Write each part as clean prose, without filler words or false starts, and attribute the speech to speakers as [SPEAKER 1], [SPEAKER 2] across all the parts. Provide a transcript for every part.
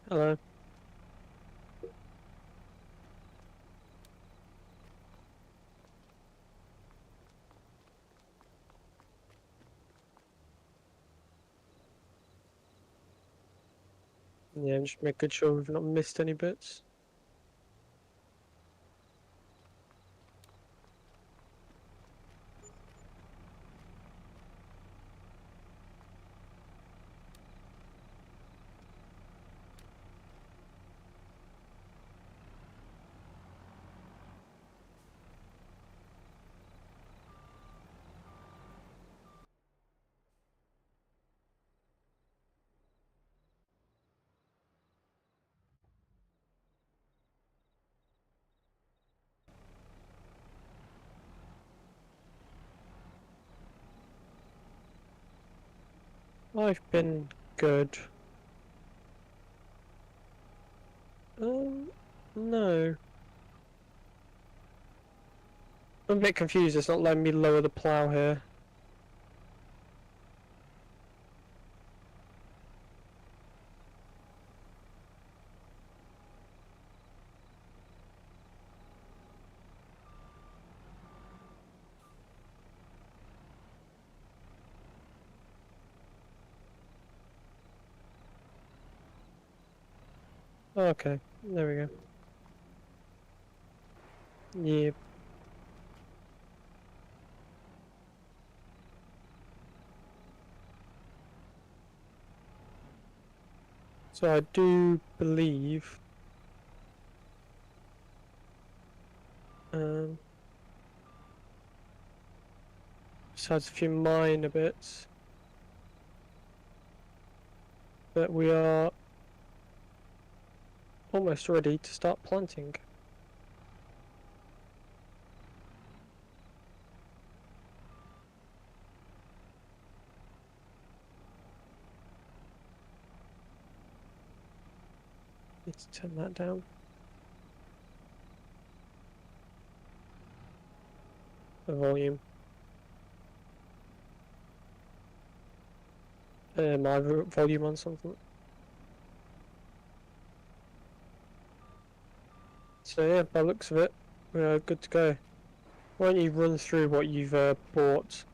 [SPEAKER 1] Hello. Yeah, just making sure we've not missed any bits. I've been good. No. I'm a bit confused, it's not letting me lower the plough here. Okay, there we go. Yeah. So I do believe besides a few minor bits that we are almost ready to start planting. Need to turn that down. The volume. My volume on something. So yeah, by the looks of it, we're good to go. Why don't you run through what you've bought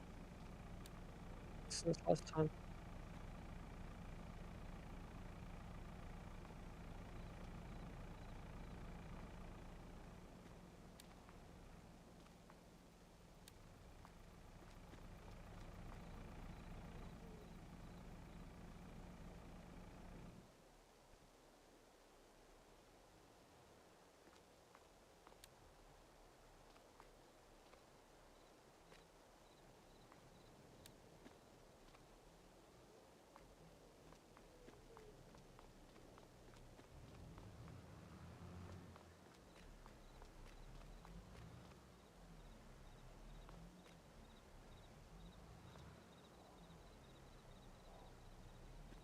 [SPEAKER 1] since last time?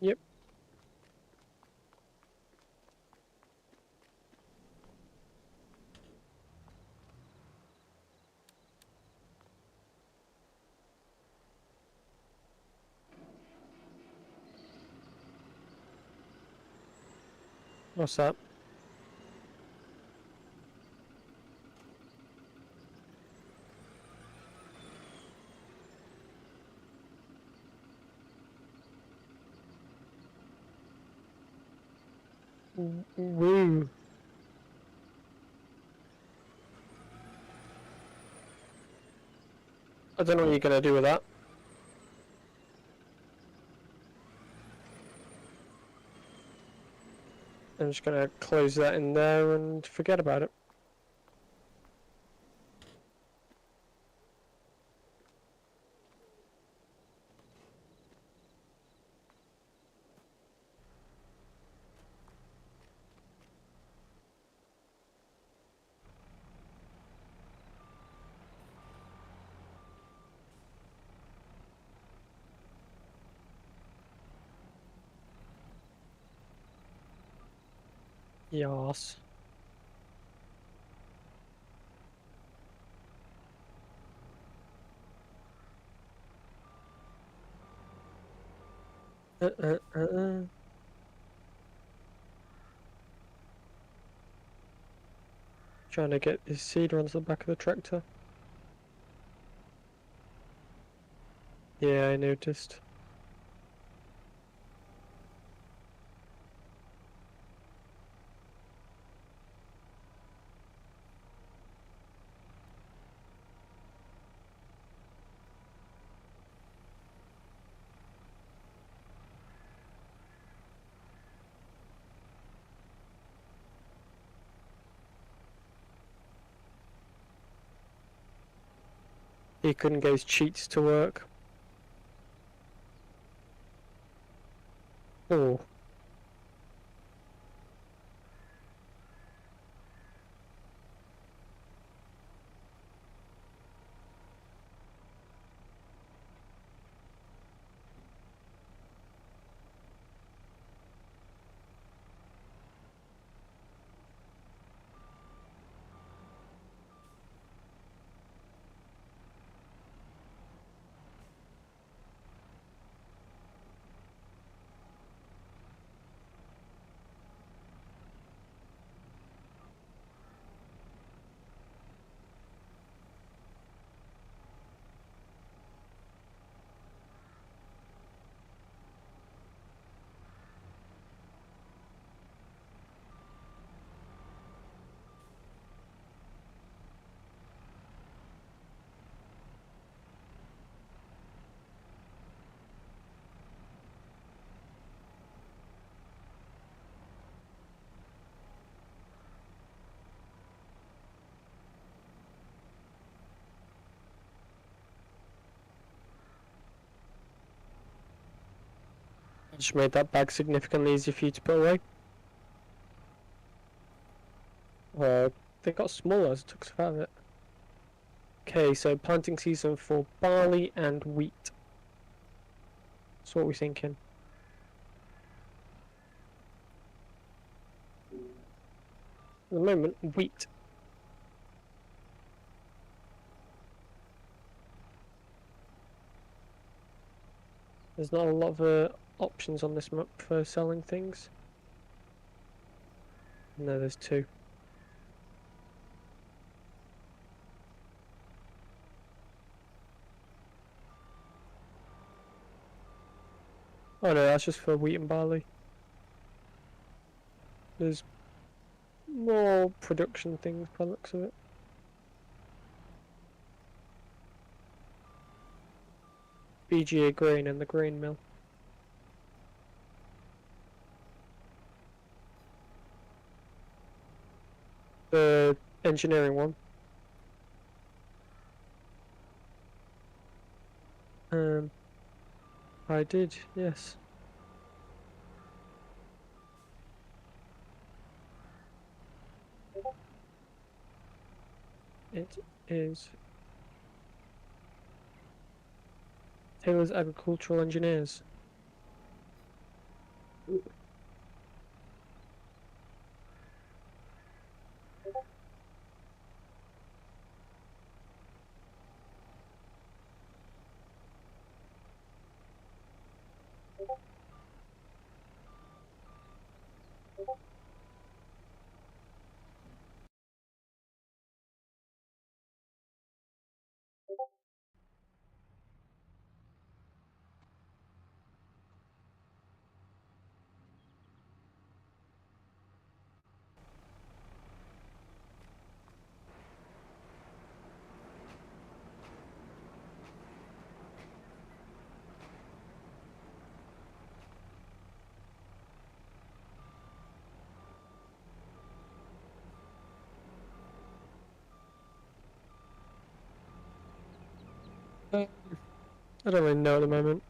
[SPEAKER 1] Yep. What's that? Woo. I don't know what you're gonna do with that. I'm just gonna close that in there and forget about it. Yas. Uh, uh, uh, uh. Trying to get this seeder onto the back of the tractor. Yeah, I noticed. He couldn't get his cheats to work. Oh. I just made that bag significantly easier for you to put away. They got smaller as I took stuff out of it. Okay, so planting season for barley and wheat. That's what we're thinking. At the moment, wheat. There's not a lot of options on this map for selling things. No, there's two. Oh no, that's just for wheat and barley. There's more production things by the looks of it. BGA grain and the grain mill. The engineering one. I did, yes. It is Taylor's Agricultural Engineers. I don't really know at the moment.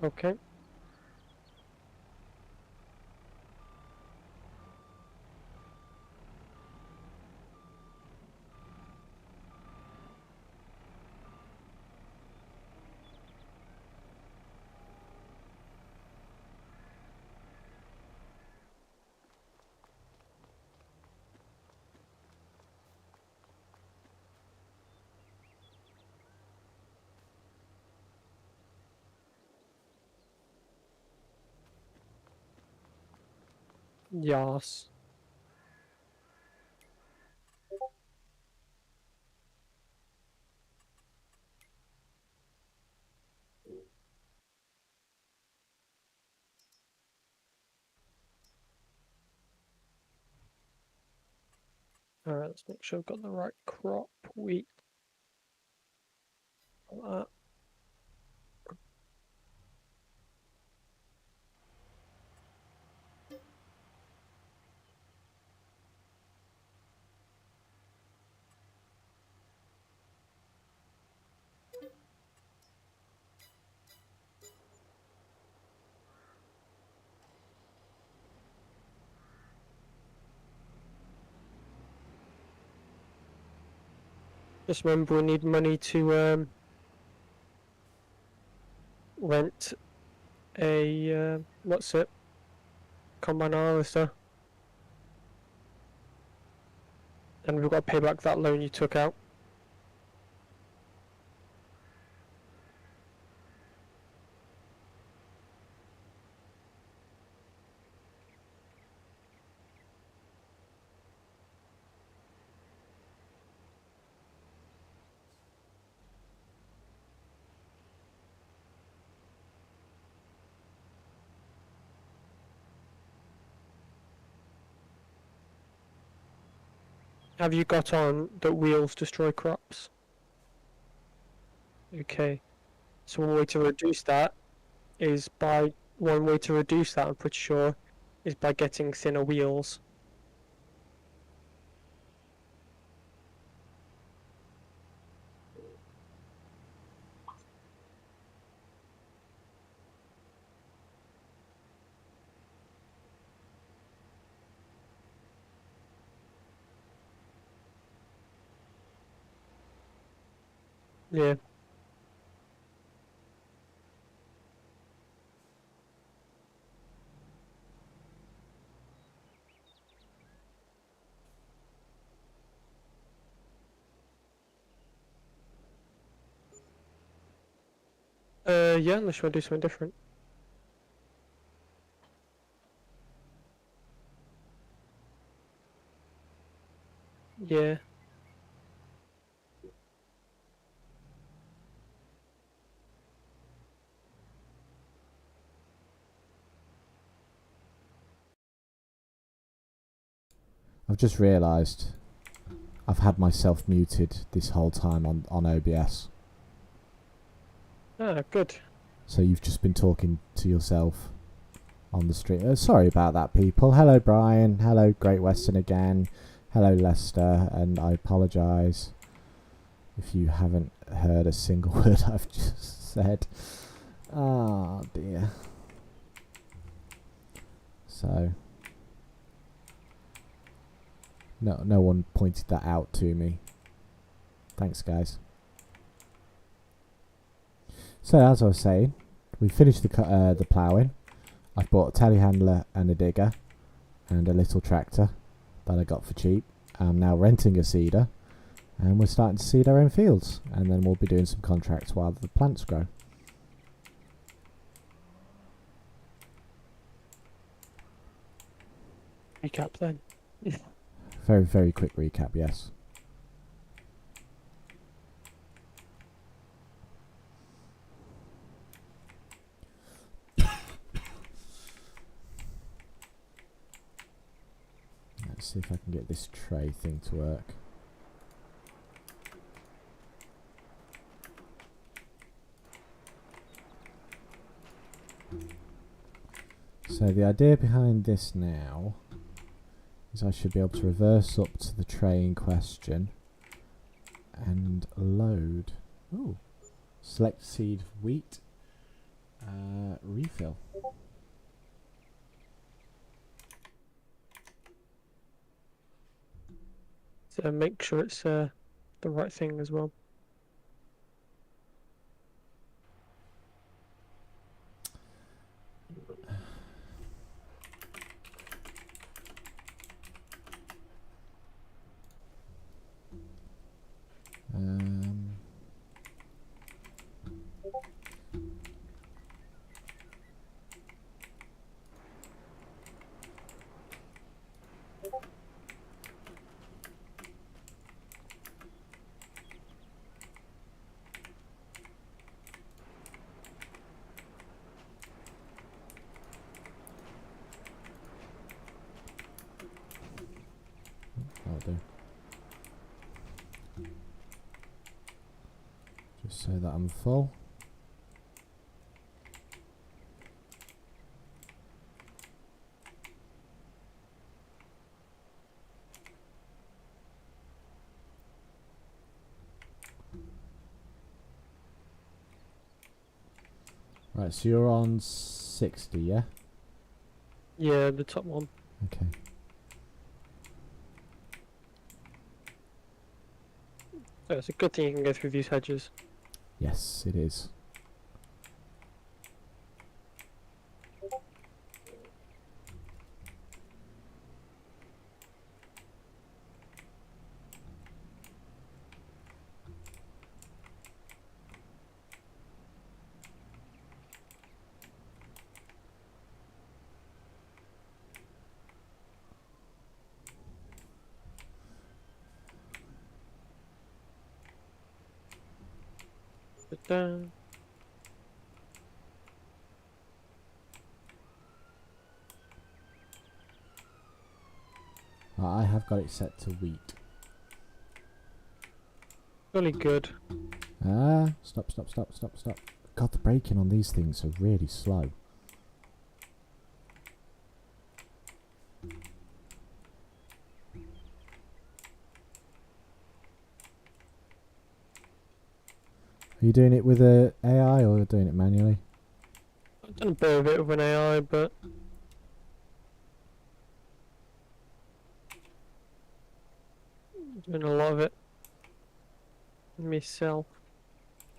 [SPEAKER 1] Okay. Yes. Alright, let's make sure I've got the right crop wheat. Like that. Just remember we need money to rent a what's it? Combine harvester. And we've got to pay back that loan you took out. Have you got on that wheels destroy crops? Okay. So one way to reduce that is by one way to reduce that, I'm pretty sure, is by getting thinner wheels. Yeah. Yeah, unless you want to do something different. Yeah.
[SPEAKER 2] I've just realised I've had myself muted this whole time on OBS.
[SPEAKER 1] Ah, good.
[SPEAKER 2] So you've just been talking to yourself on the stream. Sorry about that, people. Hello, Brian. Hello, Great Western again. Hello, Lester. And I apologise if you haven't heard a single word I've just said. Oh, dear. So, no one pointed that out to me. Thanks, guys. So, as I was saying, we finished the ploughing. I've bought a telehandler and a digger and a little tractor that I got for cheap. I'm now renting a seeder, and we're starting to seed our own fields, and then we'll be doing some contracts while the plants grow.
[SPEAKER 1] Recap then.
[SPEAKER 2] Very, very quick recap, yes. Let's see if I can get this tray thing to work. So the idea behind this now is I should be able to reverse up to the tray in question and load. Ooh. Select seed wheat Refill.
[SPEAKER 1] So make sure it's the right thing as well.
[SPEAKER 2] That'll do. Just so that I'm full. Right, so you're on 60, yeah?
[SPEAKER 1] Yeah, the top one.
[SPEAKER 2] Okay.
[SPEAKER 1] So it's a good thing you can go through these hedges.
[SPEAKER 2] Yes, it is.
[SPEAKER 1] Sit down.
[SPEAKER 2] I have got it set to wheat.
[SPEAKER 1] Really good.
[SPEAKER 2] Stop. God, the braking on these things are really slow. Are you doing it with a AI or doing it manually?
[SPEAKER 1] I've done a bit of it with an AI, but doing a lot of it myself.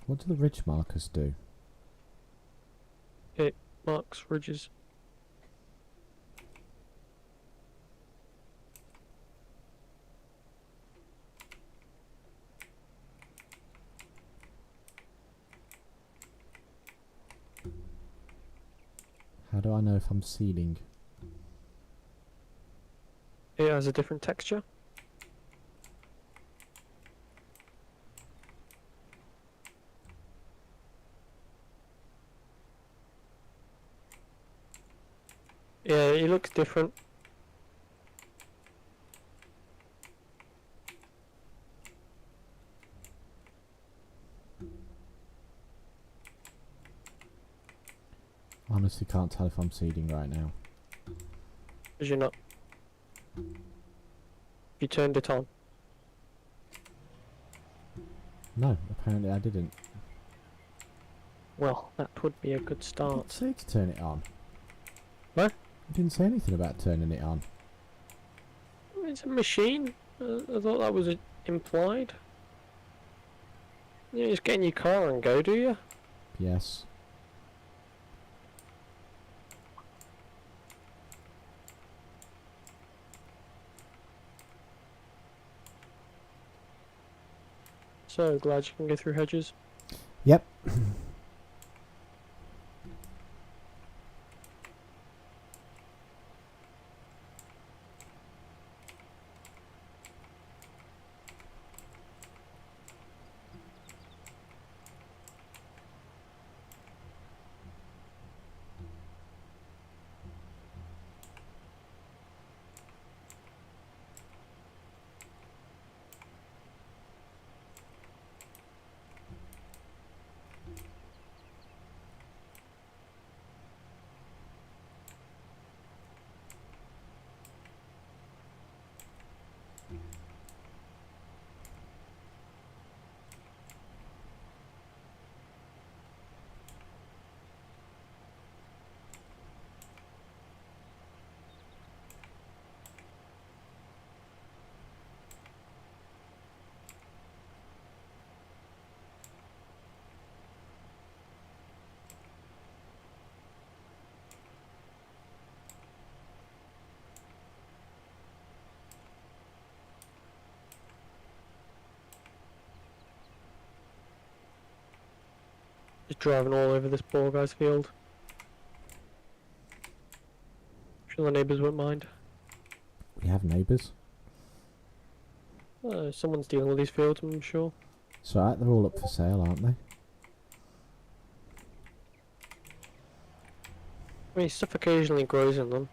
[SPEAKER 2] What do the ridge markers do?
[SPEAKER 1] It marks ridges.
[SPEAKER 2] How do I know if I'm seeding?
[SPEAKER 1] It has a different texture. Yeah, it looks different.
[SPEAKER 2] Honestly can't tell if I'm seeding right now.
[SPEAKER 1] Because you're not. You turned it on.
[SPEAKER 2] No, apparently I didn't.
[SPEAKER 1] Well, that would be a good
[SPEAKER 2] I didn't
[SPEAKER 1] start.
[SPEAKER 2] say to turn it on.
[SPEAKER 1] What?
[SPEAKER 2] I didn't say anything about turning it on.
[SPEAKER 1] It's a machine. I thought that was implied. You just get in your car and go, do you?
[SPEAKER 2] Yes.
[SPEAKER 1] So glad you can go through hedges.
[SPEAKER 2] Yep.
[SPEAKER 1] Just driving all over this poor guy's field. Sure the neighbours won't mind.
[SPEAKER 2] We have neighbours.
[SPEAKER 1] Someone's dealing with these fields, I'm sure.
[SPEAKER 2] It's alright, they're all up for sale, aren't they?
[SPEAKER 1] I mean, stuff occasionally grows in them.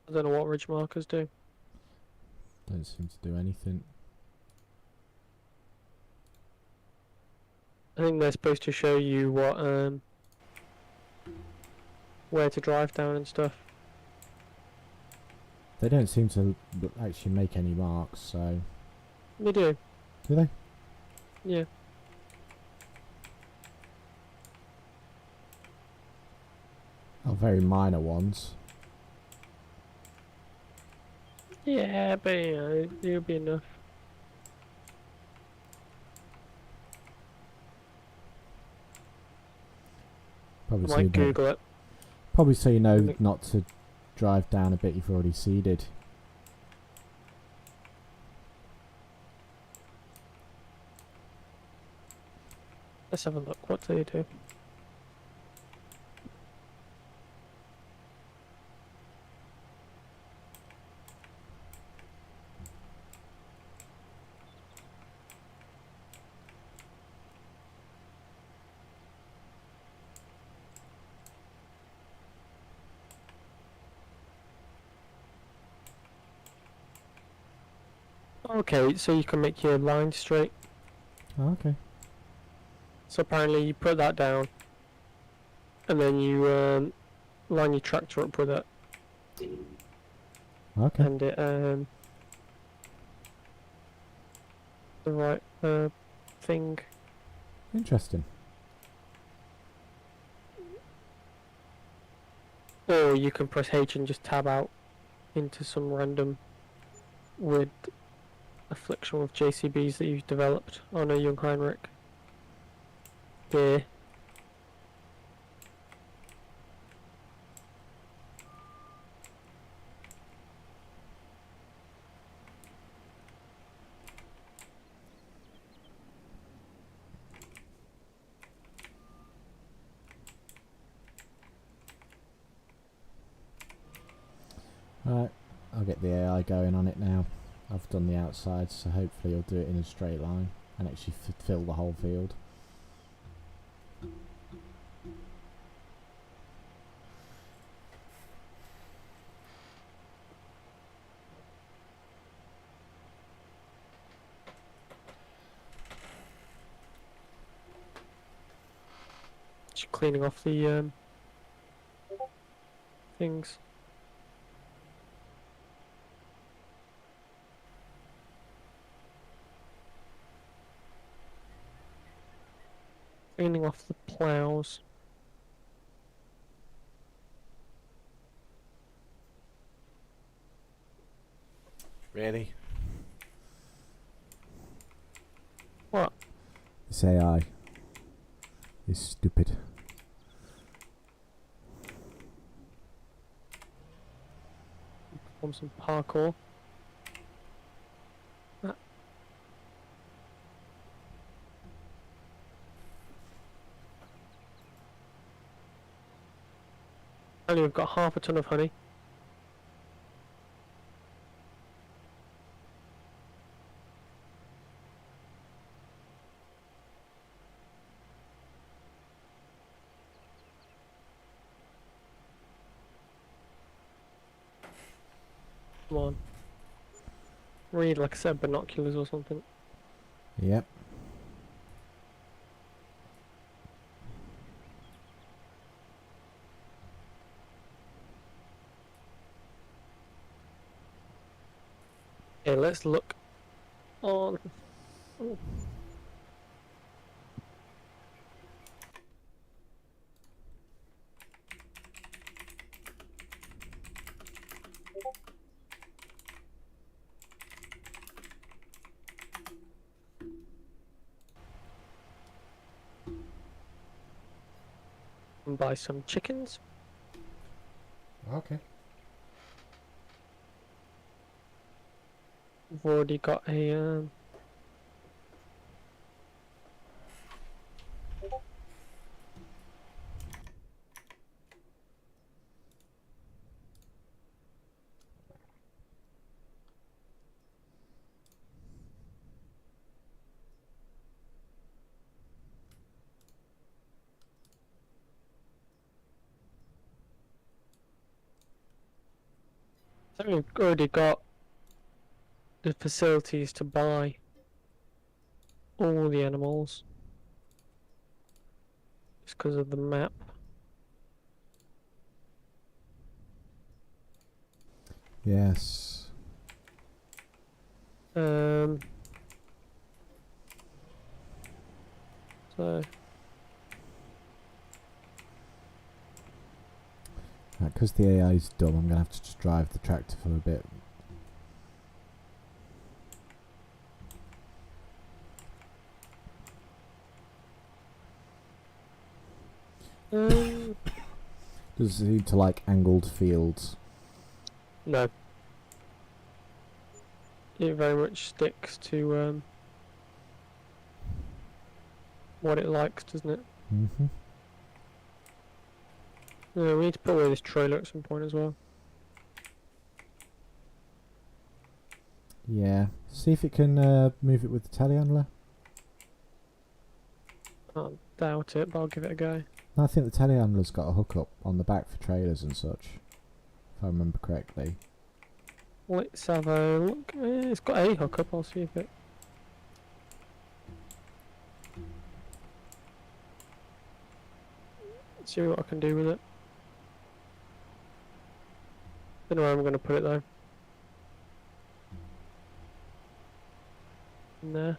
[SPEAKER 1] I don't know what ridge markers do.
[SPEAKER 2] Don't seem to do anything.
[SPEAKER 1] I think they're supposed to show you what, where to drive down and stuff.
[SPEAKER 2] They don't seem to actually make any marks, so...
[SPEAKER 1] They do.
[SPEAKER 2] Do they?
[SPEAKER 1] Yeah.
[SPEAKER 2] Oh, very minor ones.
[SPEAKER 1] Yeah, but you know, it'll be enough.
[SPEAKER 2] Probably
[SPEAKER 1] I
[SPEAKER 2] so you
[SPEAKER 1] might
[SPEAKER 2] know,
[SPEAKER 1] Google it.
[SPEAKER 2] probably so you know not to drive down a bit you've already seeded.
[SPEAKER 1] Let's have a look. What do they do? Okay, so you can make your line straight.
[SPEAKER 2] Oh, okay.
[SPEAKER 1] So apparently you put that down, and then you line your tractor up with it,
[SPEAKER 2] Okay.
[SPEAKER 1] and it the right thing.
[SPEAKER 2] Interesting.
[SPEAKER 1] Or you can press H and just tab out into some random weird affliction with JCBs that you've developed on a young Heinrich. Yeah.
[SPEAKER 2] Right, I'll get the AI going on it now. I've done the outside, so hopefully it'll do it in a straight line and actually fill the whole field.
[SPEAKER 1] Just cleaning off the things. Cleaning off the plows.
[SPEAKER 2] Really?
[SPEAKER 1] What?
[SPEAKER 2] This AI is stupid.
[SPEAKER 1] Perform some parkour. Only we've got half a ton of honey. Come on. We need like a set of binoculars or something.
[SPEAKER 2] Yep.
[SPEAKER 1] Okay, let's look on. Oh. and buy some chickens.
[SPEAKER 2] Okay.
[SPEAKER 1] We've already got a I think we've already got the facilities to buy all the animals just because of the map.
[SPEAKER 2] Yes.
[SPEAKER 1] So
[SPEAKER 2] Because the AI is dumb, I'm going to have to just drive the tractor for a bit.
[SPEAKER 1] um,
[SPEAKER 2] Does it seem to like angled fields?
[SPEAKER 1] no, it very much sticks to what it likes, doesn't it?
[SPEAKER 2] Mm-hmm.
[SPEAKER 1] Yeah, we need to put away this trailer at some point as well.
[SPEAKER 2] Yeah. See if it can move it with the telehandler.
[SPEAKER 1] I doubt it, but I'll give it a go.
[SPEAKER 2] I think the telehandler's got a hookup on the back for trailers and such, if I remember correctly.
[SPEAKER 1] Let's have a look. It's got a hookup. I'll see if it. See what I can do with it. Don't know where I'm going to put it though. In there.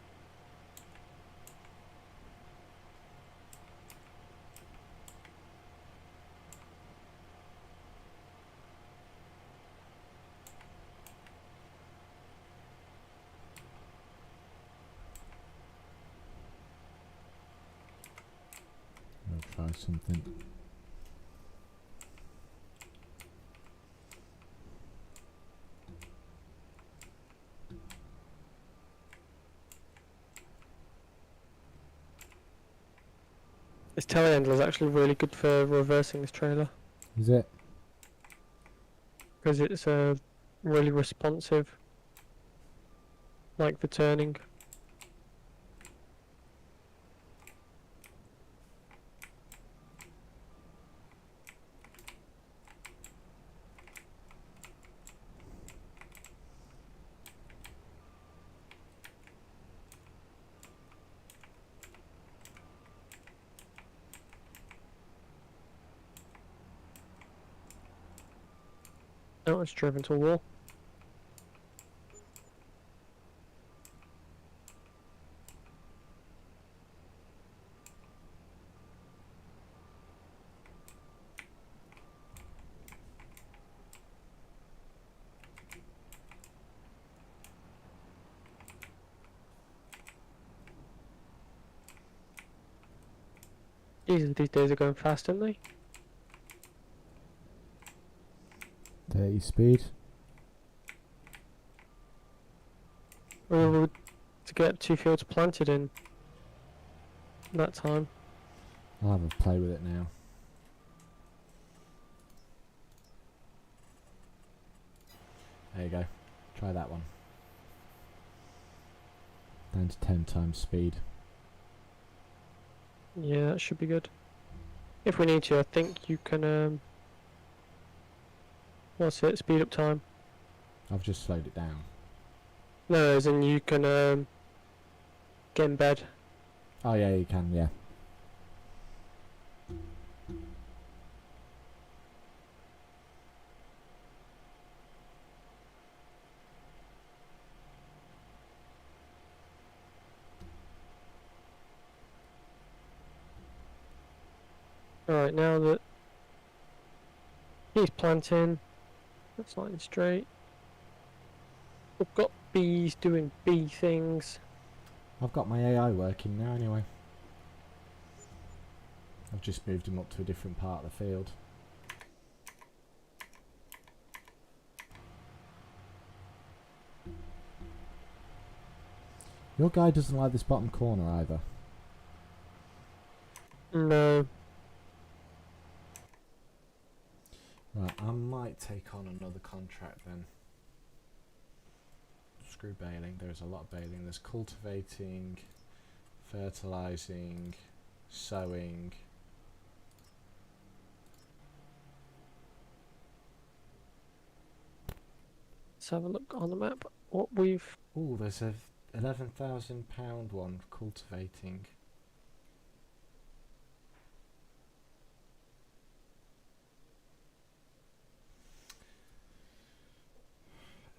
[SPEAKER 2] I'll try something.
[SPEAKER 1] This telehandler is actually really good for reversing this trailer
[SPEAKER 2] Is it?
[SPEAKER 1] because it's really responsive, like for turning. Oh, it's driven to a wall. Jesus, these days are going fast, aren't they?
[SPEAKER 2] 30 speed.
[SPEAKER 1] We were able to get 2 fields planted in that time.
[SPEAKER 2] I'll have a play with it now. There you go. Try that one. Down to 10 times speed.
[SPEAKER 1] Yeah, that should be good. If we need to, I think you can, what's it, speed up time.
[SPEAKER 2] I've just slowed it down.
[SPEAKER 1] No, as in you can, get in bed.
[SPEAKER 2] Oh yeah, you can, yeah.
[SPEAKER 1] Alright, now that he's planting, that's line straight. We've got bees doing bee things.
[SPEAKER 2] I've got my AI working now anyway. I've just moved him up to a different part of the field. Your guy doesn't like this bottom corner either.
[SPEAKER 1] No.
[SPEAKER 2] Right, I might take on another contract then. Screw baling. There's a lot of baling. There's cultivating, fertilizing, sowing.
[SPEAKER 1] Let's have a look on the map. What we've...
[SPEAKER 2] Oh, there's a £11,000 one cultivating.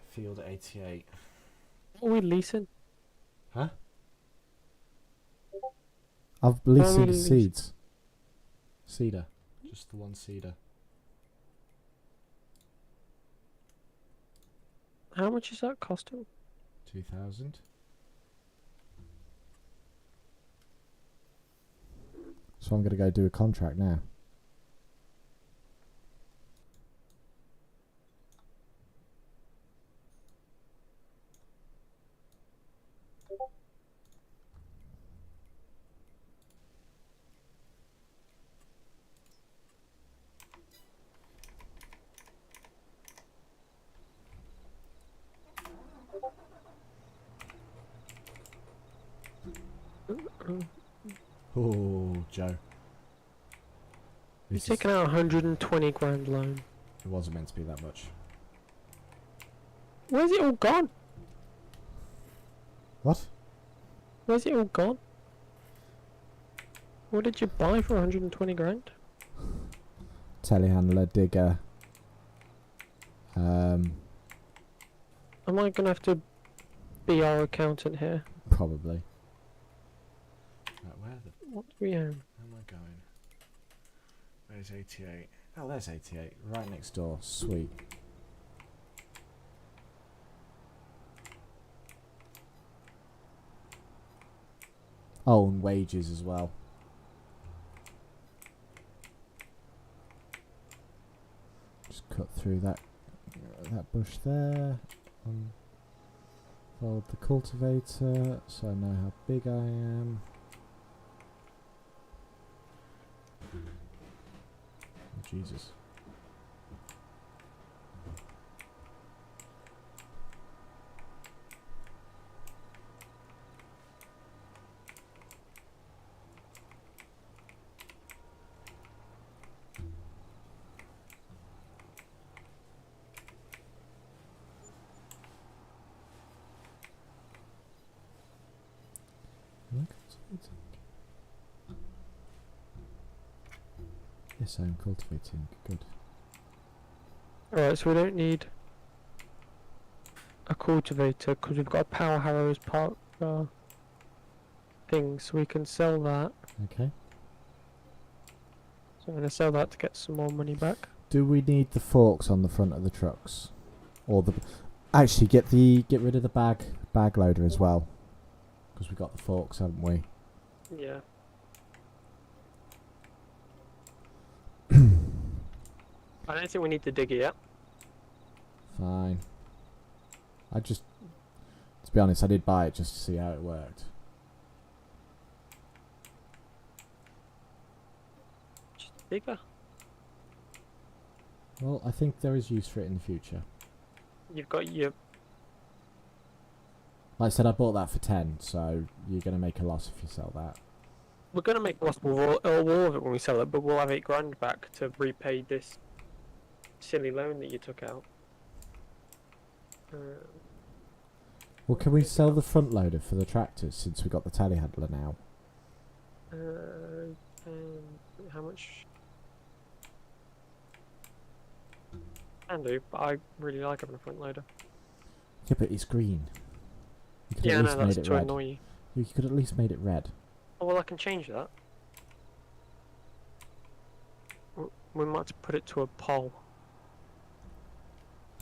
[SPEAKER 2] Field 88.
[SPEAKER 1] What are we leasing?
[SPEAKER 2] Huh? I've leasing
[SPEAKER 1] we
[SPEAKER 2] seeds. Cedar. Just the one cedar.
[SPEAKER 1] How much is that costing?
[SPEAKER 2] 2,000. So I'm going to go do a contract now. Oh, Joe.
[SPEAKER 1] He's taking out 120 grand loan.
[SPEAKER 2] It wasn't meant to be that much.
[SPEAKER 1] Where's it all gone?
[SPEAKER 2] What?
[SPEAKER 1] Where's it all gone? What did you buy for 120 grand?
[SPEAKER 2] Telehandler, digger.
[SPEAKER 1] Am I gonna have to be our accountant here?
[SPEAKER 2] Probably. Right, where the...
[SPEAKER 1] What do we own?
[SPEAKER 2] Where am I going? There's 88. Oh, there's 88. Right next door. Sweet. Oh, and wages as well. Just cut through that bush there. Fold the cultivator so I know how big I am. Oh, Jesus. Am I cultivating? Yes, I am cultivating. Good.
[SPEAKER 1] Alright, so we don't need a cultivator because we've got a power harrow as part of our thing, so we can sell that.
[SPEAKER 2] Okay.
[SPEAKER 1] So I'm going to sell that to get some more money back.
[SPEAKER 2] Do we need the forks on the front of the trucks, or the? Actually, get rid of the bag loader as well, because we got the forks, haven't we?
[SPEAKER 1] Yeah. I don't think we need the digger yet.
[SPEAKER 2] Fine. To be honest, I did buy it just to see how it worked.
[SPEAKER 1] Just digger.
[SPEAKER 2] Well, I think there is use for it in the future.
[SPEAKER 1] You've got your...
[SPEAKER 2] Like I said, I bought that for 10, so you're going to make a loss if you sell that.
[SPEAKER 1] We're going to make a loss with all of it when we sell it, but we'll have 8 grand back to repay this silly loan that you took out.
[SPEAKER 2] Well, can we sell the front loader for the tractors since we got the telehandler now?
[SPEAKER 1] How much? Can do, but I really like having a front loader.
[SPEAKER 2] Yeah, but it's green. You could
[SPEAKER 1] Yeah,
[SPEAKER 2] at
[SPEAKER 1] no,
[SPEAKER 2] least
[SPEAKER 1] that's
[SPEAKER 2] made it
[SPEAKER 1] to
[SPEAKER 2] red.
[SPEAKER 1] annoy you.
[SPEAKER 2] You could at least made it red.
[SPEAKER 1] Oh, well, I can change that. We might have to put it to a poll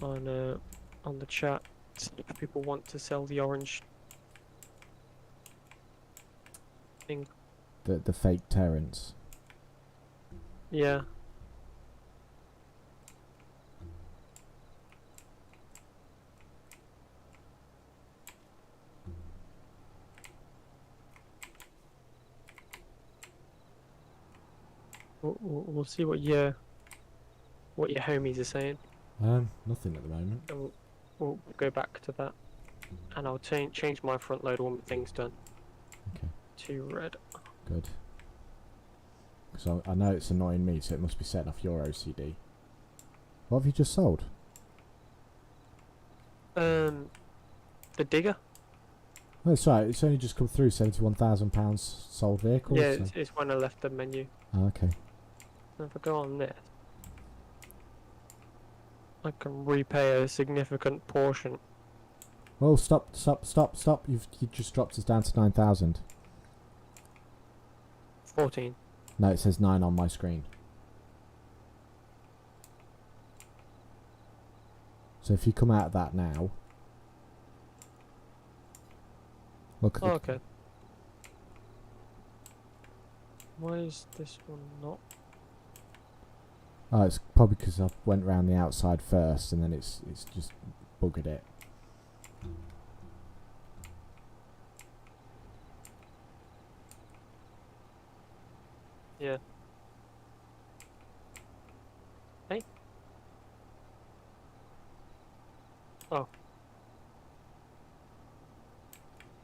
[SPEAKER 1] on the chat, see if people want to sell the orange thing.
[SPEAKER 2] The fake Terrence.
[SPEAKER 1] Yeah. We'll see what your homies are saying,
[SPEAKER 2] Nothing at the moment.
[SPEAKER 1] and we'll go back to that. And I'll change my front load when the thing's done.
[SPEAKER 2] Okay.
[SPEAKER 1] To red.
[SPEAKER 2] Good. Because I know it's annoying me, so it must be setting off your OCD. What have you just sold?
[SPEAKER 1] The digger.
[SPEAKER 2] Oh, it's right. It's only just come through. £71,000 sold vehicles.
[SPEAKER 1] Yeah,
[SPEAKER 2] So.
[SPEAKER 1] it's when I left the menu.
[SPEAKER 2] Oh, okay.
[SPEAKER 1] And if I go on this, I can repay a significant portion.
[SPEAKER 2] Oh, stop! You just dropped us down to 9,000.
[SPEAKER 1] 14.
[SPEAKER 2] No, it says 9 on my screen. So if you come out of that now, look at the...
[SPEAKER 1] Okay. Why is this one not?
[SPEAKER 2] Oh, it's probably because I went round the outside first, and then it's just buggered it.
[SPEAKER 1] Yeah. Hey. Oh.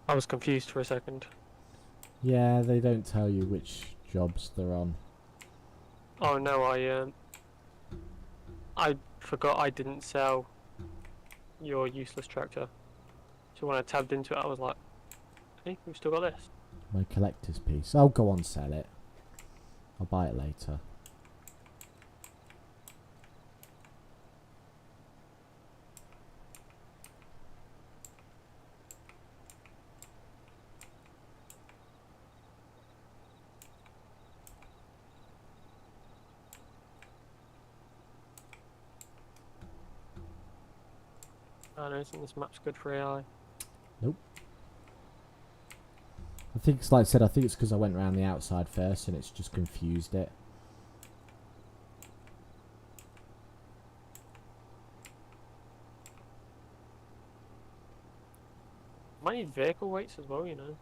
[SPEAKER 1] I was confused for a second.
[SPEAKER 2] Yeah, they don't tell you which jobs they're on.
[SPEAKER 1] Oh no, I forgot I didn't sell your useless tractor. So when I tabbed into it, I was like, hey, we've still got this.
[SPEAKER 2] My collector's piece. Oh, go on, sell it. I'll buy it later.
[SPEAKER 1] I don't think this map's good for AI.
[SPEAKER 2] Nope. I think it's like I said, I think it's because I went around the outside first and it's just confused it.
[SPEAKER 1] Might need vehicle weights as well, you know.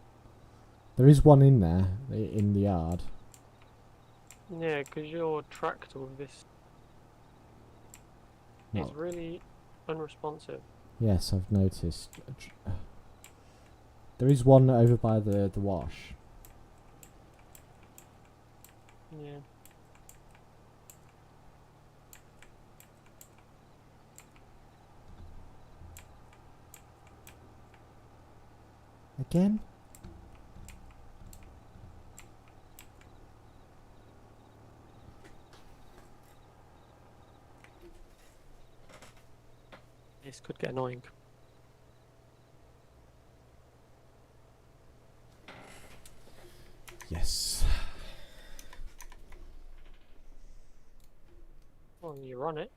[SPEAKER 2] There is one in there, in the yard.
[SPEAKER 1] Yeah, because your tractor with this is really unresponsive.
[SPEAKER 2] Yes, I've noticed. There is one over by the wash.
[SPEAKER 1] Yeah.
[SPEAKER 2] Again?
[SPEAKER 1] This could get annoying.
[SPEAKER 2] Yes.
[SPEAKER 1] Well, you're on it.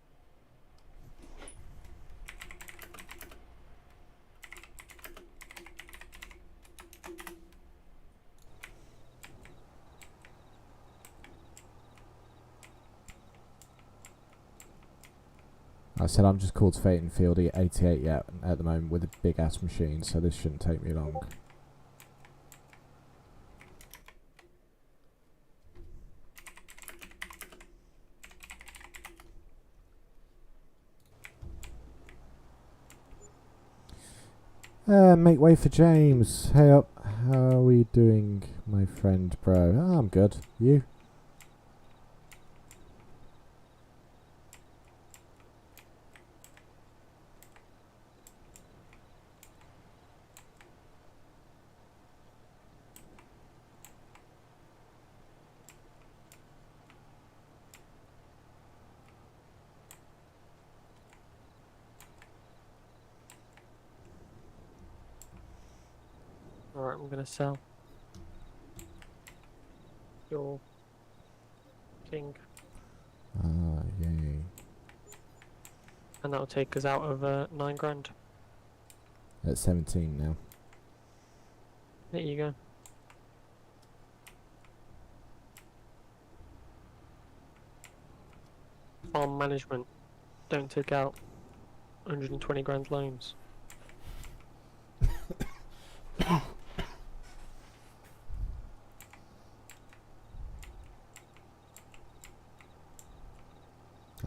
[SPEAKER 2] I said I'm just cultivating field 88 yet at the moment with a big ass machine, so this shouldn't take me long. Make way for James. Hey up. How are we doing, my friend, bro? Oh, I'm good. You?
[SPEAKER 1] Alright, I'm gonna sell your king.
[SPEAKER 2] Ah, yay.
[SPEAKER 1] And that'll take us out of 9 grand.
[SPEAKER 2] At 17 now.
[SPEAKER 1] There you go. farm management don't take out 120 grand loans.
[SPEAKER 2] I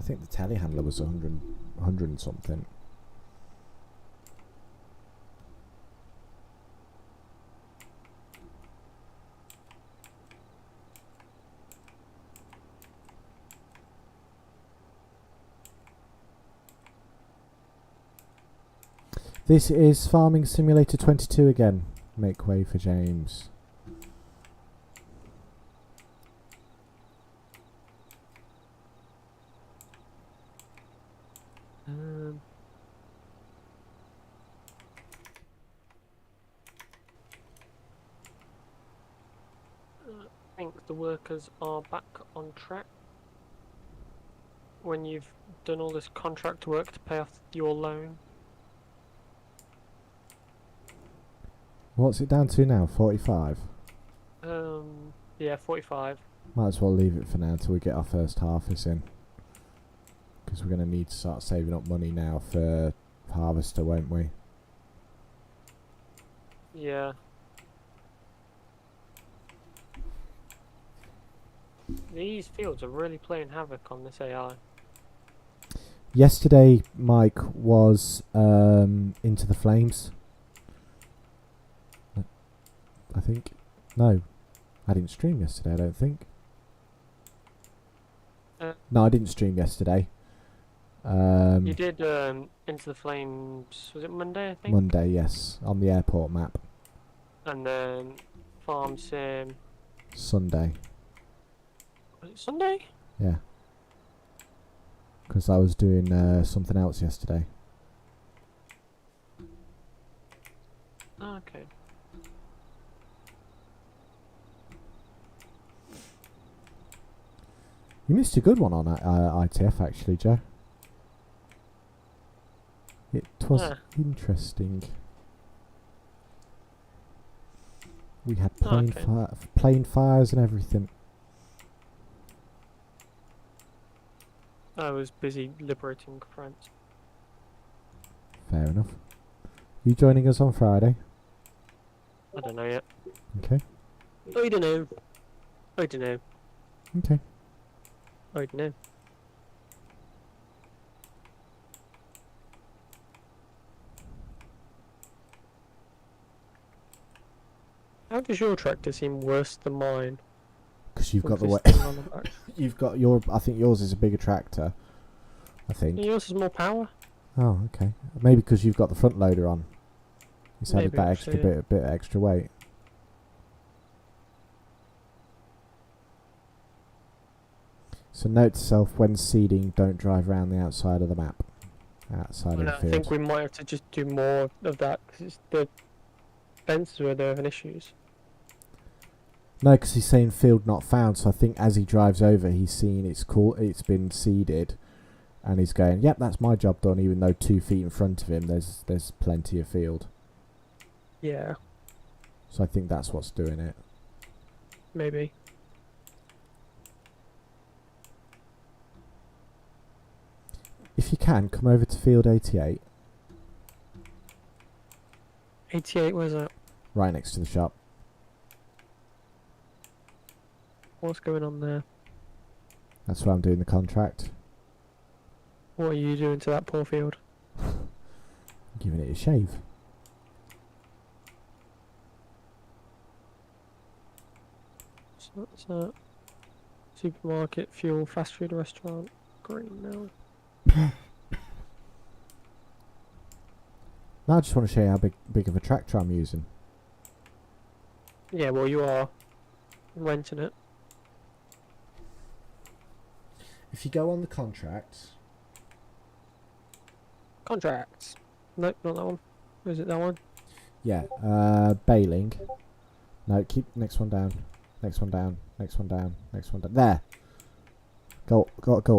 [SPEAKER 2] think the telehandler was 100 and something. This is Farming Simulator 22 again. Make way for James.
[SPEAKER 1] I think the workers are back on track. When you've done all this contract work to pay off your loan.
[SPEAKER 2] What's it down to now? 45?
[SPEAKER 1] Yeah, 45.
[SPEAKER 2] Might as well leave it for now until we get our first harvest in. Because we're going to need to start saving up money now for harvester, won't we?
[SPEAKER 1] Yeah. These fields are really playing havoc on this AI.
[SPEAKER 2] Yesterday, Mike was into the flames. I think. No, I didn't stream yesterday, I don't think. No, I didn't stream yesterday.
[SPEAKER 1] You did Into the Flames, was it Monday, I think?
[SPEAKER 2] Monday, yes, on the airport map.
[SPEAKER 1] And then Farm Sim...
[SPEAKER 2] Sunday.
[SPEAKER 1] Was it Sunday?
[SPEAKER 2] Yeah. Because I was doing something else yesterday.
[SPEAKER 1] Oh, okay.
[SPEAKER 2] You missed a good one on ITF actually, Joe. It was interesting. We had plane fires and everything.
[SPEAKER 1] I was busy liberating France.
[SPEAKER 2] Fair enough. You joining us on Friday?
[SPEAKER 1] I don't know yet.
[SPEAKER 2] Okay.
[SPEAKER 1] I don't know. I don't know.
[SPEAKER 2] Okay.
[SPEAKER 1] I don't know. How does your tractor seem worse than mine?
[SPEAKER 2] Because you've got the way. You've got your. I think yours is a bigger tractor. I think.
[SPEAKER 1] Yours has more power.
[SPEAKER 2] Oh, okay. Maybe because you've got the front loader on. It's added that
[SPEAKER 1] Actually,
[SPEAKER 2] extra bit extra weight. So note to self: when seeding, don't drive around the outside of the map. Outside of the field.
[SPEAKER 1] I think we might have to just do more of that because the fences where they're having issues.
[SPEAKER 2] No, because he's saying field not found. So I think as he drives over, he's seeing it's been seeded, and he's going, "Yep, that's my job done." Even though 2 feet in front of him, there's plenty of field.
[SPEAKER 1] Yeah.
[SPEAKER 2] So I think that's what's doing it.
[SPEAKER 1] Maybe.
[SPEAKER 2] If you can, come over to field 88.
[SPEAKER 1] 88, where's that?
[SPEAKER 2] Right next to the shop.
[SPEAKER 1] What's going on there?
[SPEAKER 2] That's where I'm doing the contract.
[SPEAKER 1] What are you doing to that poor field?
[SPEAKER 2] Giving it a shave.
[SPEAKER 1] So that's that. Supermarket, fuel, fast food restaurant, green now.
[SPEAKER 2] Now I just want to show you how big of a tractor I'm using.
[SPEAKER 1] Yeah, well you are renting it.
[SPEAKER 2] If you go on the contracts...
[SPEAKER 1] Contracts. Nope, not that one. Is it that one?
[SPEAKER 2] Yeah, baling. No, keep next one down. Next one down. Next one down. Next one down. There. Go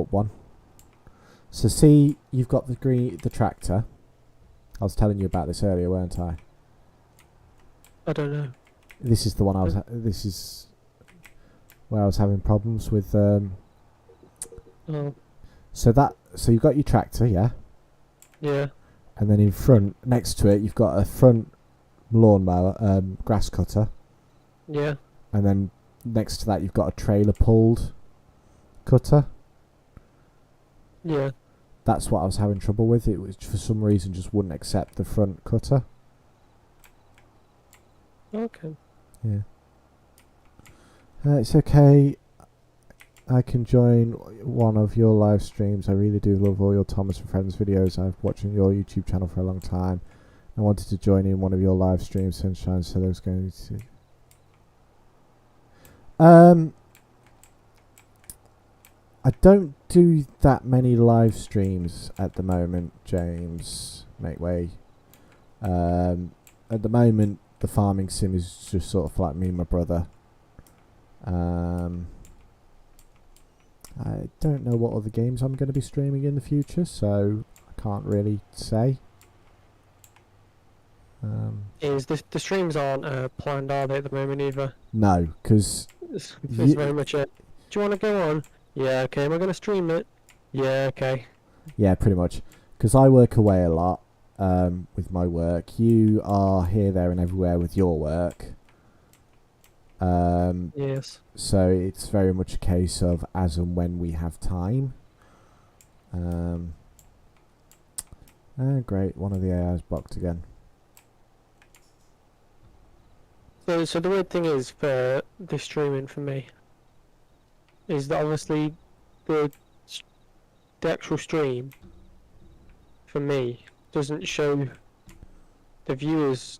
[SPEAKER 2] up one. So see, you've got the tractor. I was telling you about this earlier, weren't I?
[SPEAKER 1] I don't know.
[SPEAKER 2] This is the one I was. This is where I was having problems with.
[SPEAKER 1] Oh.
[SPEAKER 2] So you've got your tractor, yeah?
[SPEAKER 1] Yeah.
[SPEAKER 2] And then in front, next to it, you've got a front lawnmower, grass cutter.
[SPEAKER 1] Yeah.
[SPEAKER 2] And then next to that, you've got a trailer pulled cutter.
[SPEAKER 1] Yeah.
[SPEAKER 2] That's what I was having trouble with. It was, for some reason, just wouldn't accept the front cutter.
[SPEAKER 1] Okay.
[SPEAKER 2] Yeah. It's okay. I can join one of your live streams. I really do love all your Thomas and Friends videos. I've watching your YouTube channel for a long time. I wanted to join in one of your live streams, Tenshine, so I was going to... I don't do that many live streams at the moment, James. Make way. At the moment, the farming sim is just sort of like me and my brother. I don't know what other games I'm going to be streaming in the future, so I can't really say.
[SPEAKER 1] The streams aren't planned, are they, at the moment either?
[SPEAKER 2] No, because
[SPEAKER 1] It's very much a, do you want to go on? Yeah, okay. Am I going to stream it? Yeah, okay.
[SPEAKER 2] yeah, pretty much. Because I work away a lot with my work. You are here, there, and everywhere with your work.
[SPEAKER 1] Yes.
[SPEAKER 2] So it's very much a case of as and when we have time. Great, one of the AIs blocked again.
[SPEAKER 1] So the weird thing is for this streaming for me is that obviously the actual stream for me doesn't show the viewers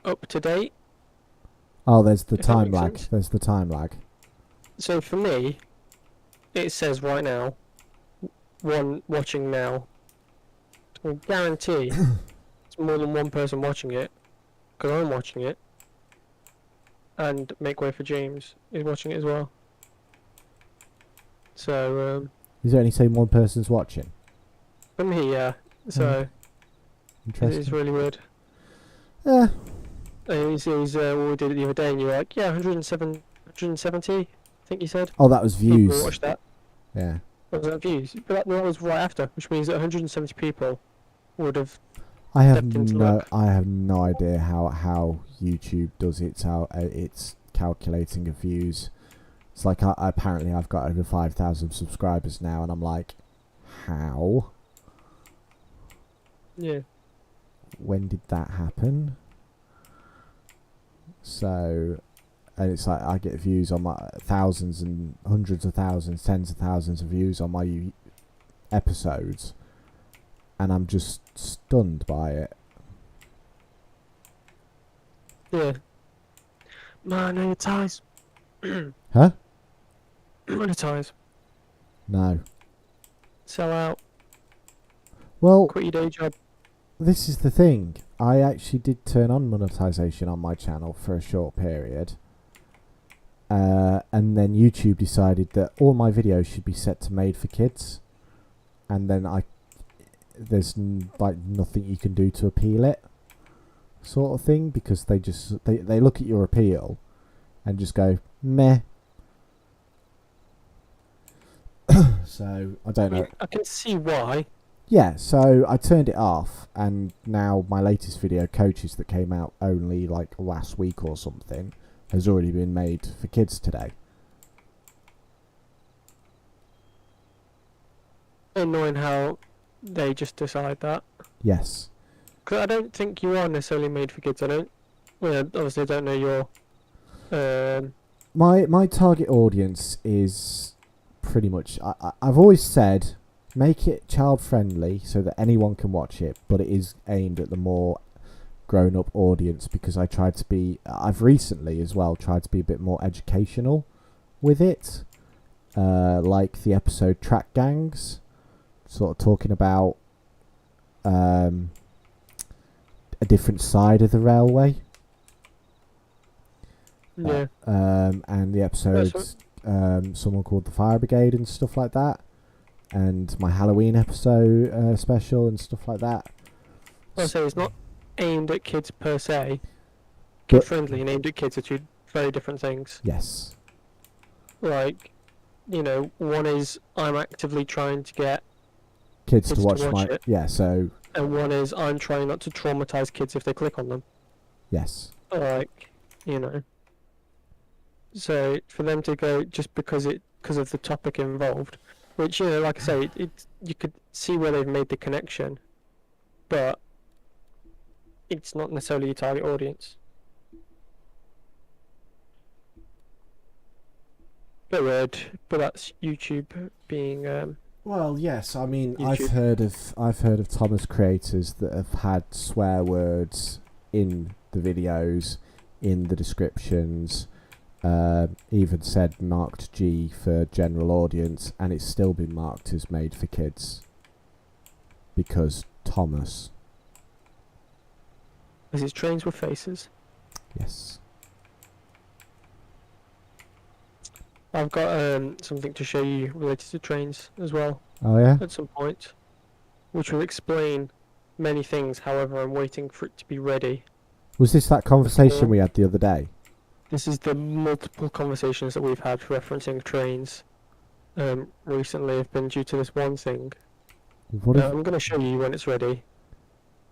[SPEAKER 1] up to date.
[SPEAKER 2] Oh, there's the
[SPEAKER 1] If that
[SPEAKER 2] time
[SPEAKER 1] makes
[SPEAKER 2] lag.
[SPEAKER 1] sense.
[SPEAKER 2] There's the time lag.
[SPEAKER 1] So for me, it says right now, one watching now. I guarantee it's more than one person watching it, because I'm watching it, and Make Way for James is watching it as well. So
[SPEAKER 2] Is it only saying one person's watching?
[SPEAKER 1] for me, yeah. So
[SPEAKER 2] Interesting.
[SPEAKER 1] it's really weird.
[SPEAKER 2] Yeah.
[SPEAKER 1] It was what we did it the other day, and you were like, yeah, 170, I think you said.
[SPEAKER 2] Oh, that was
[SPEAKER 1] People
[SPEAKER 2] views.
[SPEAKER 1] watched that.
[SPEAKER 2] Yeah.
[SPEAKER 1] Was that views? But that was right after, which means that 170 people would have.
[SPEAKER 2] I have
[SPEAKER 1] stepped into
[SPEAKER 2] no.
[SPEAKER 1] look.
[SPEAKER 2] I have no idea how YouTube does it. How it's calculating of views. It's like apparently I've got over 5,000 subscribers now, and I'm like, how?
[SPEAKER 1] Yeah.
[SPEAKER 2] When did that happen? So, and it's like I get views on my thousands and hundreds of thousands, tens of thousands of views on my episodes, and I'm just stunned by it.
[SPEAKER 1] Yeah. Monetize.
[SPEAKER 2] Huh?
[SPEAKER 1] Monetize.
[SPEAKER 2] No.
[SPEAKER 1] Sell out.
[SPEAKER 2] Well,
[SPEAKER 1] Quit your day job.
[SPEAKER 2] this is the thing. I actually did turn on monetization on my channel for a short period. And then YouTube decided that all my videos should be set to made for kids. And then there's like nothing you can do to appeal it, sort of thing, because they look at your appeal and just go meh. So I don't know.
[SPEAKER 1] I can see why.
[SPEAKER 2] Yeah, so I turned it off, and now my latest video, Coaches, that came out only like last week or something, has already been made for kids today.
[SPEAKER 1] Annoying how they just decide that.
[SPEAKER 2] Yes.
[SPEAKER 1] Because I don't think you are necessarily made for kids. I don't. Well, obviously, I don't know your.
[SPEAKER 2] My target audience is pretty much. I've always said, make it child friendly so that anyone can watch it, but it is aimed at the more grown up audience, because I've recently as well tried to be a bit more educational with it, like the episode Track Gangs, sort of talking about a different side of the railway.
[SPEAKER 1] Yeah.
[SPEAKER 2] And the episodes someone called the Fire Brigade and stuff like that, and my Halloween episode special and stuff like that.
[SPEAKER 1] So it's not aimed at kids per se. Kid friendly and aimed at kids are two very different things.
[SPEAKER 2] Yes.
[SPEAKER 1] Like, one is I'm actively trying to get
[SPEAKER 2] Kids to watch
[SPEAKER 1] it,
[SPEAKER 2] so
[SPEAKER 1] and one is I'm trying not to traumatize kids if they click on them.
[SPEAKER 2] yes.
[SPEAKER 1] Like, so for them to go just because of the topic involved, which like I say, you could see where they've made the connection, but it's not necessarily your target audience. Bit weird, but that's YouTube being
[SPEAKER 2] Well, yes. I mean,
[SPEAKER 1] YouTube.
[SPEAKER 2] I've heard of Thomas creators that have had swear words in the videos, in the descriptions. Even said marked G for general audience, and it's still been marked as made for kids because Thomas.
[SPEAKER 1] Is it trains with faces?
[SPEAKER 2] Yes.
[SPEAKER 1] I've got something to show you related to trains as well.
[SPEAKER 2] Oh yeah.
[SPEAKER 1] At some point, which will explain many things. However, I'm waiting for it to be ready.
[SPEAKER 2] Was this that conversation we had the other day?
[SPEAKER 1] This is the multiple conversations that we've had referencing trains recently have been due to this one thing.
[SPEAKER 2] What
[SPEAKER 1] I'm going to show you when it's ready.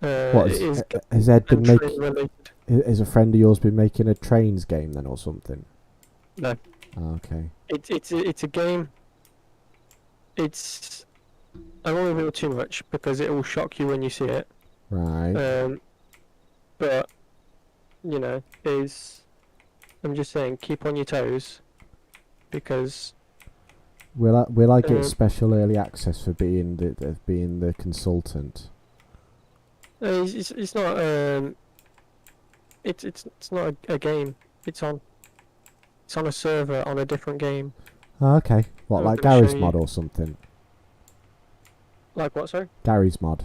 [SPEAKER 2] Has Ed been making? Has a friend of yours been making a trains game then, or something?
[SPEAKER 1] No.
[SPEAKER 2] Oh, okay.
[SPEAKER 1] It's a game. I won't reveal too much because it will shock you when you see it.
[SPEAKER 2] Right.
[SPEAKER 1] But I'm just saying, keep on your toes, because
[SPEAKER 2] will I get special early access for being the consultant?
[SPEAKER 1] It's not it's not a game. It's on a server on a different game.
[SPEAKER 2] Oh, okay. What, like Gary's mod or something?
[SPEAKER 1] Like what, sorry?
[SPEAKER 2] Gary's mod.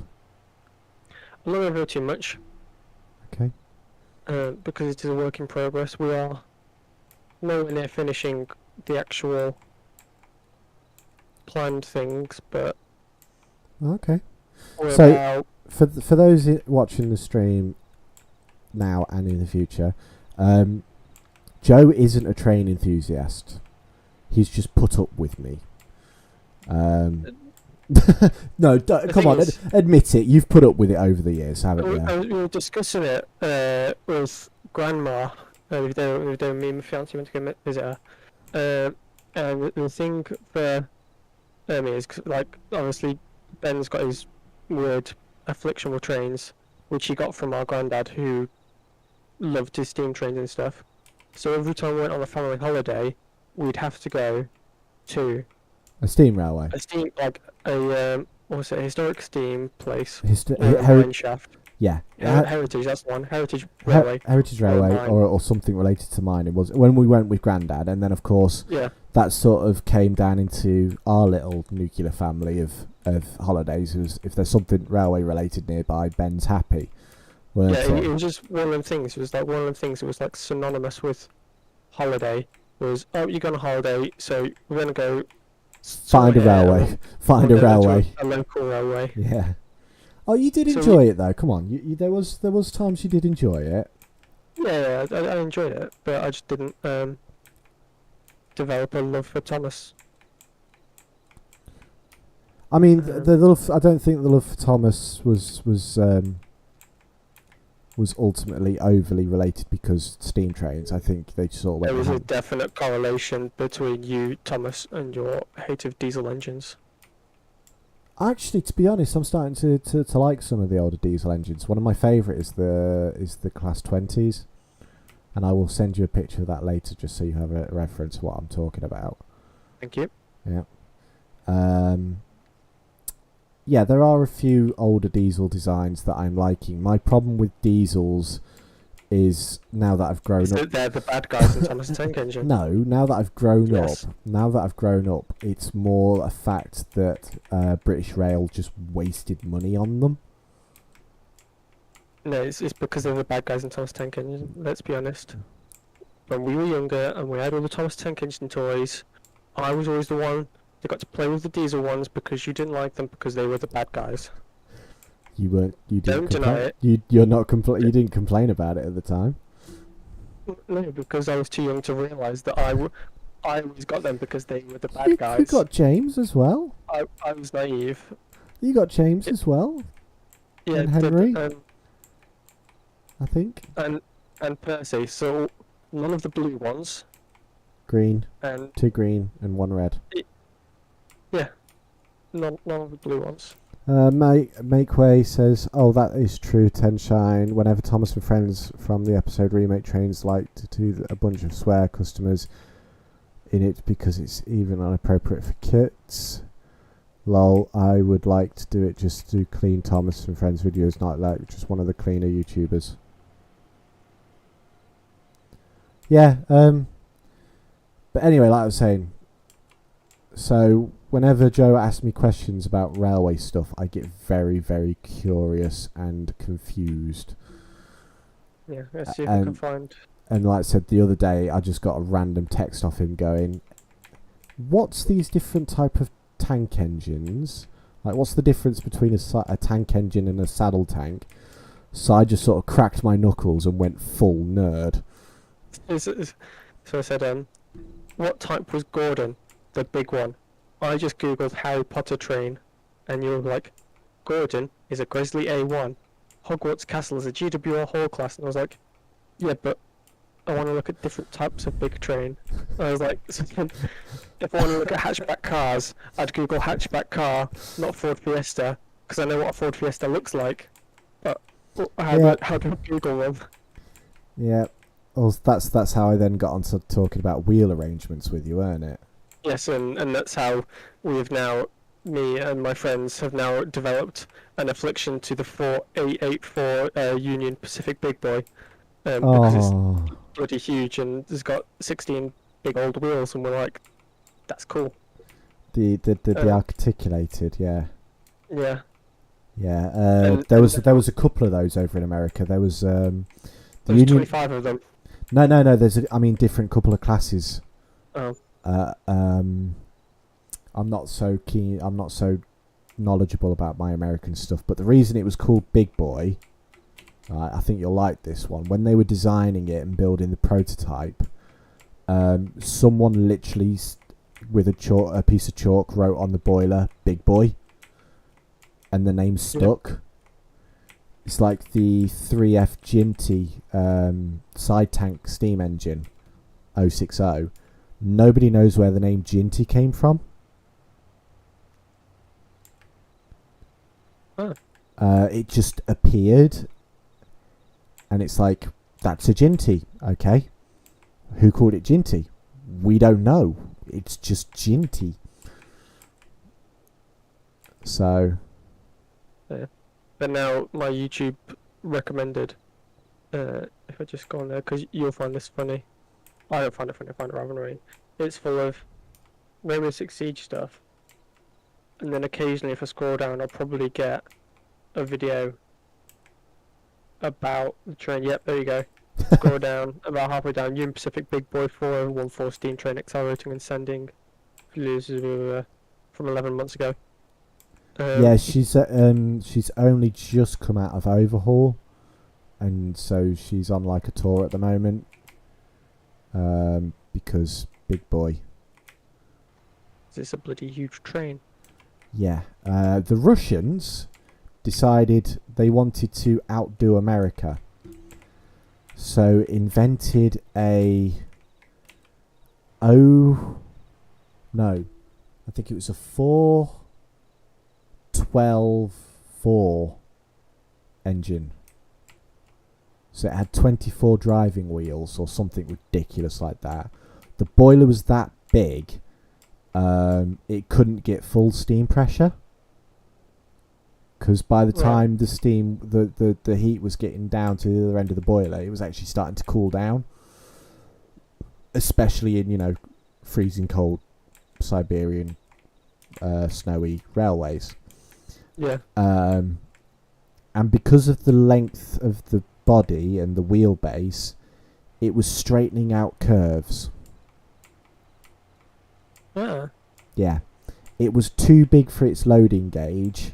[SPEAKER 1] I'm not going to reveal too much.
[SPEAKER 2] Okay.
[SPEAKER 1] Because it is a work in progress. We are nowhere near finishing the actual planned things, but
[SPEAKER 2] okay.
[SPEAKER 1] So
[SPEAKER 2] for those watching the stream now and in the future, Joe isn't a train enthusiast. He's just put up with me. No, come on, admit it. You've put up with it over the years, haven't you?
[SPEAKER 1] We were discussing it with Grandma. We've done me and my fiance went to go visit her. And the thing for me is, like, obviously Ben's got his weird affliction with trains, which he got from our granddad, who loved his steam trains and stuff. So every time we went on a family holiday, we'd have to go to
[SPEAKER 2] a steam railway.
[SPEAKER 1] What's it? A historic steam place.
[SPEAKER 2] Mine
[SPEAKER 1] shaft.
[SPEAKER 2] Yeah.
[SPEAKER 1] Heritage, that's the one. Heritage Railway.
[SPEAKER 2] Heritage Railway, or something related to mine. It was when we went with Grandad, and then of course that sort of came down into our little nuclear family of holidays. It was, if there's something railway related nearby, Ben's happy.
[SPEAKER 1] It was just one of them things. It was like one of them things. It was like synonymous with holiday. It was, oh, you're going on holiday, so we're going to go
[SPEAKER 2] find a railway. Find a railway.
[SPEAKER 1] A local railway.
[SPEAKER 2] Yeah. Oh, you did enjoy it though. Come on, there was times you did enjoy it.
[SPEAKER 1] Yeah, I enjoyed it, but I just didn't develop a love for Thomas.
[SPEAKER 2] I mean, the love. I don't think the love for Thomas was ultimately overly related because steam trains. I think they sort of went.
[SPEAKER 1] There was a definite correlation between you, Thomas, and your hate of diesel engines.
[SPEAKER 2] Actually, to be honest, I'm starting to like some of the older diesel engines. One of my favourite is the Class 20s, and I will send you a picture of that later, just so you have a reference to what I'm talking about.
[SPEAKER 1] Thank you.
[SPEAKER 2] Yeah. Yeah, there are a few older diesel designs that I'm liking. My problem with diesels is now that I've grown up.
[SPEAKER 1] They're the bad guys in Thomas Tank Engine.
[SPEAKER 2] No, now that I've grown up, it's more a fact that British Rail just wasted money on them.
[SPEAKER 1] No, it's because they're the bad guys in Thomas Tank Engine. Let's be honest. When we were younger and we had all the Thomas Tank Engine toys, I was always the one that got to play with the diesel ones because you didn't like them because they were the bad guys.
[SPEAKER 2] You weren't. You didn't.
[SPEAKER 1] Don't deny it.
[SPEAKER 2] You're not You didn't complain about it at the time.
[SPEAKER 1] No, because I was too young to realise that I always got them because they were the bad
[SPEAKER 2] You
[SPEAKER 1] guys.
[SPEAKER 2] got James as well.
[SPEAKER 1] I was naive.
[SPEAKER 2] You got James
[SPEAKER 1] It-
[SPEAKER 2] as well.
[SPEAKER 1] Yeah,
[SPEAKER 2] And Henry,
[SPEAKER 1] and
[SPEAKER 2] I think.
[SPEAKER 1] and Percy. So none of the blue ones,
[SPEAKER 2] Green,
[SPEAKER 1] and
[SPEAKER 2] 2 green and 1 red.
[SPEAKER 1] yeah, none of the blue ones.
[SPEAKER 2] Makeway says, "Oh, that is true, Tenshine. Whenever Thomas and friends from the episode Remake Trains like to do a bunch of swear customers in it because it's even inappropriate for kids. Lol, I would like to do it just to clean Thomas and friends videos, not like just one of the cleaner YouTubers." Yeah, but anyway, like I was saying, so whenever Joe asks me questions about railway stuff, I get very, very curious and confused.
[SPEAKER 1] Yeah, let's see if I can find.
[SPEAKER 2] And like I said the other day, I just got a random text off him going, "What's these different type of tank engines? Like, what's the difference between a tank engine and a saddle tank?" So I just sort of cracked my knuckles and went full nerd.
[SPEAKER 1] So I said, what type was Gordon, the big one? I just googled Harry Potter train, and you were like, Gordon is a Grizzly A1. Hogwarts Castle is a GWR Hall class, and I was like, yeah, but I want to look at different types of big train. And I was like, so if I want to look at hatchback cars, I'd Google hatchback car, not Ford Fiesta, because I know what a Ford Fiesta looks like. But how do I Google them?
[SPEAKER 2] Yeah. Well, that's how I then got onto talking about wheel arrangements with you, weren't it?
[SPEAKER 1] Yes, and that's how me and my friends have now developed an affliction to the 4884 Union Pacific Big Boy. Because it's bloody huge and it's got 16 big old wheels, and we're like, that's cool.
[SPEAKER 2] The articulated, yeah.
[SPEAKER 1] Yeah.
[SPEAKER 2] Yeah. There was a couple of those over in America. There was the
[SPEAKER 1] Union. 25 of them.
[SPEAKER 2] No. There's different couple of classes.
[SPEAKER 1] Oh.
[SPEAKER 2] I'm not so keen. I'm not so knowledgeable about my American stuff. But the reason it was called Big Boy, I think you'll like this one. When they were designing it and building the prototype, someone literally with a piece of chalk wrote on the boiler "Big Boy," and the name stuck. Yep. It's like the 3F Ginty side tank steam engine 060. Nobody knows where the name Ginty came from.
[SPEAKER 1] Oh.
[SPEAKER 2] It just appeared, and it's like, that's a Ginty. Okay, who called it Ginty? We don't know. It's just Ginty. So.
[SPEAKER 1] Yeah. But now my YouTube recommended, if I just go on there, because you'll find this funny. I don't find it funny, I find it rather annoying. It's full of Rainbow Six Siege stuff. And then occasionally if I scroll down, I'll probably get a video about the train. Yep, there you go. Scroll down, about halfway down, Union Pacific Big Boy 4014 steam train accelerating and sending from 11 months ago.
[SPEAKER 2] Yeah, she's only just come out of overhaul, and so she's on like a tour at the moment. Because Big Boy.
[SPEAKER 1] It's a bloody huge train.
[SPEAKER 2] Yeah. The Russians decided they wanted to outdo America, so invented I think it was a 412-4 engine. So it had 24 driving wheels or something ridiculous like that. The boiler was that big, it couldn't get full steam pressure. Because by the time the steam, the heat was getting down to the other end of the boiler, it was actually starting to cool down. Especially in, freezing cold Siberian snowy railways.
[SPEAKER 1] Yeah.
[SPEAKER 2] And because of the length of the body and the wheelbase, it was straightening out curves. Yeah. It was too big for its loading gauge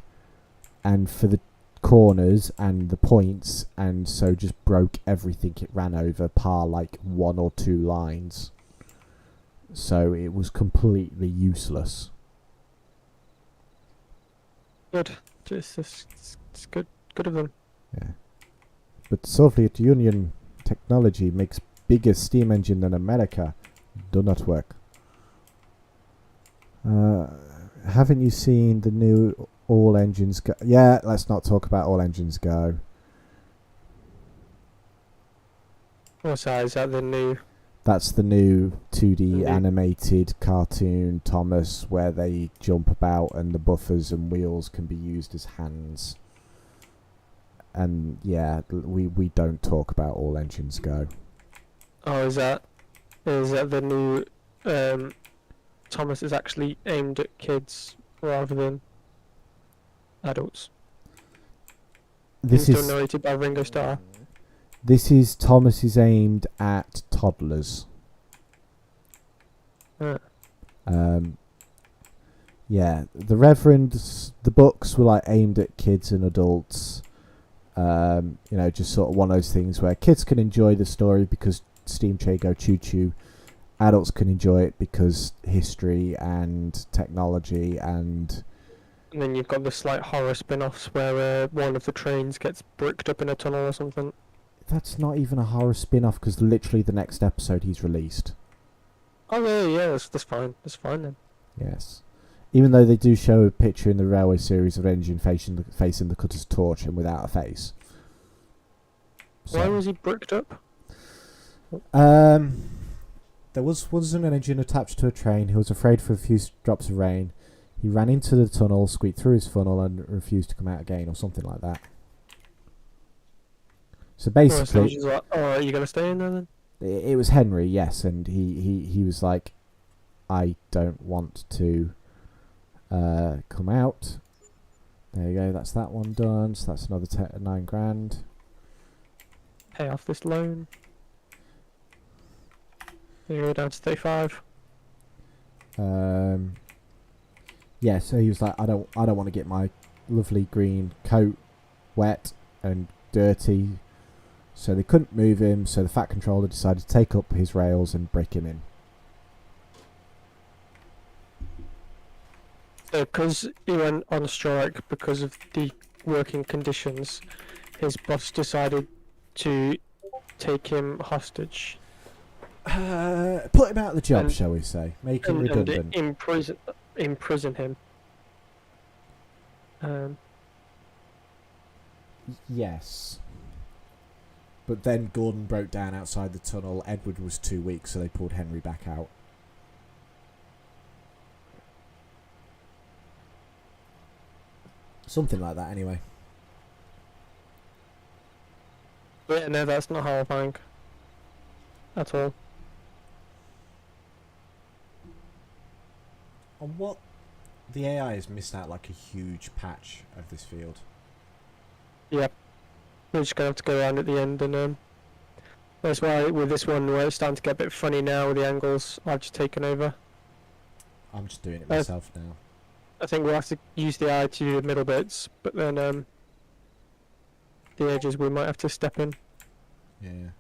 [SPEAKER 2] and for the corners and the points, and so just broke everything it ran over, par like 1 or 2 lines. so it was completely useless.
[SPEAKER 1] Good. It's good of them.
[SPEAKER 2] Yeah. But Soviet Union technology makes bigger steam engine than America. Do not work. Haven't you seen the new All Engines Go? Yeah, let's not talk about All Engines Go.
[SPEAKER 1] What's that? Is that the new?
[SPEAKER 2] That's the new 2D animated cartoon Thomas where they jump about and the buffers and wheels can be used as hands. And yeah, we don't talk about All Engines Go.
[SPEAKER 1] Oh, is that the new? Thomas is actually aimed at kids rather than adults.
[SPEAKER 2] This
[SPEAKER 1] Still
[SPEAKER 2] is
[SPEAKER 1] narrated by Ringo Starr.
[SPEAKER 2] This is Thomas is aimed at toddlers. Yeah, the Reverend's the books were like aimed at kids and adults. Just sort of one of those things where kids can enjoy the story because Steam Chain Go Choo Choo. Adults can enjoy it because history and technology and
[SPEAKER 1] then you've got the slight horror spin-offs where one of the trains gets bricked up in a tunnel or something.
[SPEAKER 2] That's not even a horror spin-off because literally the next episode he's released.
[SPEAKER 1] Oh yeah, that's fine. That's fine then.
[SPEAKER 2] Yes. Even though they do show a picture in the Railway series of engine facing the cutter's torch and without a face. So,
[SPEAKER 1] why was he bricked up?
[SPEAKER 2] There wasn't an engine attached to a train. He was afraid for a few drops of rain. He ran into the tunnel, squeaked through his funnel and refused to come out again or something like that. So basically...
[SPEAKER 1] So like, are you going to stay in there then?
[SPEAKER 2] It was Henry, yes, and he was like, I don't want to come out. There you go, that's that one done. So that's another 9 grand.
[SPEAKER 1] Pay off this loan. There you go, down to 35.
[SPEAKER 2] Yeah, so he was like, I don't want to get my lovely green coat wet and dirty. So they couldn't move him, so the Fat Controller decided to take up his rails and break him in.
[SPEAKER 1] Because he went on strike because of the working conditions, his boss decided to take him hostage.
[SPEAKER 2] Put him out of the job, shall we say. Make him redundant.
[SPEAKER 1] And imprison him.
[SPEAKER 2] Yes. But then Gordon broke down outside the tunnel. Edward was too weak, so they pulled Henry back out. Something like that, anyway.
[SPEAKER 1] But no, that's not horrifying. At all.
[SPEAKER 2] On what? The AI has missed out like a huge patch of this field.
[SPEAKER 1] Yep. We're just going to have to go around at the end and that's why with this one where it's starting to get a bit funny now with the angles, I've just taken over.
[SPEAKER 2] I'm just doing it myself now.
[SPEAKER 1] I think we'll have to use the eye to do the middle bits, but then the edges we might have to step in.
[SPEAKER 2] Yeah.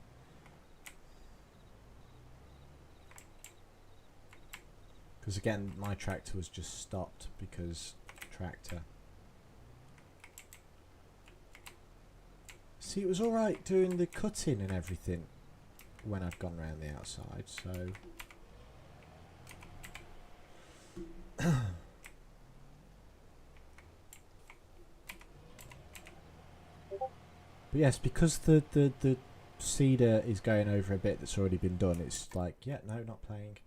[SPEAKER 2] Because again, my tractor was just stopped because tractor. See, it was alright doing the cutting and everything when I'd gone round the outside, so... But yes, because the cedar is going over a bit that's already been done, it's like, yeah, no, not playing.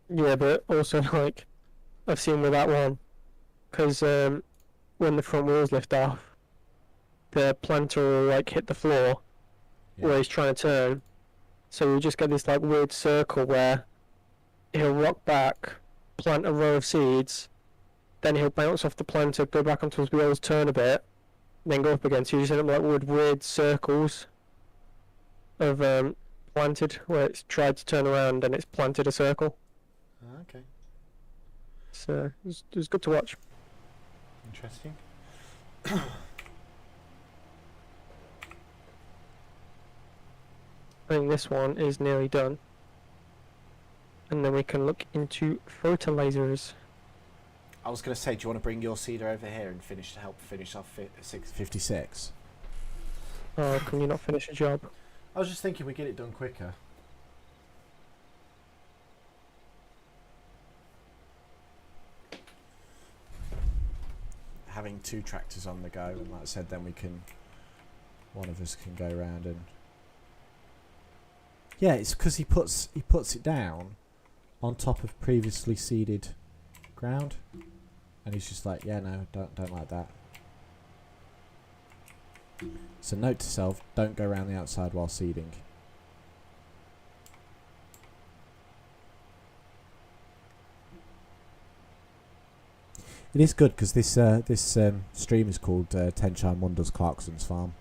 [SPEAKER 1] Yeah, but also like I've seen with that one, because when the front wheels lift off, the planter will like hit the floor where he's trying to turn, so you just get this like weird circle where he'll rock back, plant a row of seeds, then he'll bounce off the planter, go back onto his wheels, turn a bit, then go up again. So you just end up like with weird circles of planted where it's tried to turn around and it's planted a circle.
[SPEAKER 2] Okay.
[SPEAKER 1] So it was good to watch.
[SPEAKER 2] Interesting.
[SPEAKER 1] I think this one is nearly done. And then we can look into fertilizers.
[SPEAKER 2] I was going to say, do you want to bring your seeder over here and help finish off 56?
[SPEAKER 1] Oh, can you not finish a job?
[SPEAKER 2] I was just thinking we get it done quicker. Having 2 tractors on the go, and like I said, then one of us can go around and... Yeah, it's because he puts it down on top of previously seeded ground, and he's just like, yeah, no, don't like that. So note to self, don't go around the outside while seeding. It is good because this stream is called Tenshine1 does Clarkson's farm.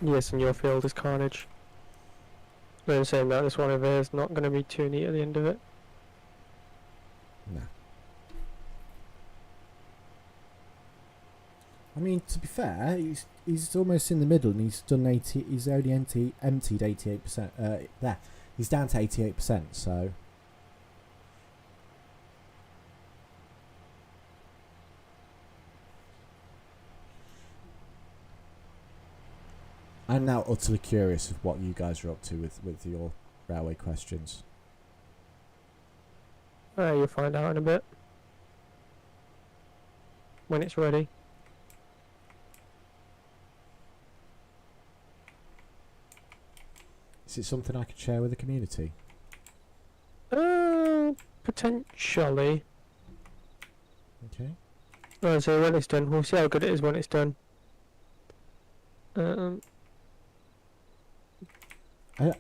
[SPEAKER 1] Yes, and your field is carnage. Then saying that, this one over here is not going to be too neat at the end of it.
[SPEAKER 2] No. I mean, to be fair, he's almost in the middle, and he's done 80. He's only emptied 88%. There, he's down to 88%. So. I'm now utterly curious of what you guys are up to with your railway questions.
[SPEAKER 1] You'll find out in a bit. When it's ready.
[SPEAKER 2] Is it something I could share with the community?
[SPEAKER 1] Potentially.
[SPEAKER 2] Okay.
[SPEAKER 1] So when it's done, we'll see how good it is when it's done.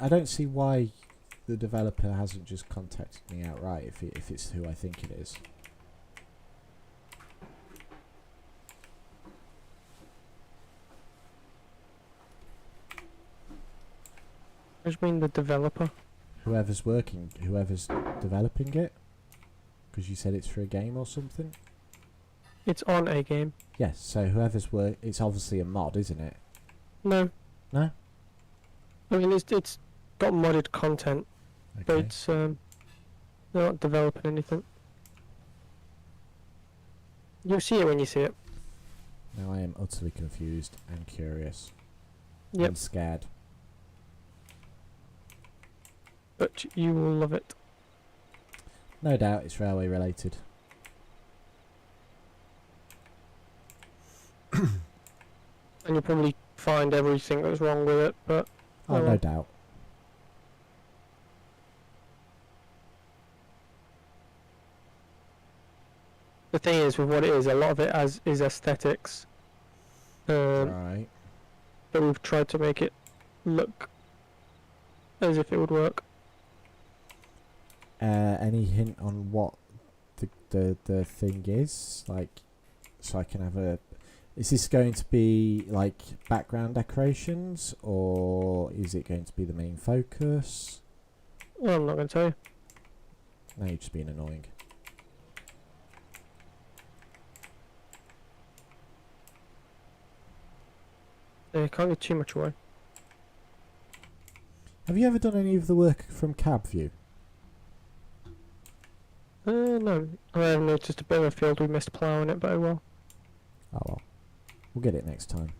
[SPEAKER 2] I don't see why the developer hasn't just contacted me outright if it's who I think it is.
[SPEAKER 1] What do you mean the developer?
[SPEAKER 2] Whoever's developing it? Because you said it's for a game or something?
[SPEAKER 1] It's on a game.
[SPEAKER 2] Yes, so it's obviously a mod, isn't it?
[SPEAKER 1] No.
[SPEAKER 2] No?
[SPEAKER 1] I mean, it's got modded content,
[SPEAKER 2] Okay.
[SPEAKER 1] but it's they're not developing anything. You'll see it when you see it.
[SPEAKER 2] Now I am utterly confused and curious.
[SPEAKER 1] Yep.
[SPEAKER 2] And scared.
[SPEAKER 1] But you will love it.
[SPEAKER 2] No doubt it's railway related.
[SPEAKER 1] And you'll probably find everything that's wrong with it, but...
[SPEAKER 2] Oh, no doubt.
[SPEAKER 1] The thing is, with what it is, a lot of it is aesthetics.
[SPEAKER 2] Right.
[SPEAKER 1] But we've tried to make it look as if it would work.
[SPEAKER 2] Any hint on what the thing is? Like, so I can have a... Is this going to be like background decorations, or is it going to be the main focus?
[SPEAKER 1] Well, I'm not going to tell you.
[SPEAKER 2] No, you're just being annoying.
[SPEAKER 1] Can't give too much away.
[SPEAKER 2] Have you ever done any of the work from cab view?
[SPEAKER 1] No. I have noticed a bit of a field we missed ploughing it, but oh well.
[SPEAKER 2] Oh well. We'll get it next time.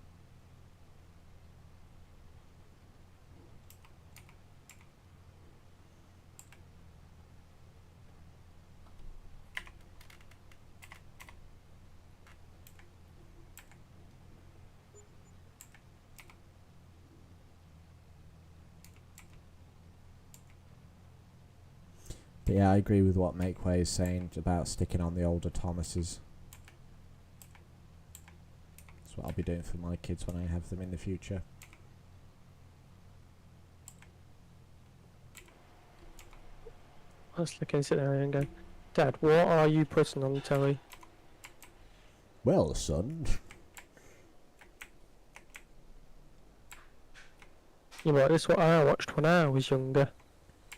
[SPEAKER 2] But yeah, I agree with what Makeway is saying about sticking on the older Thomases. That's what I'll be doing for my kids when I have them in the future.
[SPEAKER 1] I was looking, sit there and go, Dad, what are you putting on the telly?
[SPEAKER 2] Well, son.
[SPEAKER 1] You're like, this is what I watched when I was younger.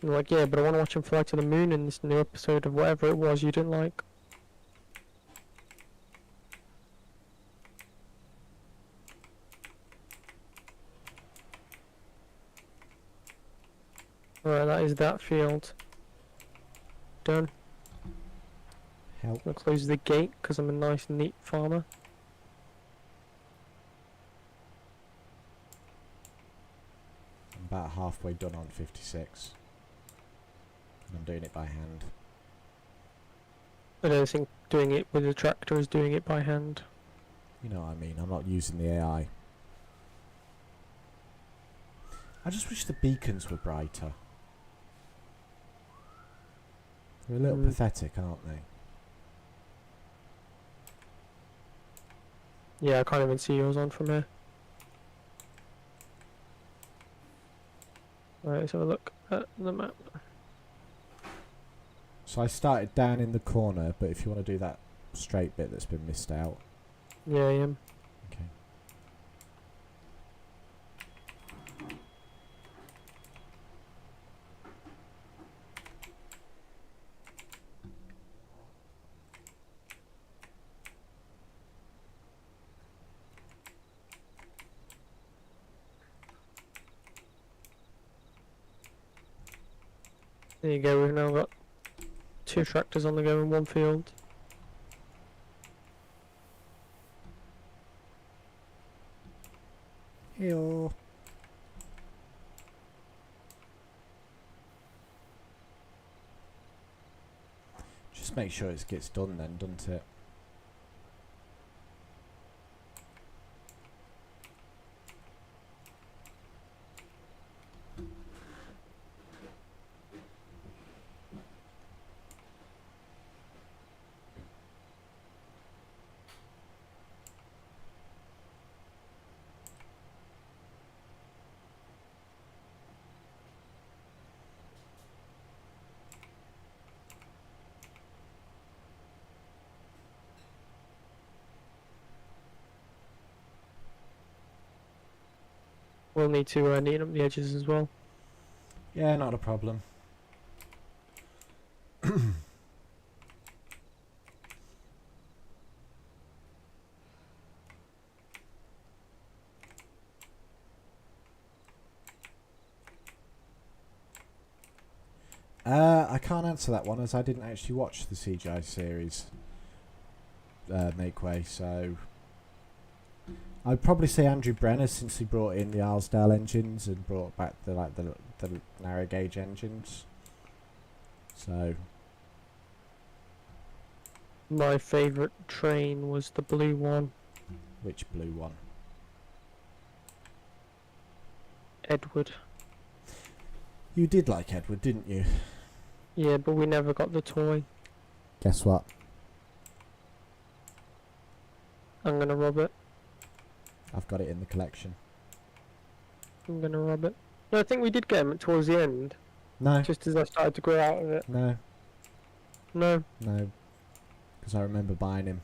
[SPEAKER 1] And I'm like, yeah, but I want to watch him fly to the moon in this new episode of whatever it was you didn't like. Right, that is that field. Done.
[SPEAKER 2] Help.
[SPEAKER 1] I'll close the gate because I'm a nice, neat farmer.
[SPEAKER 2] I'm about halfway done on 56. And I'm doing it by hand.
[SPEAKER 1] I don't think doing it with a tractor is doing it by hand.
[SPEAKER 2] You know what I mean, I'm not using the AI. I just wish the beacons were brighter. They're a little pathetic, aren't they?
[SPEAKER 1] Yeah, I can't even see yours on from here. Right, let's have a look at the map.
[SPEAKER 2] So I started down in the corner, but if you want to do that straight bit that's been missed out.
[SPEAKER 1] Yeah, I am.
[SPEAKER 2] Okay.
[SPEAKER 1] There you go, we've now got 2 tractors on the go in one field.
[SPEAKER 2] Ew. Just make sure it gets done then, doesn't it?
[SPEAKER 1] We'll need to neaten up the edges as well.
[SPEAKER 2] Yeah, not a problem. I can't answer that one as I didn't actually watch the CGI series make way, so I'd probably say Andrew Brenner since he brought in the Arsdale engines and brought back the narrow gauge engines. So
[SPEAKER 1] My favourite train was the blue one,
[SPEAKER 2] which blue one?
[SPEAKER 1] Edward.
[SPEAKER 2] You did like Edward, didn't you?
[SPEAKER 1] Yeah, but we never got the toy.
[SPEAKER 2] Guess what?
[SPEAKER 1] I'm gonna rob it.
[SPEAKER 2] I've got it in the collection.
[SPEAKER 1] I'm gonna rob it. No, I think we did get him towards the end.
[SPEAKER 2] No.
[SPEAKER 1] Just as I started to grow out of it.
[SPEAKER 2] No.
[SPEAKER 1] No.
[SPEAKER 2] No. Because I remember buying him.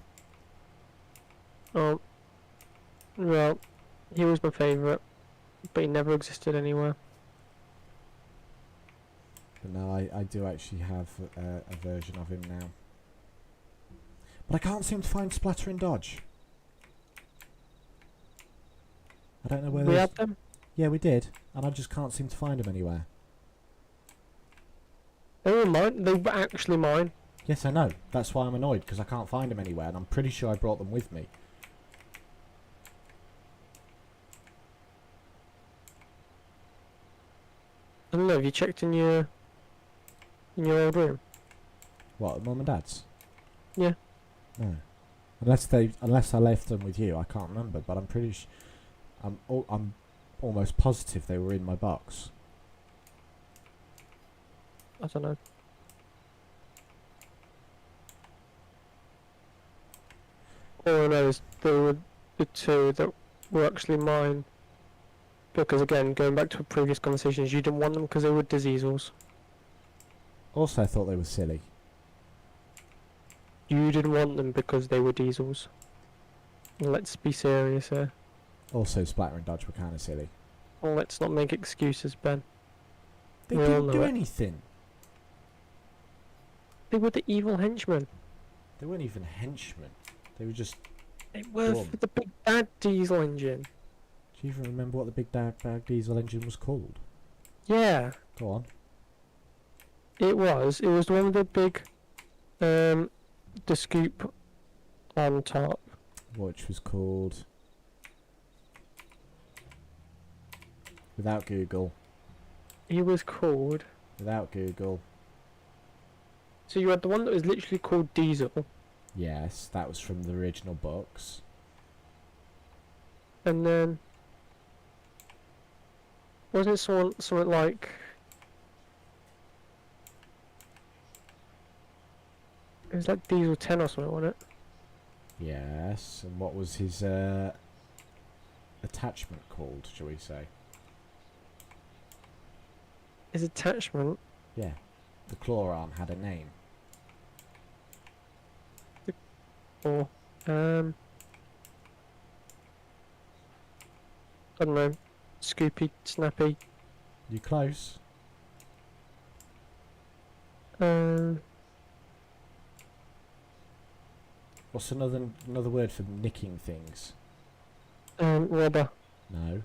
[SPEAKER 1] Oh. Well, he was my favourite, but he never existed anywhere.
[SPEAKER 2] But no, I do actually have a version of him now. But I can't seem to find Splatter and Dodge. I don't know where
[SPEAKER 1] We
[SPEAKER 2] those...
[SPEAKER 1] had them?
[SPEAKER 2] Yeah, we did. And I just can't seem to find them anywhere.
[SPEAKER 1] They were mine. They were actually mine.
[SPEAKER 2] Yes, I know. That's why I'm annoyed, because I can't find them anywhere. And I'm pretty sure I brought them with me.
[SPEAKER 1] I don't know, have you checked in your old room?
[SPEAKER 2] What, at Mum and Dad's?
[SPEAKER 1] Yeah.
[SPEAKER 2] No. Unless I left them with you, I can't remember. But I'm pretty I'm almost positive they were in my box.
[SPEAKER 1] I don't know. All I know is there were the 2 that were actually mine. Because again, going back to previous conversations, you didn't want them because they were diesels.
[SPEAKER 2] Also, I thought they were silly.
[SPEAKER 1] You didn't want them because they were diesels. Let's be serious here.
[SPEAKER 2] Also, Splatter and Dodge were kind of silly.
[SPEAKER 1] Well, let's not make excuses, Ben.
[SPEAKER 2] They
[SPEAKER 1] We all
[SPEAKER 2] didn't
[SPEAKER 1] know
[SPEAKER 2] do
[SPEAKER 1] it.
[SPEAKER 2] anything.
[SPEAKER 1] They were the evil henchmen.
[SPEAKER 2] They weren't even henchmen. They were just...
[SPEAKER 1] They were
[SPEAKER 2] Go on.
[SPEAKER 1] for the big bad diesel engine.
[SPEAKER 2] Do you even remember what the big bag diesel engine was called?
[SPEAKER 1] Yeah.
[SPEAKER 2] Go on.
[SPEAKER 1] It was the one with the big, the scoop on top.
[SPEAKER 2] Which was called... Without Google.
[SPEAKER 1] He was called...
[SPEAKER 2] Without Google.
[SPEAKER 1] So you had the one that was literally called Diesel.
[SPEAKER 2] Yes, that was from the original books.
[SPEAKER 1] And then... Wasn't it something like... It was like Diesel 10 or something, wasn't it?
[SPEAKER 2] Yes, and what was his attachment called, shall we say?
[SPEAKER 1] His attachment?
[SPEAKER 2] Yeah, the claw arm had a name.
[SPEAKER 1] Or... I don't know. Scoopy, Snappy.
[SPEAKER 2] You close? What's another word for nicking things?
[SPEAKER 1] Robber.
[SPEAKER 2] No.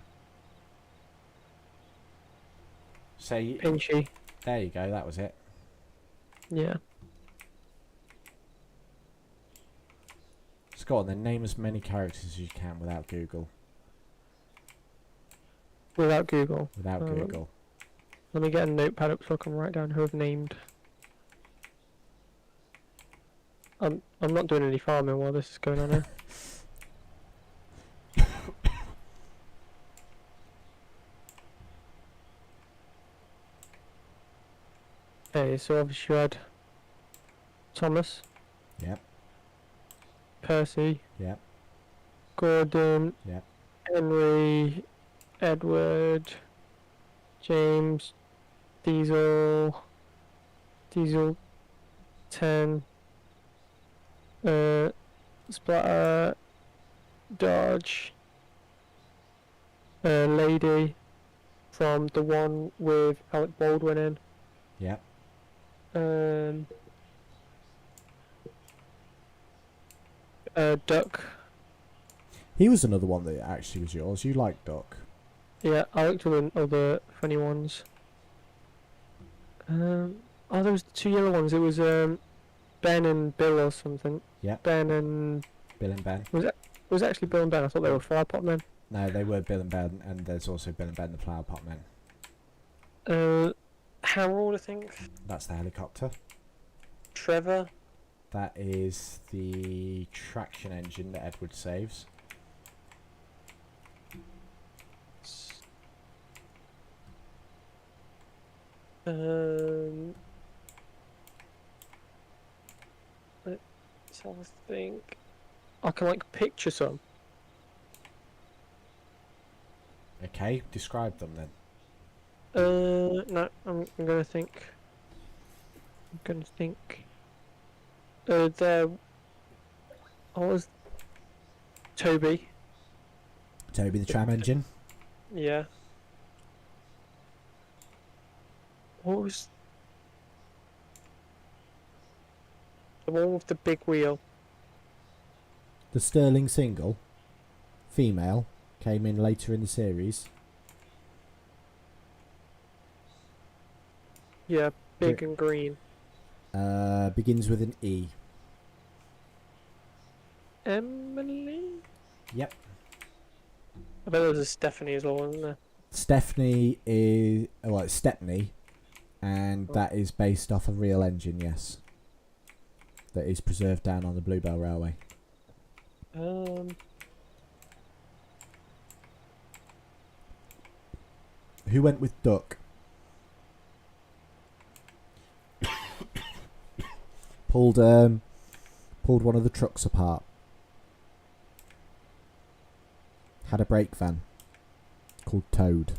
[SPEAKER 2] Say...
[SPEAKER 1] Pinchy.
[SPEAKER 2] There you go, that was it.
[SPEAKER 1] Yeah.
[SPEAKER 2] So go on then, name as many characters as you can without Google.
[SPEAKER 1] Without Google.
[SPEAKER 2] Without Google.
[SPEAKER 1] Let me get a notepad up so I can write down who I've named. I'm not doing any farming while this is going on here. Okay, so obviously you had Thomas.
[SPEAKER 2] Yep.
[SPEAKER 1] Percy.
[SPEAKER 2] Yep.
[SPEAKER 1] Gordon.
[SPEAKER 2] Yep.
[SPEAKER 1] Henry. Edward. James. Diesel. Diesel 10. Splatter. Dodge. Lady. From the one with Alec Baldwin in.
[SPEAKER 2] Yep.
[SPEAKER 1] Duck.
[SPEAKER 2] He was another one that actually was yours. You liked Duck.
[SPEAKER 1] Yeah, I looked at the other funny ones. Oh, there was the two yellow ones. It was Ben and Bill or something.
[SPEAKER 2] Yeah.
[SPEAKER 1] Ben and
[SPEAKER 2] Bill and Ben.
[SPEAKER 1] was it actually Bill and Ben? I thought they were Flower Pot Men.
[SPEAKER 2] No, they were Bill and Ben, and there's also Bill and Ben the Flower Pot Men.
[SPEAKER 1] Harold, I think.
[SPEAKER 2] That's the helicopter.
[SPEAKER 1] Trevor.
[SPEAKER 2] That is the traction engine that Edward saves. Let's have a think. I can like picture some. Okay, describe them then.
[SPEAKER 1] No, I'm gonna think. There. I was Toby.
[SPEAKER 2] Toby the tram engine.
[SPEAKER 1] Yeah. What was the one with the big wheel?
[SPEAKER 2] The Sterling single, female, came in later in the series.
[SPEAKER 1] Yeah, big and green.
[SPEAKER 2] Begins with an E.
[SPEAKER 1] Emily?
[SPEAKER 2] Yep.
[SPEAKER 1] I bet there was a Stephanie as well, wasn't there?
[SPEAKER 2] Stephanie is... well, it's Stepney. And that is based off a real engine, yes. That is preserved down on the Bluebell Railway. Who went with Duck? pulled one of the trucks apart. Had a brake van called Toad.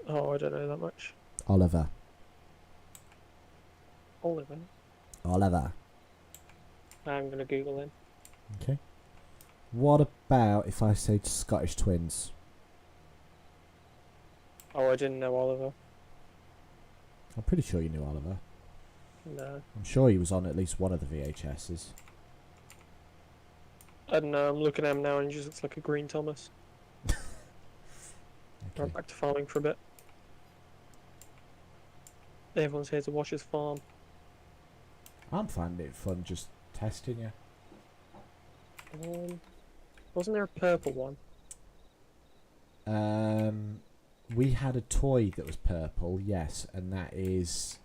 [SPEAKER 1] Oh, I don't know that much.
[SPEAKER 2] Oliver.
[SPEAKER 1] Oliver. I'm gonna Google him.
[SPEAKER 2] Okay. What about if I say Scottish twins?
[SPEAKER 1] Oh, I didn't know Oliver.
[SPEAKER 2] I'm pretty sure you knew Oliver.
[SPEAKER 1] No.
[SPEAKER 2] I'm sure he was on at least one of the VHSs.
[SPEAKER 1] I don't know, I'm looking at him now and he just looks like a green Thomas.
[SPEAKER 2] Okay.
[SPEAKER 1] Right, back to farming for a bit. Everyone's here to watch us farm.
[SPEAKER 2] I'm finding it fun just testing you.
[SPEAKER 1] Wasn't there a purple one?
[SPEAKER 2] We had a toy that was purple, yes, and that is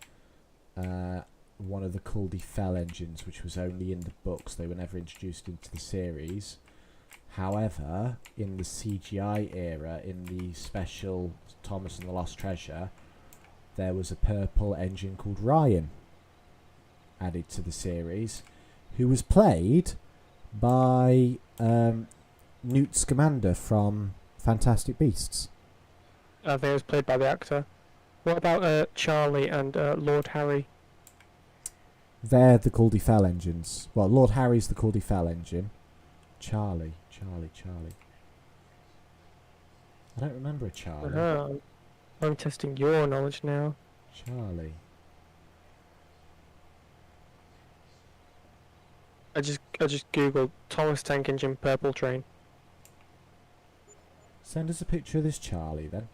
[SPEAKER 2] one of the Culdy Fell engines, which was only in the books. They were never introduced into the series. However, in the CGI era, in the special Thomas and the Lost Treasure, there was a purple engine called Ryan added to the series, who was played by Newt Scamander from Fantastic Beasts.
[SPEAKER 1] I think it was played by the actor. What about Charlie and Lord Harry?
[SPEAKER 2] They're the Culdy Fell engines. Well, Lord Harry's the Culdy Fell engine. Charlie. I don't remember a Charlie.
[SPEAKER 1] I'm testing your knowledge now.
[SPEAKER 2] Charlie.
[SPEAKER 1] I just googled Thomas Tank Engine purple train.
[SPEAKER 2] Send us a picture of this Charlie then.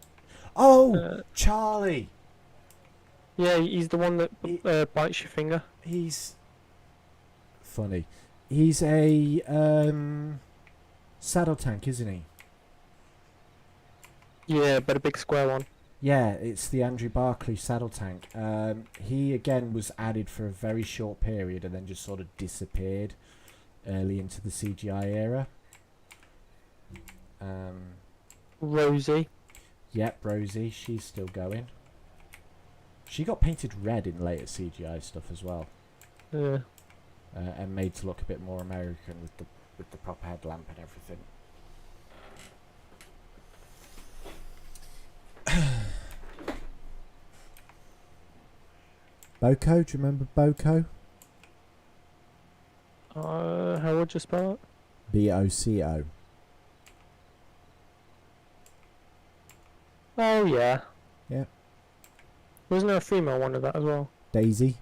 [SPEAKER 2] Oh, Charlie.
[SPEAKER 1] Yeah, he's the one that bites your finger.
[SPEAKER 2] He's funny. He's a saddle tank, isn't he?
[SPEAKER 1] Yeah, but a big square one.
[SPEAKER 2] Yeah, it's the Andrew Barclay saddle tank. He again was added for a very short period and then just sort of disappeared early into the CGI era.
[SPEAKER 1] Rosie.
[SPEAKER 2] Yep, Rosie, she's still going. She got painted red in later CGI stuff as well.
[SPEAKER 1] Yeah.
[SPEAKER 2] And made to look a bit more American with the proper headlamp and everything. Boko, do you remember Boko?
[SPEAKER 1] How would you spell it?
[SPEAKER 2] B-O-C-O.
[SPEAKER 1] Oh yeah.
[SPEAKER 2] Yeah.
[SPEAKER 1] Wasn't there a female one of that as well?
[SPEAKER 2] Daisy.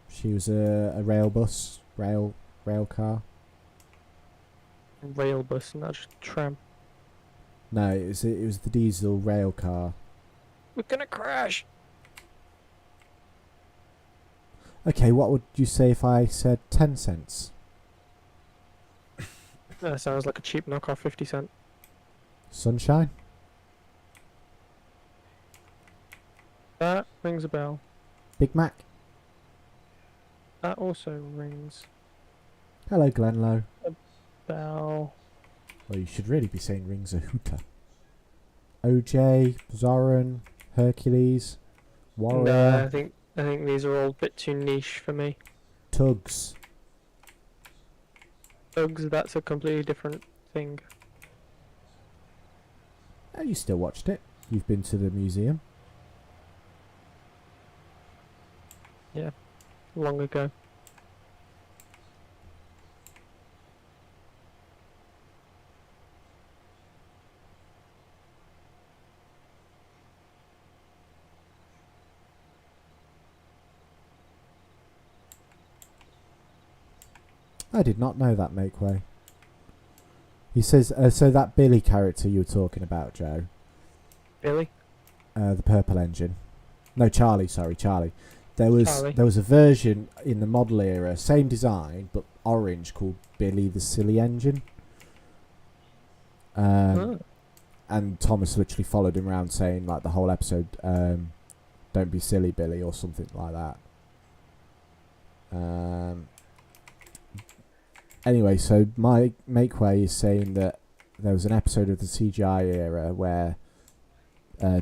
[SPEAKER 2] She was a rail car.
[SPEAKER 1] Rail bus, not just tram.
[SPEAKER 2] No, it was the diesel rail car.
[SPEAKER 1] We're gonna crash.
[SPEAKER 2] Okay, what would you say if I said 10 cents?
[SPEAKER 1] That sounds like a cheap knockoff 50 cent.
[SPEAKER 2] Sunshine?
[SPEAKER 1] That rings a bell.
[SPEAKER 2] Big Mac?
[SPEAKER 1] That also rings
[SPEAKER 2] Hello, Glenlow.
[SPEAKER 1] a bell.
[SPEAKER 2] Well, you should really be saying rings a hooter. OJ, Zoran, Hercules, Warrior,
[SPEAKER 1] No, I think these are all a bit too niche for me.
[SPEAKER 2] Tugs.
[SPEAKER 1] Tugs, that's a completely different thing.
[SPEAKER 2] Oh, you still watched it. You've been to the museum.
[SPEAKER 1] Yeah, long ago.
[SPEAKER 2] I did not know that, Makeway. He says, so that Billy character you were talking about, Joe.
[SPEAKER 1] Billy?
[SPEAKER 2] The purple engine. No, Charlie, sorry, Charlie. There
[SPEAKER 1] Charlie.
[SPEAKER 2] was a version in the model era, same design, but orange, called Billy the Silly Engine. And Thomas literally followed him around saying, like, the whole episode, don't be silly, Billy, or something like that. Anyway, so my Makeway is saying that there was an episode of the CGI era where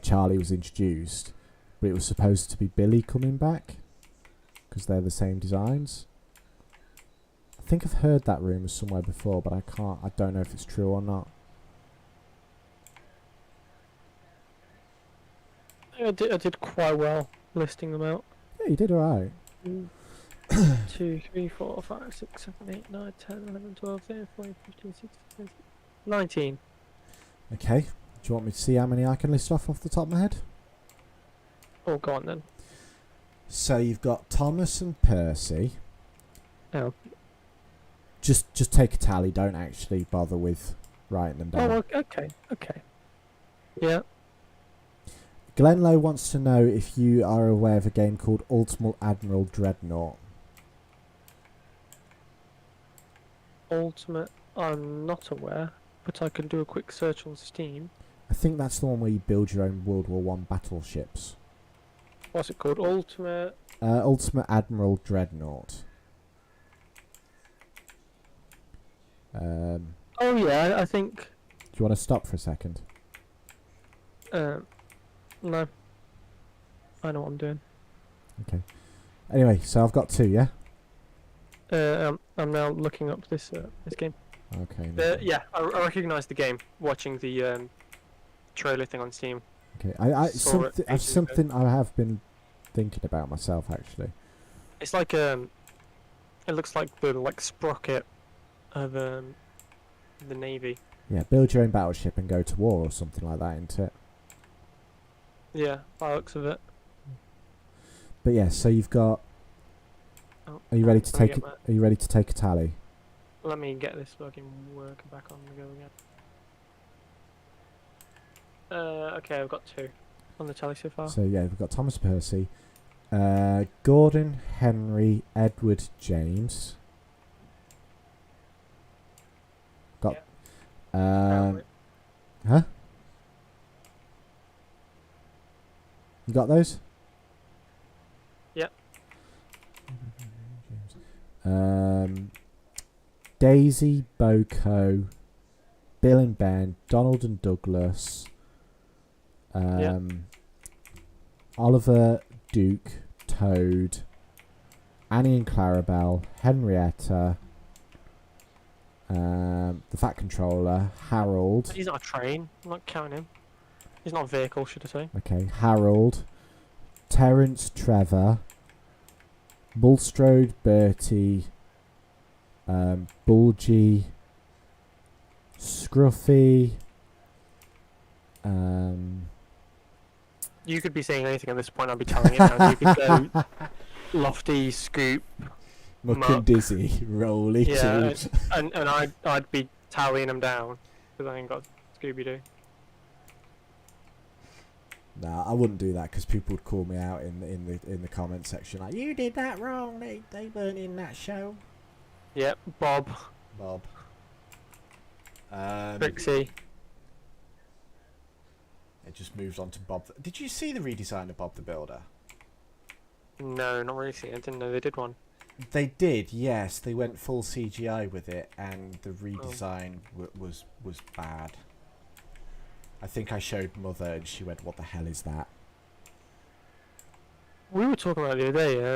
[SPEAKER 2] Charlie was introduced, but it was supposed to be Billy coming back because they're the same designs. I think I've heard that rumour somewhere before, but I don't know if it's true or not.
[SPEAKER 1] I did quite well listing them out.
[SPEAKER 2] Yeah, you did alright.
[SPEAKER 1] 2, 3, 4, 5, 6, 7, 8, 9, 10, 11, 12, 13, 14, 15, 16, 17, 19.
[SPEAKER 2] Okay. Do you want me to see how many I can list off the top of my head?
[SPEAKER 1] Oh, go on then.
[SPEAKER 2] So you've got Thomas and Percy.
[SPEAKER 1] Oh.
[SPEAKER 2] Just take a tally. Don't actually bother with writing them down.
[SPEAKER 1] Oh, okay. Yeah.
[SPEAKER 2] Glenlow wants to know if you are aware of a game called Ultimate Admiral Dreadnought.
[SPEAKER 1] Ultimate, I'm not aware, but I can do a quick search on Steam.
[SPEAKER 2] I think that's the one where you build your own World War One battleships.
[SPEAKER 1] What's it called?
[SPEAKER 2] Ultimate Admiral Dreadnought.
[SPEAKER 1] Oh yeah, I think.
[SPEAKER 2] Do you want to stop for a second?
[SPEAKER 1] No. I know what I'm doing.
[SPEAKER 2] Okay. Anyway, so I've got 2, yeah?
[SPEAKER 1] I'm now looking up this game.
[SPEAKER 2] Okay. No
[SPEAKER 1] Yeah, I recognise the game. Watching the trailer thing on Steam.
[SPEAKER 2] okay.
[SPEAKER 1] Saw it ages
[SPEAKER 2] Something I have been thinking about myself, actually.
[SPEAKER 1] It's like it looks like the sprocket of the Navy.
[SPEAKER 2] Yeah, build your own battleship and go to war or something like that, isn't it?
[SPEAKER 1] Yeah, by the looks of it.
[SPEAKER 2] But yeah, so you've got.
[SPEAKER 1] Oh,
[SPEAKER 2] Are you ready to
[SPEAKER 1] let me
[SPEAKER 2] take?
[SPEAKER 1] get my-
[SPEAKER 2] Are you ready to take a tally?
[SPEAKER 1] Let me get this fucking work back on the go again. Okay, I've got 2 on the tally so far.
[SPEAKER 2] So yeah, we've got Thomas Percy, Gordon, Henry, Edward, James. Got. Huh? You got those?
[SPEAKER 1] Yep.
[SPEAKER 2] Daisy, Boko, Bill and Ben, Donald and Douglas, Oliver, Duke, Toad, Annie and Clarabelle, Henrietta, the Fat Controller, Harold.
[SPEAKER 1] He's not a train. I'm not counting him. He's not a vehicle, should I say?
[SPEAKER 2] Okay, Harold, Terence, Trevor, Bulstrode, Bertie, Bulgy, Scruffy.
[SPEAKER 1] You could be saying anything at this point. I'll be telling you now. You could go Lofty, Scoop,
[SPEAKER 2] Muck and Dizzy, Rolly,
[SPEAKER 1] yeah,
[SPEAKER 2] too.
[SPEAKER 1] and I'd be tallying them down because I ain't got Scooby Doo.
[SPEAKER 2] Nah, I wouldn't do that because people would call me out in the comment section like, you did that wrong. They weren't in that show.
[SPEAKER 1] Yep, Bob. Trixie.
[SPEAKER 2] It just moves on to Bob. Did you see the redesign of Bob the Builder?
[SPEAKER 1] No, not really. I didn't know they did one.
[SPEAKER 2] They did, yes. They went full CGI with it, and the redesign was bad. I think I showed Mother, and she went, "What the hell is that?"
[SPEAKER 1] We were talking about it the other day. Do you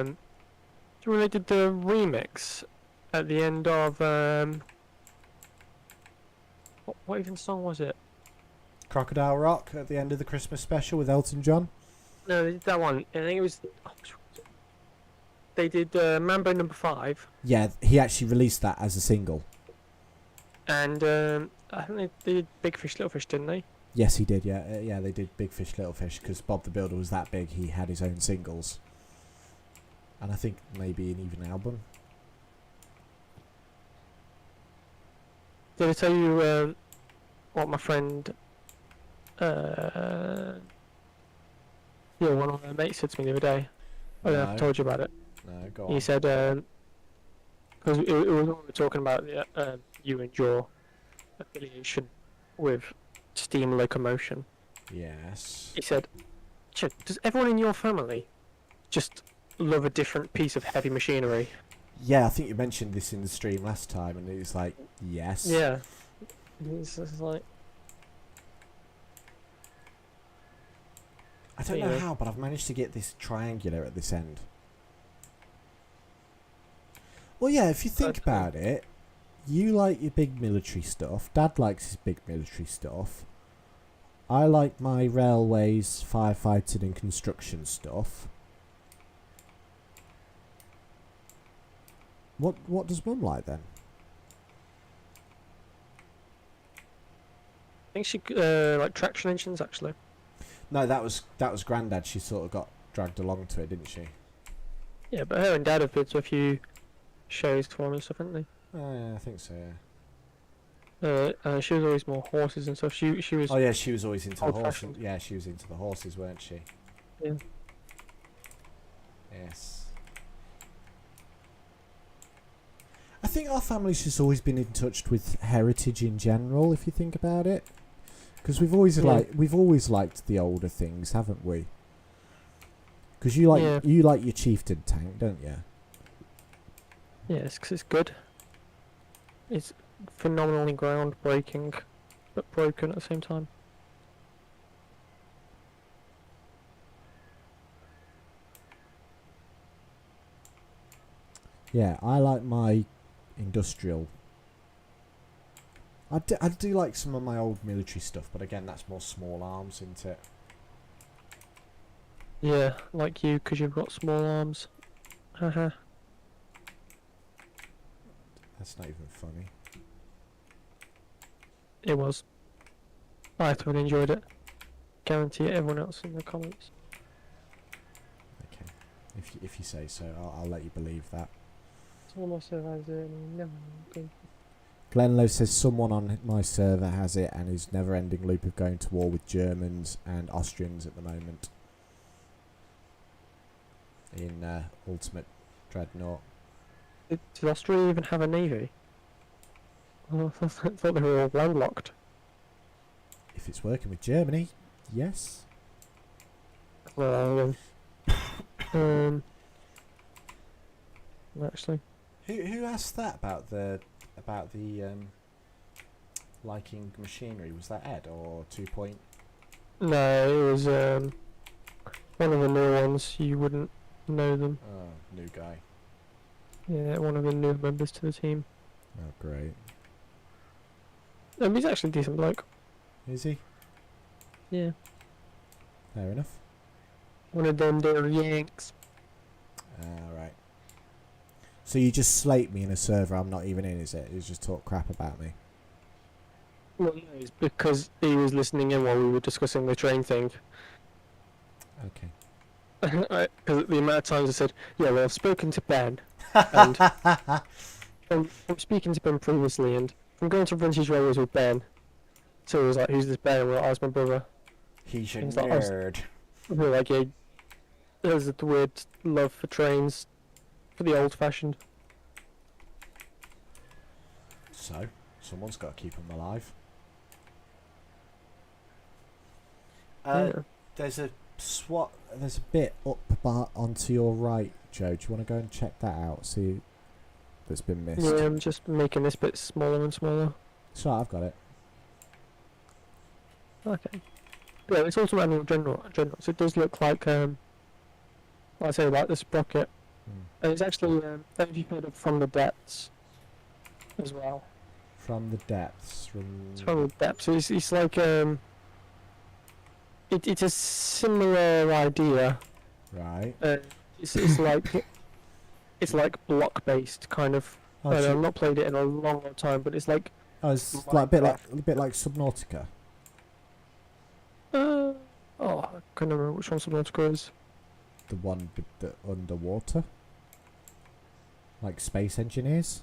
[SPEAKER 1] know when they did the remix at the end of what even song was it?
[SPEAKER 2] Crocodile Rock at the end of the Christmas special with Elton John.
[SPEAKER 1] No, they did that one. I think it was. They did Mambo Number 5.
[SPEAKER 2] Yeah, he actually released that as a single.
[SPEAKER 1] And I think they did Big Fish, Little Fish, didn't they?
[SPEAKER 2] Yes, he did. Yeah, yeah, they did Big Fish, Little Fish because Bob the Builder was that big. He had his own singles, and I think maybe an even album.
[SPEAKER 1] Did I tell you what my friend, one of my mates said to me the other day? I don't know if I told you about it.
[SPEAKER 2] No, go on.
[SPEAKER 1] He said, because it was when we were talking about you and your affiliation with steam locomotion.
[SPEAKER 2] Yes.
[SPEAKER 1] He said, does everyone in your family just love a different piece of heavy machinery?
[SPEAKER 2] Yeah, I think you mentioned this in the stream last time, and it was like, yes.
[SPEAKER 1] Yeah. It's like...
[SPEAKER 2] I don't know how, but I've managed to get this triangular at this end. Well, yeah, if you think about it, you like your big military stuff. Dad likes his big military stuff. I like my railways, firefighting and construction stuff. What does Mum like then?
[SPEAKER 1] I think she like traction engines actually.
[SPEAKER 2] No, that was Grandad. She sort of got dragged along to it, didn't she?
[SPEAKER 1] Yeah, but her and Dad have been to a few shows for him and stuff, haven't they?
[SPEAKER 2] Oh, yeah, I think so, yeah.
[SPEAKER 1] She was always more horses and stuff. She was
[SPEAKER 2] Oh yeah, she was always into the horses.
[SPEAKER 1] old-fashioned.
[SPEAKER 2] Yeah, she was into the horses, weren't she?
[SPEAKER 1] Yeah.
[SPEAKER 2] Yes. I think our family's just always been in touch with heritage in general, if you think about it, because we've always liked the older things, haven't we? Because you like your chieftain tank, don't you?
[SPEAKER 1] Yeah, because it's good. It's phenomenally groundbreaking, but broken at the same time.
[SPEAKER 2] Yeah, I like my industrial. I do like some of my old military stuff, but again, that's more small arms, isn't it?
[SPEAKER 1] Yeah, like you, because you've got small arms. Haha.
[SPEAKER 2] That's not even funny.
[SPEAKER 1] It was. I thoroughly enjoyed it. Guarantee it, everyone else in the comments.
[SPEAKER 2] Okay, if you say so, I'll let you believe that.
[SPEAKER 1] Someone else has it. Never mind.
[SPEAKER 2] Glenlow says someone on my server has it and is never-ending loop of going to war with Germans and Austrians at the moment in Ultimate Dreadnought.
[SPEAKER 1] Does Austria even have a navy? Oh, I thought they were all landlocked.
[SPEAKER 2] If it's working with Germany, yes.
[SPEAKER 1] Well, actually,
[SPEAKER 2] Who asked that about the liking machinery? Was that Ed or 2 Point?
[SPEAKER 1] no, it was one of the new ones. You wouldn't know them.
[SPEAKER 2] Oh, new guy.
[SPEAKER 1] Yeah, one of the new members to the team.
[SPEAKER 2] Oh, great.
[SPEAKER 1] He's actually a decent bloke.
[SPEAKER 2] Is he?
[SPEAKER 1] Yeah.
[SPEAKER 2] Fair enough.
[SPEAKER 1] One of them there Yanks.
[SPEAKER 2] Right. So you just slate me in a server I'm not even in, is it? You just talk crap about me.
[SPEAKER 1] Well, no, it's because he was listening in while we were discussing the train thing.
[SPEAKER 2] Okay.
[SPEAKER 1] Because the amount of times I said, yeah, well, I've spoken to Ben, and I'm speaking to Ben previously, and I'm going to Vintage Railways with Ben. So he was like, who's this Ben? And we're like, oh, it's my brother.
[SPEAKER 2] He's a
[SPEAKER 1] He's like, "Oh,
[SPEAKER 2] nerd.
[SPEAKER 1] we're like, yeah, there's a weird love for trains, for the old-fashioned.
[SPEAKER 2] So, someone's got to keep him alive.
[SPEAKER 1] Yeah.
[SPEAKER 2] There's a bit up onto your right, Joe. Do you want to go and check that out? See, that's been missed.
[SPEAKER 1] Yeah, I'm just making this bit smaller and smaller.
[SPEAKER 2] So I've got it.
[SPEAKER 1] Okay. Yeah, it's also manual general, so it does look like I say, like the sprocket. And it's actually, I don't know if you've heard of From the Depths as well.
[SPEAKER 2] From the depths.
[SPEAKER 1] It's From the Depths. So it's like it's a similar idea.
[SPEAKER 2] Right.
[SPEAKER 1] It's like it's like block based kind of.
[SPEAKER 2] Oh,
[SPEAKER 1] I've
[SPEAKER 2] so,
[SPEAKER 1] not played it in a long time, but it's like
[SPEAKER 2] it's like a bit like Subnautica.
[SPEAKER 1] oh, I can't remember which one Subnautica is.
[SPEAKER 2] The one with the underwater, like Space Engineers.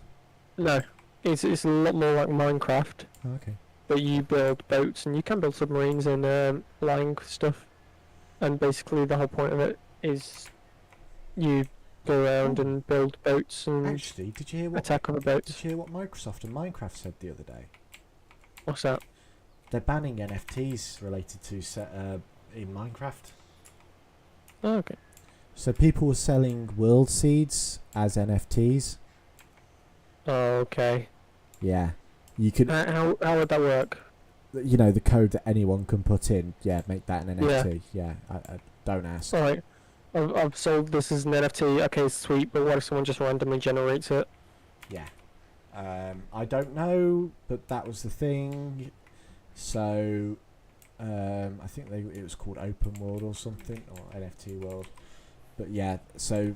[SPEAKER 1] No, it's a lot more like Minecraft.
[SPEAKER 2] Oh, okay.
[SPEAKER 1] But you build boats and you can build submarines and flying stuff, and basically the whole point of it is you go around and build boats and
[SPEAKER 2] Actually, did you hear what
[SPEAKER 1] attack other boats.
[SPEAKER 2] Did you hear what Microsoft and Minecraft said the other day?
[SPEAKER 1] What's that?
[SPEAKER 2] They're banning NFTs related to in Minecraft.
[SPEAKER 1] Oh, okay.
[SPEAKER 2] So people were selling world seeds as NFTs.
[SPEAKER 1] Oh, okay.
[SPEAKER 2] Yeah, you could.
[SPEAKER 1] How would that work?
[SPEAKER 2] You know, the code that anyone can put in. Yeah, make that an NFT. Yeah, I don't ask.
[SPEAKER 1] Alright. I've sold this as an NFT. Okay, sweet. But what if someone just randomly generates it?
[SPEAKER 2] Yeah. I don't know, but that was the thing. So, I think it was called Open World or something, or NFT World. But yeah, so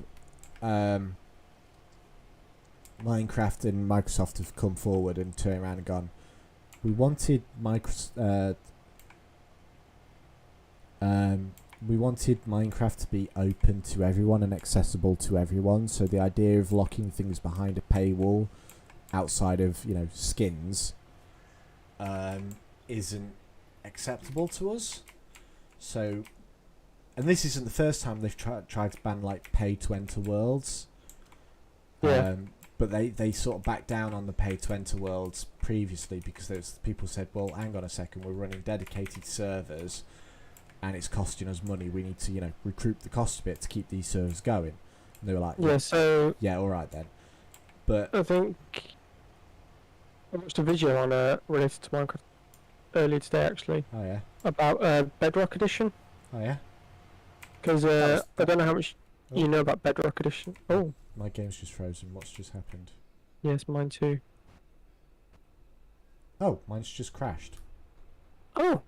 [SPEAKER 2] Minecraft and Microsoft have come forward and turned around and gone, we wanted Minecraft to be open to everyone and accessible to everyone. So the idea of locking things behind a paywall outside of, skins isn't acceptable to us. So, and this isn't the first time they've tried to ban like pay to enter worlds.
[SPEAKER 1] Yeah.
[SPEAKER 2] But they sort of backed down on the pay to enter worlds previously because there's people said, well, hang on a second, we're running dedicated servers and it's costing us money. We need to, recoup the cost a bit to keep these servers going. And they were like,
[SPEAKER 1] Yeah. So
[SPEAKER 2] yeah, all right then. But
[SPEAKER 1] I think I watched a video on related to Minecraft earlier today, actually,
[SPEAKER 2] oh yeah,
[SPEAKER 1] about Bedrock Edition.
[SPEAKER 2] oh yeah.
[SPEAKER 1] Because I don't know how much
[SPEAKER 2] Oh.
[SPEAKER 1] you know about Bedrock Edition. Oh,
[SPEAKER 2] My game's just frozen. What's just happened?
[SPEAKER 1] yes, mine too.
[SPEAKER 2] Oh, mine's just crashed.
[SPEAKER 1] Oh,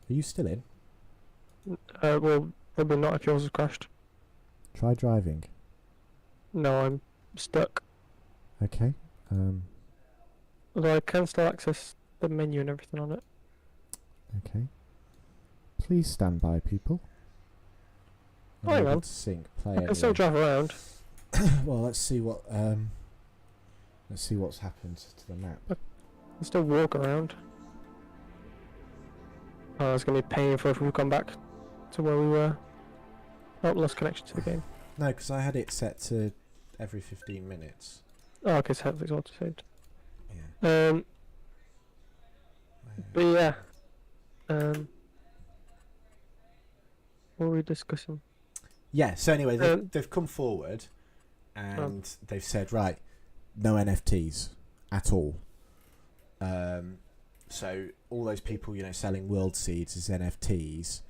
[SPEAKER 2] Are you still in?
[SPEAKER 1] well, probably not if yours has crashed.
[SPEAKER 2] Try driving.
[SPEAKER 1] No, I'm stuck.
[SPEAKER 2] Okay.
[SPEAKER 1] Although I can still access the menu and everything on it.
[SPEAKER 2] Okay. Please stand by, people.
[SPEAKER 1] Oh, hang
[SPEAKER 2] able
[SPEAKER 1] on.
[SPEAKER 2] to sync. Play
[SPEAKER 1] I can still
[SPEAKER 2] anyway.
[SPEAKER 1] drive around.
[SPEAKER 2] Well, let's see what's happened to the map.
[SPEAKER 1] I can still walk around. Oh, it's going to be painful if we come back to where we were. Oh, lost connection to the game.
[SPEAKER 2] No, because I had it set to every 15 minutes.
[SPEAKER 1] Oh, okay, so hopefully it's auto-saved.
[SPEAKER 2] Yeah.
[SPEAKER 1] But yeah. What were we discussing?
[SPEAKER 2] Yeah, so anyway, they've come forward and they've said, right, no NFTs at all. So all those people, selling world seeds as NFTs,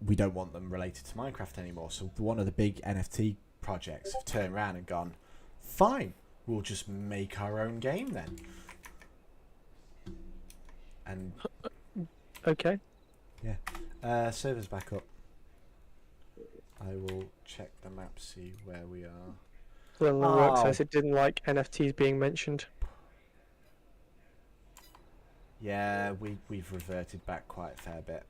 [SPEAKER 2] we don't want them related to Minecraft anymore. So one of the big NFT projects have turned around and gone, fine, we'll just make our own game then. And
[SPEAKER 1] Okay.
[SPEAKER 2] yeah, server's back up. I will check the map, see where we are.
[SPEAKER 1] So then the work says it didn't like NFTs being mentioned.
[SPEAKER 2] Yeah, we've reverted back quite a fair bit.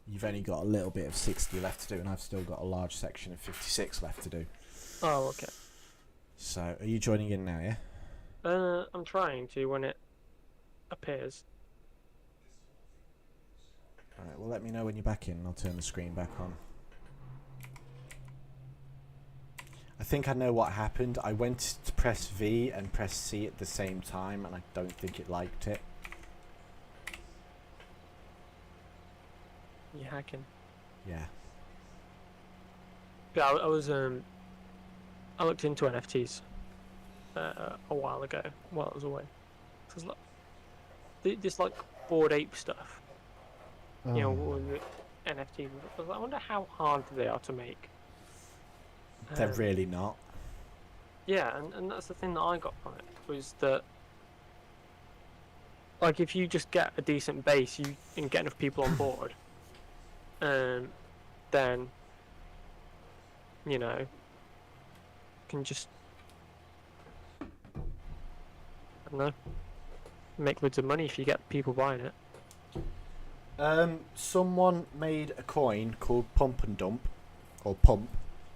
[SPEAKER 2] You've only got a little bit of 60 left to do, and I've still got a large section of 56 left to do.
[SPEAKER 1] Oh, okay.
[SPEAKER 2] So, are you joining in now, yeah?
[SPEAKER 1] I'm trying to when it appears.
[SPEAKER 2] Alright, well let me know when you're back in and I'll turn the screen back on. I think I know what happened. I went to press V and press C at the same time and I don't think it liked it.
[SPEAKER 1] You hacking?
[SPEAKER 2] Yeah.
[SPEAKER 1] Yeah, I was I looked into NFTs a while ago while I was away. Cause like this like Bored Ape stuff,
[SPEAKER 2] Oh.
[SPEAKER 1] with the NFTs. I wonder how hard they are to make.
[SPEAKER 2] They're really not.
[SPEAKER 1] Yeah, and that's the thing that I got from it was that, like, if you just get a decent base, and get enough people on board, then can just I don't know, make loads of money if you get people buying it.
[SPEAKER 2] Someone made a coin called Pump and Dump, or Pump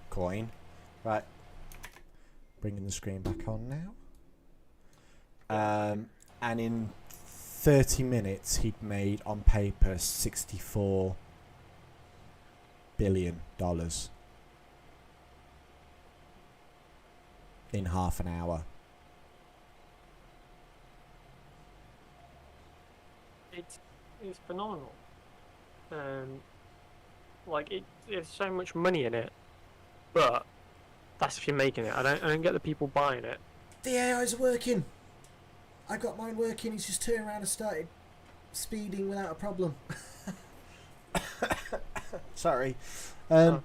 [SPEAKER 2] coin. Right, bringing the screen back on now. And in 30 minutes, he'd made on paper $64 billion in half an hour.
[SPEAKER 1] It's phenomenal. There's so much money in it, but that's if you're making it. I don't get the people buying it.
[SPEAKER 2] The AI's working. I got mine working. He's just turned around and started speeding without a problem. Sorry.
[SPEAKER 1] Hang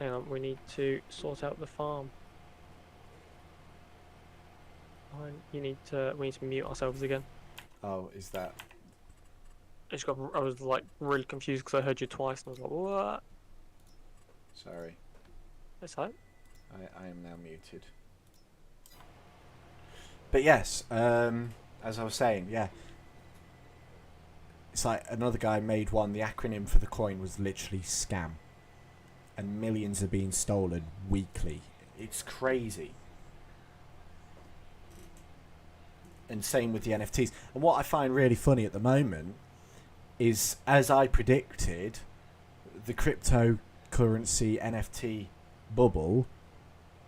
[SPEAKER 1] on, we need to sort out the farm. We need to mute ourselves again.
[SPEAKER 2] Oh, is that?
[SPEAKER 1] I was like really confused because I heard you twice and I was like, what?
[SPEAKER 2] Sorry.
[SPEAKER 1] That's right.
[SPEAKER 2] I am now muted. But yes, as I was saying, yeah. It's like another guy made one. The acronym for the coin was literally scam. and millions are being stolen weekly. It's crazy. And same with the NFTs. And what I find really funny at the moment is, as I predicted, the cryptocurrency NFT bubble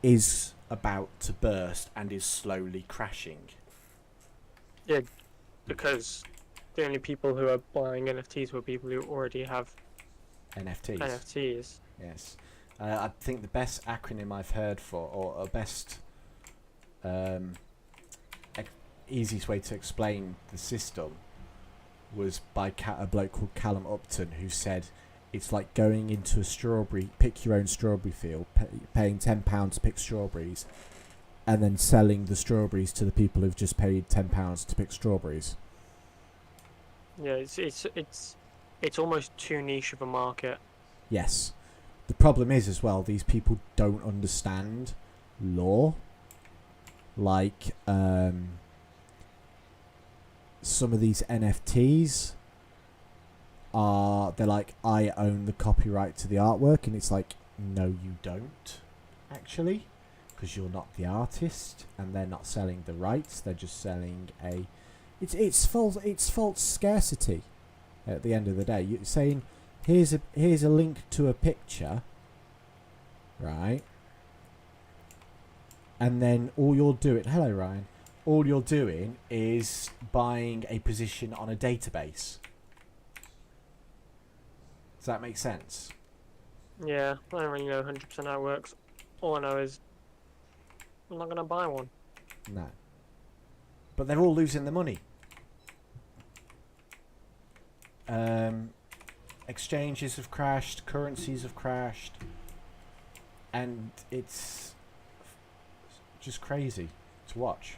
[SPEAKER 2] is about to burst and is slowly crashing.
[SPEAKER 1] Yeah, because the only people who are buying NFTs were people who already have NFTs.
[SPEAKER 2] Yes. I think the best acronym I've heard for, or a best easiest way to explain the system, was by a bloke called Callum Upton, who said it's like going into a pick your own strawberry field, paying £10 to pick strawberries, and then selling the strawberries to the people who've just paid £10 to pick strawberries.
[SPEAKER 1] Yeah, it's almost too niche of a market.
[SPEAKER 2] Yes. The problem is as well, these people don't understand law. Like, some of these NFTs they're like, I own the copyright to the artwork, and it's like, no you don't actually, because you're not the artist, and they're not selling the rights, they're just selling it's false scarcity at the end of the day. You're saying here's a link to a picture, right? And then all you're doing, hello Ryan, all you're doing is buying a position on a database. Does that make sense?
[SPEAKER 1] Yeah, I don't really know 100% how it works. All I know is I'm not going to buy one.
[SPEAKER 2] No. But they're all losing the money. Exchanges have crashed, currencies have crashed, and it's just crazy to watch.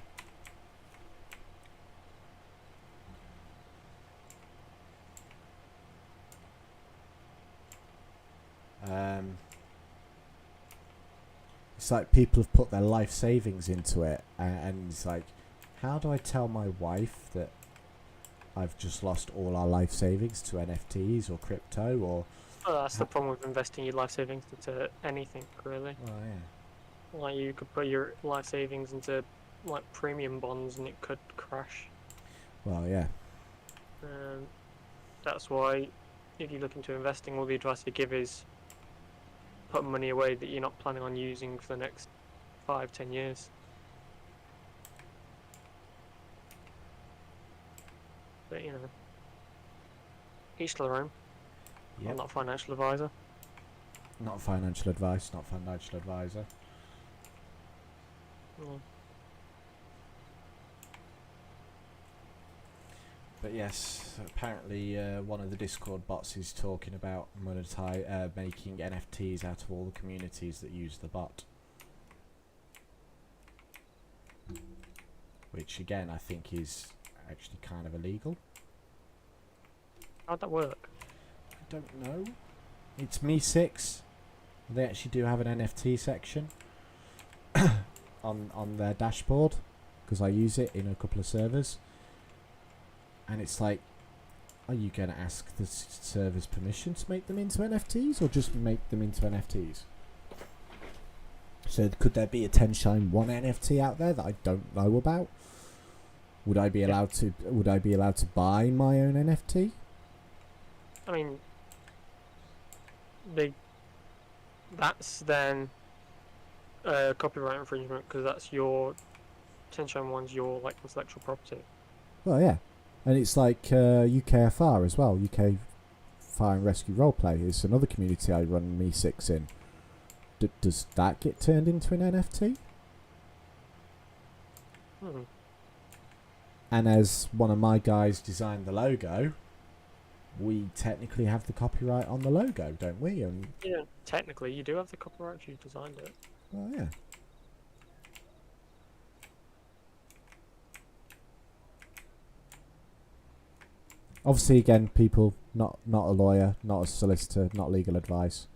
[SPEAKER 2] It's like people have put their life savings into it, and it's like, how do I tell my wife that I've just lost all our life savings to NFTs or crypto? Or
[SPEAKER 1] Well, that's the problem with investing your life savings into anything, really.
[SPEAKER 2] oh yeah,
[SPEAKER 1] Like, you could put your life savings into like premium bonds and it could crash.
[SPEAKER 2] well yeah,
[SPEAKER 1] That's why, if you look into investing, all the advice you give is put money away that you're not planning on using for the next 5-10 years. But you know, each to their own.
[SPEAKER 2] yep.
[SPEAKER 1] I'm not a financial advisor.
[SPEAKER 2] Not financial advice, not financial advisor.
[SPEAKER 1] Yeah.
[SPEAKER 2] But yes, apparently one of the Discord bots is talking about making NFTs out of all the communities that use the bot. Which again I think is actually kind of illegal.
[SPEAKER 1] How'd that work?
[SPEAKER 2] I don't know. It's Me6. They actually do have an NFT section on their dashboard, because I use it in a couple of servers. And it's like, are you going to ask the server's permission to make them into NFTs, or just make them into NFTs? So could there be a Tenshine1 NFT out there that I don't know about? Would I be allowed to? Would I be allowed to buy my own NFT?
[SPEAKER 1] I mean, that's then copyright infringement, because that's your Tenshine1's your like intellectual property.
[SPEAKER 2] Well, yeah, and it's like UKFR as well. UK Fire and Rescue Roleplay is another community I run Me6 in. Does that get turned into an NFT? And as one of my guys designed the logo, we technically have the copyright on the logo, don't we? And
[SPEAKER 1] yeah, technically you do have the copyright if you designed it.
[SPEAKER 2] oh yeah. Obviously, again, people, not a lawyer, not a solicitor, not legal advice.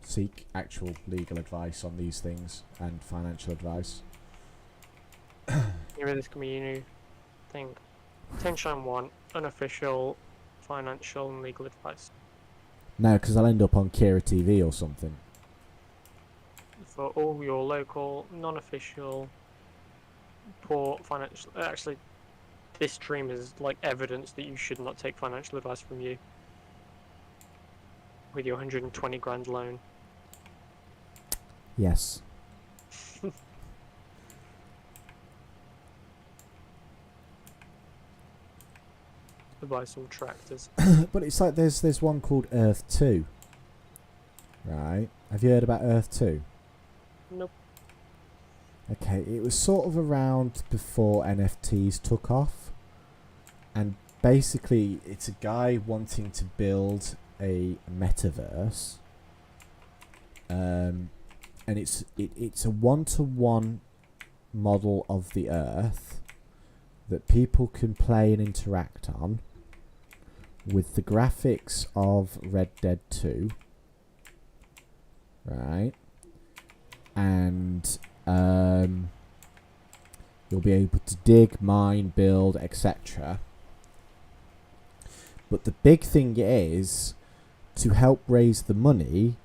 [SPEAKER 2] Seek actual legal advice on these things and financial advice.
[SPEAKER 1] Maybe this can be a new thing. Tenshine1, unofficial financial and legal advice.
[SPEAKER 2] No, because I'll end up on Kira TV or something.
[SPEAKER 1] For all your local, non-official, poor financial... Actually, this stream is like evidence that you should not take financial advice from you. With your 120 grand loan.
[SPEAKER 2] Yes.
[SPEAKER 1] To buy some tractors.
[SPEAKER 2] But it's like there's one called Earth 2. Right? Have you heard about Earth 2?
[SPEAKER 1] Nope.
[SPEAKER 2] Okay, it was sort of around before NFTs took off. And basically, it's a guy wanting to build a metaverse. And it's a one-to-one model of the Earth that people can play and interact on with the graphics of Red Dead 2. Right? And you'll be able to dig, mine, build, etc. But the big thing is, to help raise the money,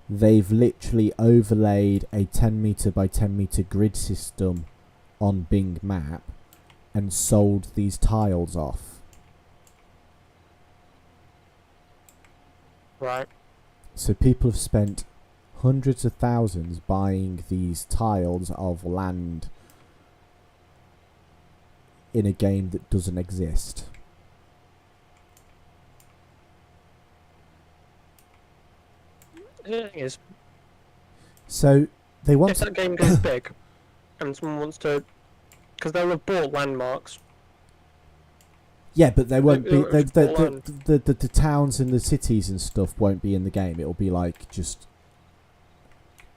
[SPEAKER 2] they've literally overlaid a 10 meter by 10 meter grid system on Bing Map and sold these tiles off.
[SPEAKER 1] Right.
[SPEAKER 2] So people have spent hundreds of thousands buying these tiles of land in a game that doesn't exist.
[SPEAKER 1] The thing is,
[SPEAKER 2] So they want
[SPEAKER 1] if that game goes big, and someone wants to, because they'll have bought landmarks.
[SPEAKER 2] yeah, but they won't be.
[SPEAKER 1] Land.
[SPEAKER 2] The towns and the cities and stuff won't be in the game. It'll be like just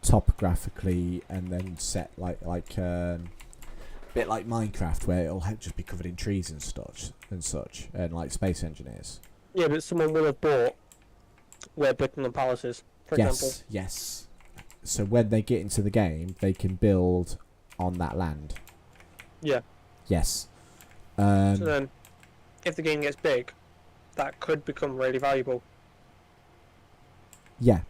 [SPEAKER 2] topographically and then set like a bit like Minecraft, where it'll just be covered in trees and such, and like Space Engineers.
[SPEAKER 1] Yeah, but someone will have bought where Buckingham Palace is, for example.
[SPEAKER 2] Yes. So when they get into the game, they can build on that land.
[SPEAKER 1] Yeah.
[SPEAKER 2] Yes.
[SPEAKER 1] So then, if the game gets big, that could become really valuable.
[SPEAKER 2] Yeah.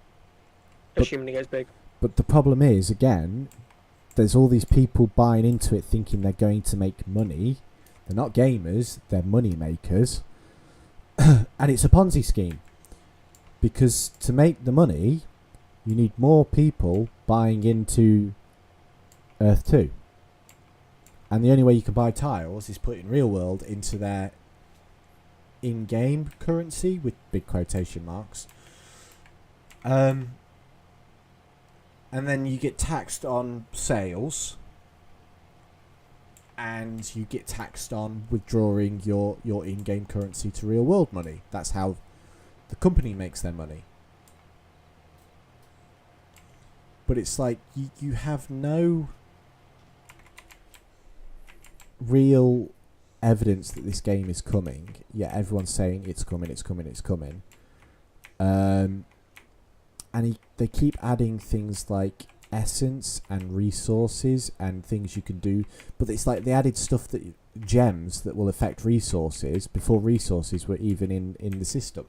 [SPEAKER 1] Assuming it gets big.
[SPEAKER 2] But the problem is, again, there's all these people buying into it thinking they're going to make money. They're not gamers, they're money makers. And it's a Ponzi scheme. Because to make the money, you need more people buying into Earth 2. And the only way you can buy tiles is putting real world into their in-game currency, with big quotation marks. And then you get taxed on sales, and you get taxed on withdrawing your in-game currency to real world money. That's how the company makes their money. But it's like you have no real evidence that this game is coming, yet everyone's saying it's coming, it's coming, it's coming. And they keep adding things like essence and resources and things you can do, but it's like they added stuff, that gems that will affect resources before resources were even in the system.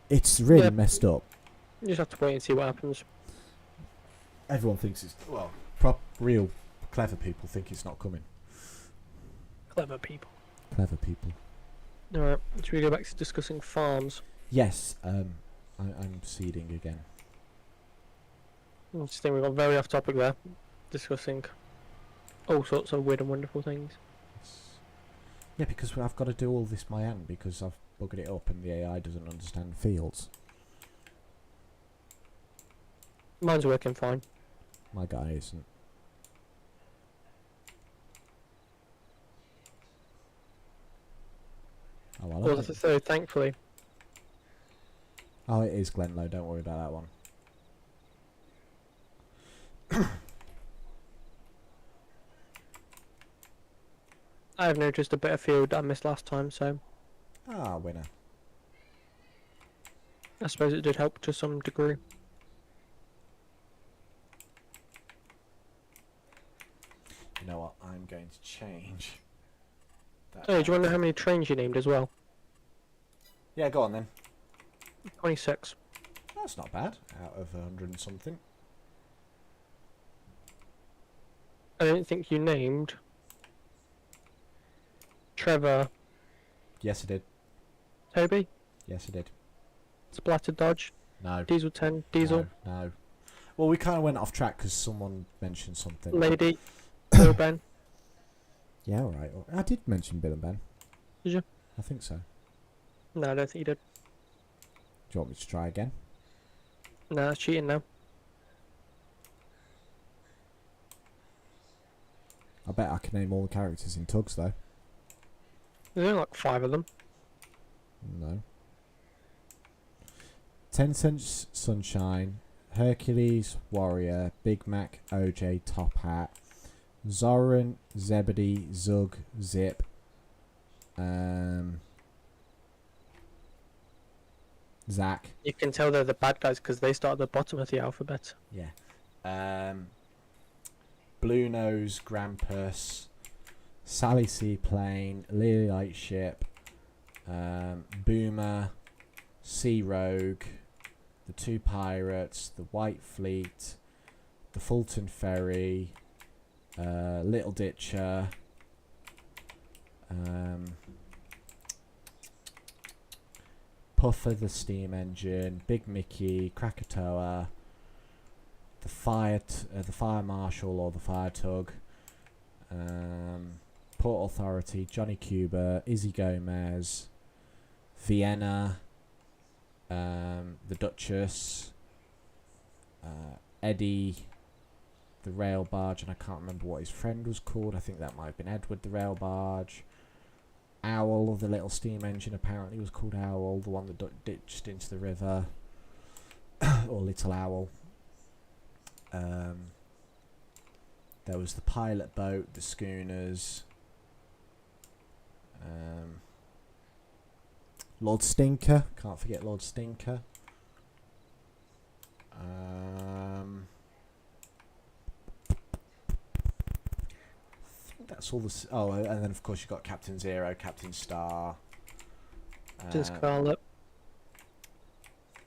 [SPEAKER 2] It's really messed up.
[SPEAKER 1] You just have to wait and see what happens.
[SPEAKER 2] Everyone thinks it's... Well, real clever people think it's not coming.
[SPEAKER 1] Clever people.
[SPEAKER 2] Clever people.
[SPEAKER 1] Alright, should we go back to discussing farms?
[SPEAKER 2] Yes, I'm seeding again.
[SPEAKER 1] I just think we got very off topic there. Discussing all sorts of weird and wonderful things.
[SPEAKER 2] Yeah, because I've got to do all this my end because I've buggered it up and the AI doesn't understand fields.
[SPEAKER 1] Mine's working fine.
[SPEAKER 2] My guy isn't. Oh, well,
[SPEAKER 1] Well, so thankfully.
[SPEAKER 2] Oh, it is Glenlow, don't worry about that one.
[SPEAKER 1] I have noticed a better field I missed last time, so
[SPEAKER 2] Ah, winner.
[SPEAKER 1] I suppose it did help to some degree.
[SPEAKER 2] You know what? I'm going to change
[SPEAKER 1] Oh, do you want to know how many trains you named as well?
[SPEAKER 2] Yeah, go on then.
[SPEAKER 1] 26.
[SPEAKER 2] That's not bad. Out of 100 and something.
[SPEAKER 1] I don't think you named Trevor,
[SPEAKER 2] Yes, I did.
[SPEAKER 1] Toby,
[SPEAKER 2] Yes, I did.
[SPEAKER 1] Splatter Dodge,
[SPEAKER 2] No.
[SPEAKER 1] Diesel 10, Diesel,
[SPEAKER 2] No. Well, we kind of went off track because someone mentioned something.
[SPEAKER 1] Lady, Bill Ben.
[SPEAKER 2] Yeah, all right. I did mention Bill and Ben.
[SPEAKER 1] Did you?
[SPEAKER 2] I think so.
[SPEAKER 1] No, I don't think you did.
[SPEAKER 2] Do you want me to try again?
[SPEAKER 1] No, that's cheating now.
[SPEAKER 2] I bet I can name all the characters in Tugs, though.
[SPEAKER 1] There's only like 5 of them.
[SPEAKER 2] No. Sunshine, Hercules, Warrior, Big Mac, OJ, Top Hat, Zoran, Zebedee, Zug, Zip, Zach.
[SPEAKER 1] You can tell they're the bad guys because they start at the bottom of the alphabet.
[SPEAKER 2] Yeah. Blue Nose, Grampus, Sally Seaplane, Lily Lightship, Boomer, Sea Rogue, the Two Pirates, the White Fleet, the Fulton Ferry, Little Ditcher, Puffer the Steam Engine, Big Mickey, Krakatoa, the Fire Marshal or the Fire Tug, Port Authority, Johnny Cuba, Izzy Gomez, Vienna, the Duchess, Eddie, the Rail Barge, and I can't remember what his friend was called. I think that might have been Edward the Rail Barge. Owl, the little steam engine, apparently was called Owl, the one that ditched into the river, or Little Owl. There was the pilot boat, the schooners, Lord Stinker, can't forget Lord Stinker. I think that's all the... Oh, and then of course you've got Captain Zero, Captain Star.
[SPEAKER 1] Captain Scarlet.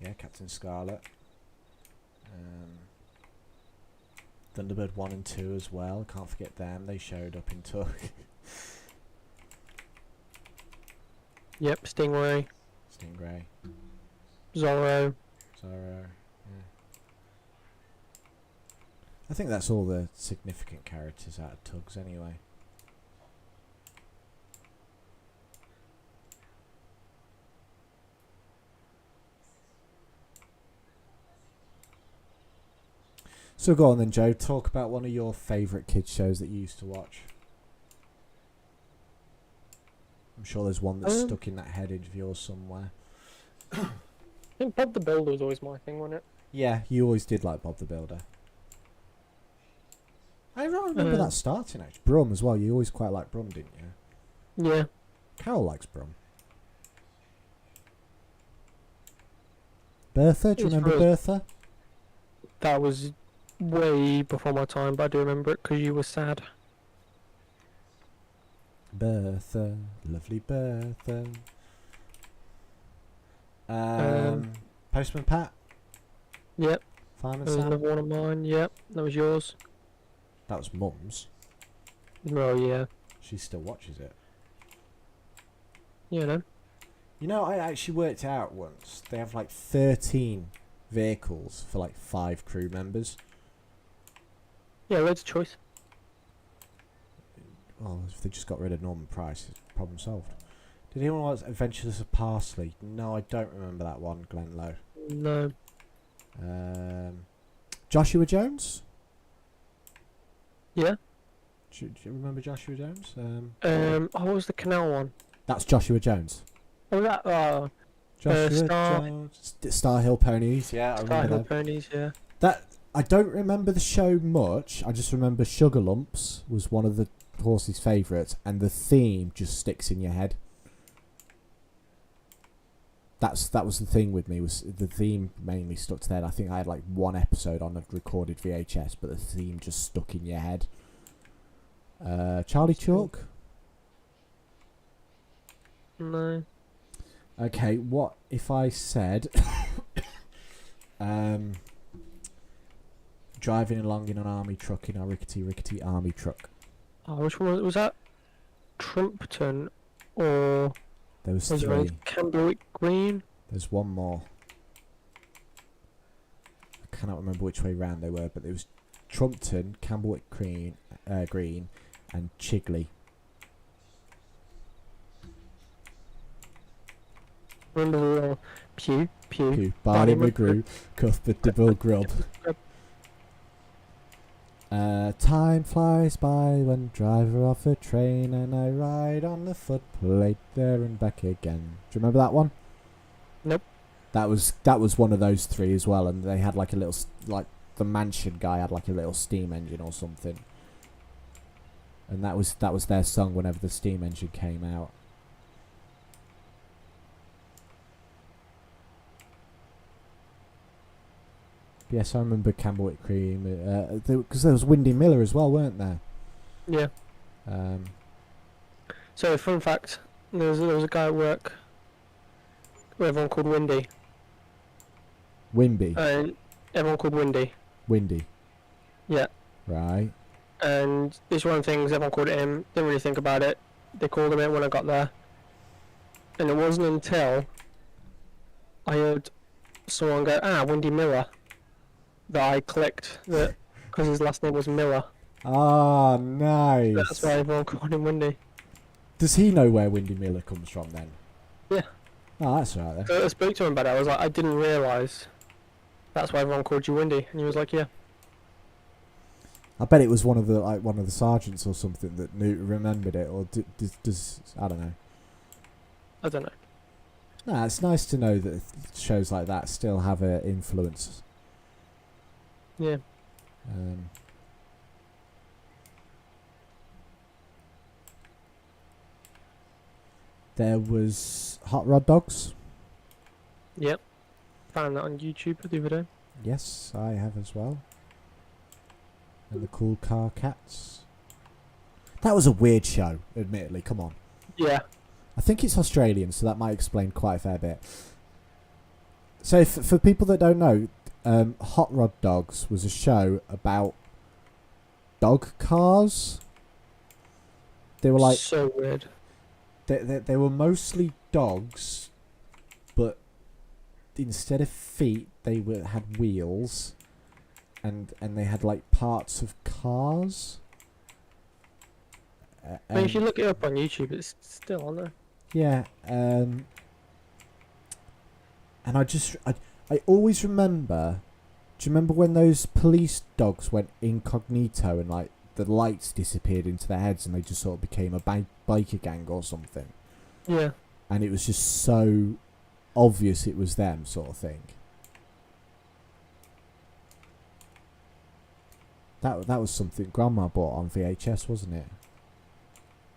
[SPEAKER 2] Yeah, Captain Scarlet. Thunderbird 1 and 2 as well, can't forget them, they showed up in Tug.
[SPEAKER 1] Yep, Stingray.
[SPEAKER 2] Stingray.
[SPEAKER 1] Zorro.
[SPEAKER 2] Zorro, yeah. I think that's all the significant characters out of Tugs anyway. So go on then, Joe, talk about one of your favourite kids shows that you used to watch. I'm sure there's one that's stuck in that head of yours somewhere.
[SPEAKER 1] I think Bob the Builder was always my thing, wasn't it?
[SPEAKER 2] Yeah, you always did like Bob the Builder. I remember that starting actually. Brum as well, you always quite liked Brum, didn't you?
[SPEAKER 1] Yeah.
[SPEAKER 2] Carol likes Brum. Bertha, do you remember Bertha?
[SPEAKER 1] That was way before my time, but I do remember it because you were sad.
[SPEAKER 2] Bertha, lovely Bertha. Postman Pat?
[SPEAKER 1] Yep.
[SPEAKER 2] Fireman
[SPEAKER 1] That was
[SPEAKER 2] Sam?
[SPEAKER 1] another one of mine, yep. That was yours.
[SPEAKER 2] That was Mum's.
[SPEAKER 1] Oh, yeah.
[SPEAKER 2] She still watches it.
[SPEAKER 1] You know.
[SPEAKER 2] You know, I actually worked out once. They have like 13 vehicles for like 5 crew members.
[SPEAKER 1] Yeah, loads of choice.
[SPEAKER 2] Well, if they just got rid of Norman Price, problem solved. Did anyone watch Adventures of Parsley? No, I don't remember that one, Glenn Lowe.
[SPEAKER 1] No.
[SPEAKER 2] Joshua Jones?
[SPEAKER 1] Yeah.
[SPEAKER 2] Do you remember Joshua Jones?
[SPEAKER 1] What was the canal one?
[SPEAKER 2] That's Joshua Jones.
[SPEAKER 1] Oh, that,
[SPEAKER 2] Joshua
[SPEAKER 1] Star...
[SPEAKER 2] Jones. Star Hill Ponies, yeah, I
[SPEAKER 1] Star
[SPEAKER 2] remember
[SPEAKER 1] Hill
[SPEAKER 2] that.
[SPEAKER 1] Ponies, yeah.
[SPEAKER 2] That, I don't remember the show much. I just remember Sugar Lumps was one of the horse's favourites, and the theme just sticks in your head. That was the thing with me, was the theme mainly stuck to that. I think I had like one episode on a recorded VHS, but the theme just stuck in your head. Charlie Chalk?
[SPEAKER 1] No.
[SPEAKER 2] Okay, what if I said driving along in an army truck, in a rickety army truck?
[SPEAKER 1] Oh, which one was that? Trumpton or
[SPEAKER 2] There was
[SPEAKER 1] was it
[SPEAKER 2] 3.
[SPEAKER 1] Camberwick Green?
[SPEAKER 2] There's one more. I cannot remember which way round they were, but there was Trumpton, Camberwick Green, and Chigley.
[SPEAKER 1] Remember the little pew.
[SPEAKER 2] Barney McGrew, Cuthbert de Bull Grub. Time flies by when driver off a train and I ride on the footplate there and back again. Do you remember that one?
[SPEAKER 1] Nope.
[SPEAKER 2] That was one of those 3 as well, and they had like a little, like the mansion guy had like a little steam engine or something, and that was their song whenever the steam engine came out. Yes, I remember Camberwick Cream, because there was Windy Miller as well, weren't there?
[SPEAKER 1] Yeah. So, fun fact, there was a guy at work who everyone called Windy.
[SPEAKER 2] Wimby.
[SPEAKER 1] Everyone called Windy.
[SPEAKER 2] Windy.
[SPEAKER 1] Yeah.
[SPEAKER 2] Right.
[SPEAKER 1] And this one of the things, everyone called it him, didn't really think about it. They called him it when I got there. And it wasn't until I heard someone go, Windy Miller, that I clicked that, because his last name was Miller.
[SPEAKER 2] Ah, nice.
[SPEAKER 1] That's why everyone called him Windy.
[SPEAKER 2] Does he know where Windy Miller comes from then?
[SPEAKER 1] Yeah.
[SPEAKER 2] Oh, that's right then.
[SPEAKER 1] So I spoke to him about it. I was like, I didn't realise that's why everyone called you Windy. And he was like, yeah.
[SPEAKER 2] I bet it was one of the sergeants or something that remembered it, or does I don't know.
[SPEAKER 1] I don't know.
[SPEAKER 2] Nah, it's nice to know that shows like that still have an influence.
[SPEAKER 1] Yeah.
[SPEAKER 2] There was Hot Rod Dogs.
[SPEAKER 1] Yep. Found that on YouTube the other day.
[SPEAKER 2] Yes, I have as well. And the Cool Car Cats. That was a weird show, admittedly. Come on.
[SPEAKER 1] Yeah.
[SPEAKER 2] I think it's Australian, so that might explain quite a fair bit. So, for people that don't know, Hot Rod Dogs was a show about dog cars. They were like
[SPEAKER 1] so weird.
[SPEAKER 2] They were mostly dogs, but instead of feet, they had wheels, and they had like parts of cars.
[SPEAKER 1] I mean, if you look it up on YouTube, it's still on there.
[SPEAKER 2] Yeah, and I always remember. Do you remember when those police dogs went incognito and like the lights disappeared into their heads and they just sort of became a biker gang or something?
[SPEAKER 1] Yeah.
[SPEAKER 2] And it was just so obvious it was them, sort of thing. That was something Grandma bought on VHS, wasn't it?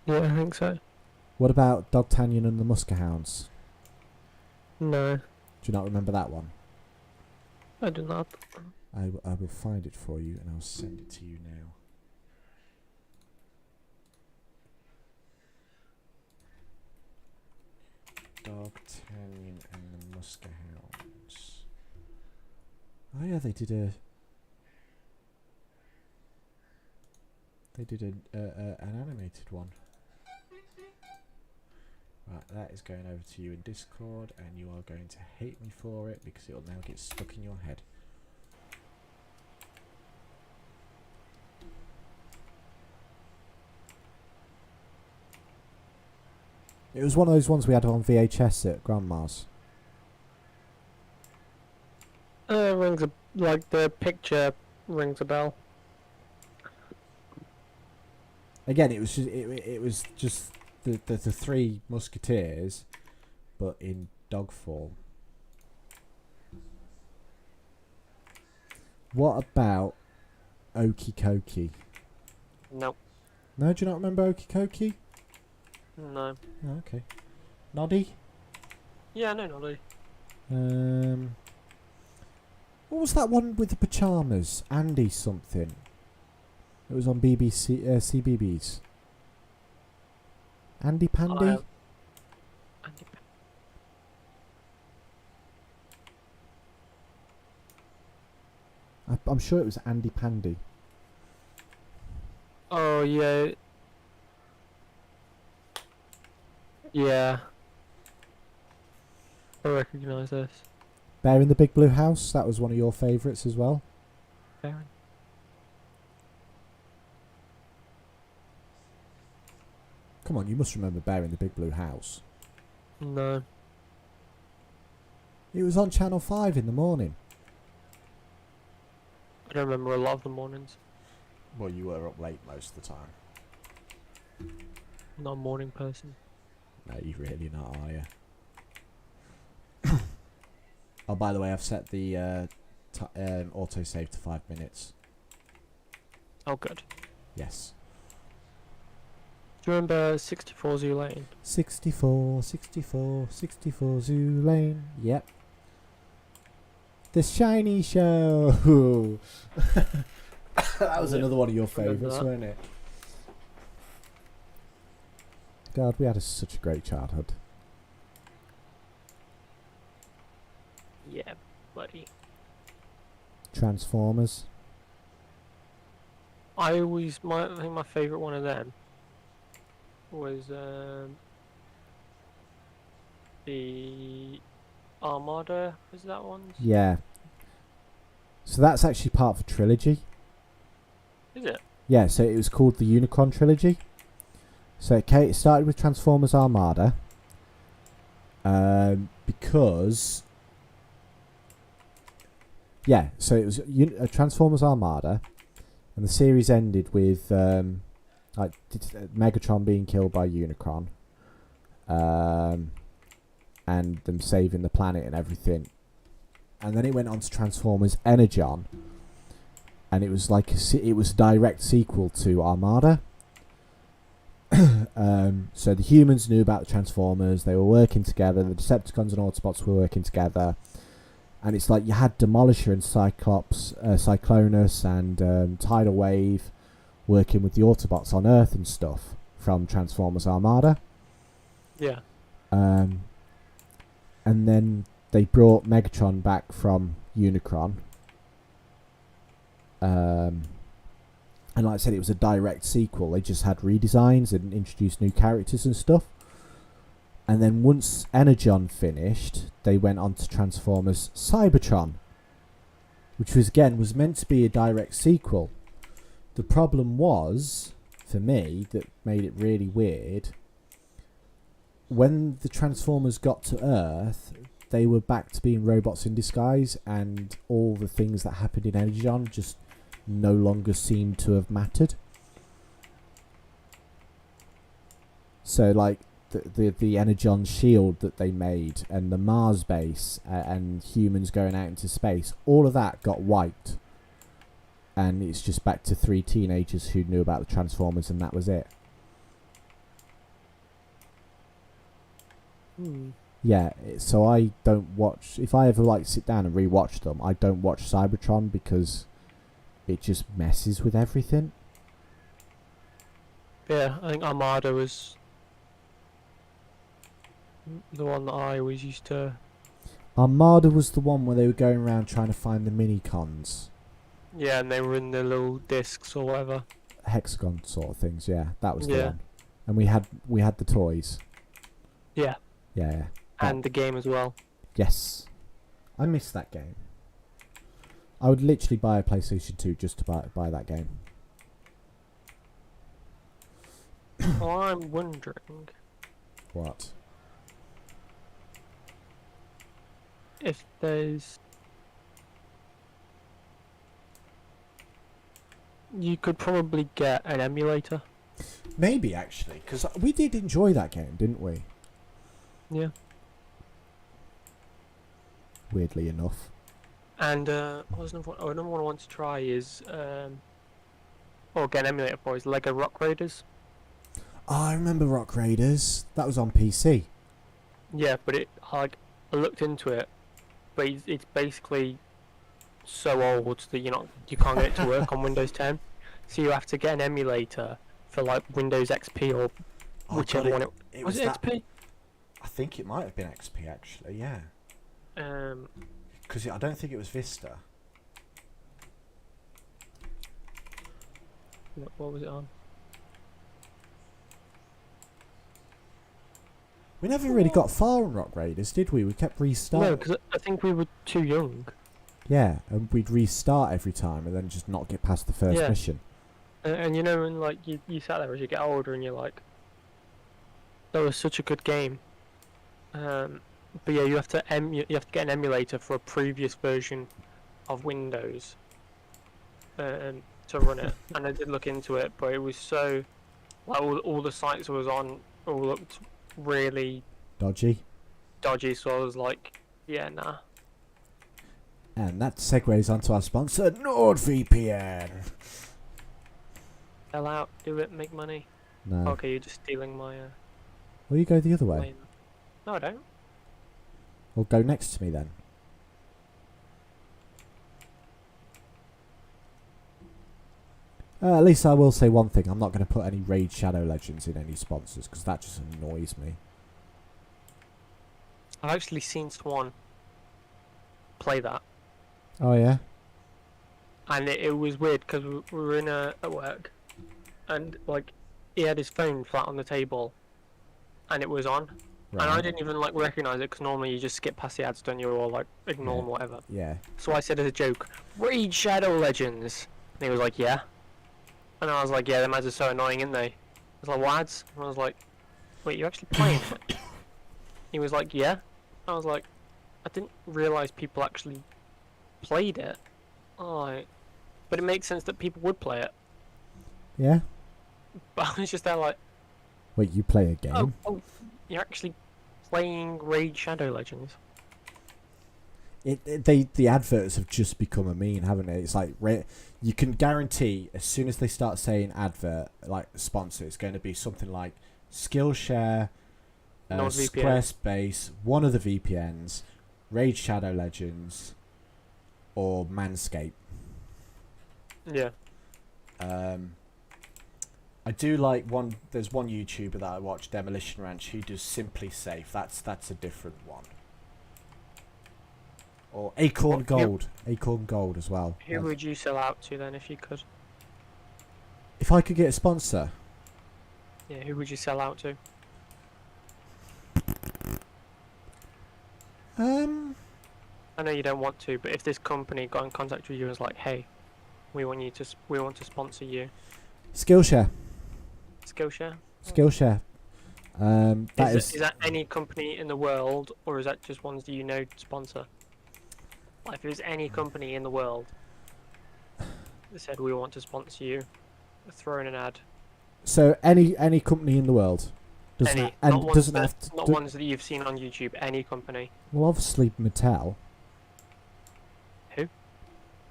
[SPEAKER 1] Yeah, I think so.
[SPEAKER 2] What about Dogtanian and the Muskehounds?
[SPEAKER 1] No.
[SPEAKER 2] Do you not remember that one?
[SPEAKER 1] I do not.
[SPEAKER 2] I will find it for you and I'll send it to you now. Dogtanian and the Muskehounds. Oh yeah, they did an animated one. Right, that is going over to you in Discord, and you are going to hate me for it because it will now get stuck in your head. It was one of those ones we had on VHS at Grandma's.
[SPEAKER 1] Like the picture rings a bell.
[SPEAKER 2] Again, it was just the Three Musketeers, but in dog form. What about Okie Kokie?
[SPEAKER 1] Nope.
[SPEAKER 2] No, do you not remember Okie Kokie?
[SPEAKER 1] No.
[SPEAKER 2] Oh, okay. Noddy?
[SPEAKER 1] Yeah, no, Noddy.
[SPEAKER 2] What was that one with the pajamas? Andy something. It was on BBC, CBeebies. Andy Pandy? I'm sure it was Andy Pandy.
[SPEAKER 1] Oh yeah. Yeah. I recognise this.
[SPEAKER 2] Bear in the Big Blue House, that was one of your favourites as well.
[SPEAKER 1] Baron.
[SPEAKER 2] Come on, you must remember Bear in the Big Blue House.
[SPEAKER 1] No.
[SPEAKER 2] It was on Channel 5 in the morning.
[SPEAKER 1] I don't remember a lot of the mornings.
[SPEAKER 2] Well, you were up late most of the time.
[SPEAKER 1] Not a morning person.
[SPEAKER 2] No, you're really not, are you? Oh, by the way, I've set the autosave to 5 minutes.
[SPEAKER 1] Oh, good.
[SPEAKER 2] Yes.
[SPEAKER 1] Do you remember 64 Zoo Lane?
[SPEAKER 2] 64 Zoo Lane. Yep. The Shiny Show. That was another one of your favourites, wasn't it? God, we had such a great childhood.
[SPEAKER 1] Yeah, buddy.
[SPEAKER 2] Transformers.
[SPEAKER 1] I think my favourite one of them was the Armada. Was that one?
[SPEAKER 2] Yeah. So that's actually part of a trilogy.
[SPEAKER 1] Is it?
[SPEAKER 2] Yeah, so it was called the Unicron Trilogy. So it started with Transformers Armada. Because... Yeah, so it was Transformers Armada. And the series ended with Megatron being killed by Unicron. And them saving the planet and everything. And then it went on to Transformers Energon. And it was like it was a direct sequel to Armada. So the humans knew about the Transformers. They were working together. The Decepticons and Autobots were working together. And it's like you had Demolisher and Cyclops, Cyclonus and Tidal Wave working with the Autobots on Earth and stuff from Transformers Armada.
[SPEAKER 1] Yeah.
[SPEAKER 2] And then they brought Megatron back from Unicron. And like I said, it was a direct sequel. They just had redesigns and introduced new characters and stuff. And then once Energon finished, they went on to Transformers Cybertron, which was meant to be a direct sequel. The problem was, for me, that made it really weird. When the Transformers got to Earth, they were back to being robots in disguise, and all the things that happened in Energon just no longer seemed to have mattered. So, like, the Energon shield that they made, and the Mars base, and humans going out into space, all of that got wiped. And it's just back to 3 teenagers who knew about the Transformers, and that was it. Yeah, so I don't watch... If I ever, like, sit down and rewatch them, I don't watch Cybertron because it just messes with everything.
[SPEAKER 1] Yeah, I think Armada was the one that I always used to...
[SPEAKER 2] Armada was the one where they were going around trying to find the mini-cons.
[SPEAKER 1] Yeah, and they were in the little discs or whatever.
[SPEAKER 2] Hexagon sort of things, yeah. That was the one. And we had the toys.
[SPEAKER 1] Yeah.
[SPEAKER 2] Yeah.
[SPEAKER 1] And the game as well.
[SPEAKER 2] Yes. I miss that game. I would literally buy a PlayStation 2 just to buy that game.
[SPEAKER 1] Well, I'm wondering
[SPEAKER 2] What?
[SPEAKER 1] if there's... You could probably get an emulator.
[SPEAKER 2] Maybe, actually, because we did enjoy that game, didn't we?
[SPEAKER 1] Yeah.
[SPEAKER 2] Weirdly enough.
[SPEAKER 1] And another one I want to try is, or get an emulator for, is Lego Rock Raiders.
[SPEAKER 2] Oh, I remember Rock Raiders. That was on PC.
[SPEAKER 1] Yeah, but I looked into it, but it's basically so old that you can't get it to work on Windows 10. So you have to get an emulator for like Windows XP or whichever one it was. It XP?
[SPEAKER 2] I think it might have been XP actually. Yeah. Because I don't think it was Vista.
[SPEAKER 1] What was it on?
[SPEAKER 2] We never really got far on Rock Raiders, did we? We kept restarting.
[SPEAKER 1] No, because I think we were too young.
[SPEAKER 2] Yeah, and we'd restart every time and then just not get past the first mission.
[SPEAKER 1] And you know, when like you sat there as you get older and you're like, that was such a good game. But yeah, you have to get an emulator for a previous version of Windows to run it. And I did look into it, but it was so like all the sites I was on all looked really
[SPEAKER 2] dodgy.
[SPEAKER 1] So I was like, yeah, nah.
[SPEAKER 2] And that segues onto our sponsor, NordVPN.
[SPEAKER 1] Sell out, do it, make money.
[SPEAKER 2] No.
[SPEAKER 1] Okay, you're just stealing my.
[SPEAKER 2] Well, you go the other way.
[SPEAKER 1] No, I don't.
[SPEAKER 2] Well, go next to me then. At least I will say one thing. I'm not going to put any Raid Shadow Legends in any sponsors because that just annoys me.
[SPEAKER 1] I've actually seen someone play that.
[SPEAKER 2] Oh, yeah?
[SPEAKER 1] And it was weird because we were at work and like he had his phone flat on the table and it was on. Right. And I didn't even like recognise it because normally you just skip past the ads, don't you, or like ignore them or whatever.
[SPEAKER 2] Yeah.
[SPEAKER 1] So I said as a joke, Raid Shadow Legends. And he was like, yeah. And I was like, yeah, them ads are so annoying, aren't they? I was like, what ads? And I was like, wait, you're actually playing it? He was like, yeah. I was like, I didn't realise people actually played it. Alright. But it makes sense that people would play it.
[SPEAKER 2] Yeah?
[SPEAKER 1] But I was just there like...
[SPEAKER 2] Wait, you play a game?
[SPEAKER 1] Oh, you're actually playing Raid Shadow Legends.
[SPEAKER 2] The adverts have just become a meme, haven't they? It's like you can guarantee as soon as they start saying advert, like sponsor, it's going to be something like Skillshare, Squarespace, one of the VPNs, Raid Shadow Legends, or Manscaped.
[SPEAKER 1] Yeah.
[SPEAKER 2] I do like one. There's one YouTuber that I watch, Demolition Ranch, who does Simply Safe. That's a different one. Or Acorn Gold. Acorn Gold as well.
[SPEAKER 1] Who would you sell out to then if you could?
[SPEAKER 2] If I could get a sponsor?
[SPEAKER 1] Yeah, who would you sell out to? I know you don't want to, but if this company got in contact with you and was like, hey, we want to sponsor you.
[SPEAKER 2] Skillshare.
[SPEAKER 1] Skillshare?
[SPEAKER 2] Skillshare.
[SPEAKER 1] Is that any company in the world, or is that just ones that you know sponsor? Like, if there's any company in the world that said we want to sponsor you, throw in an ad.
[SPEAKER 2] So any company in the world,
[SPEAKER 1] not ones that you've seen on YouTube. Any company.
[SPEAKER 2] Well, obviously Mattel.
[SPEAKER 1] Who?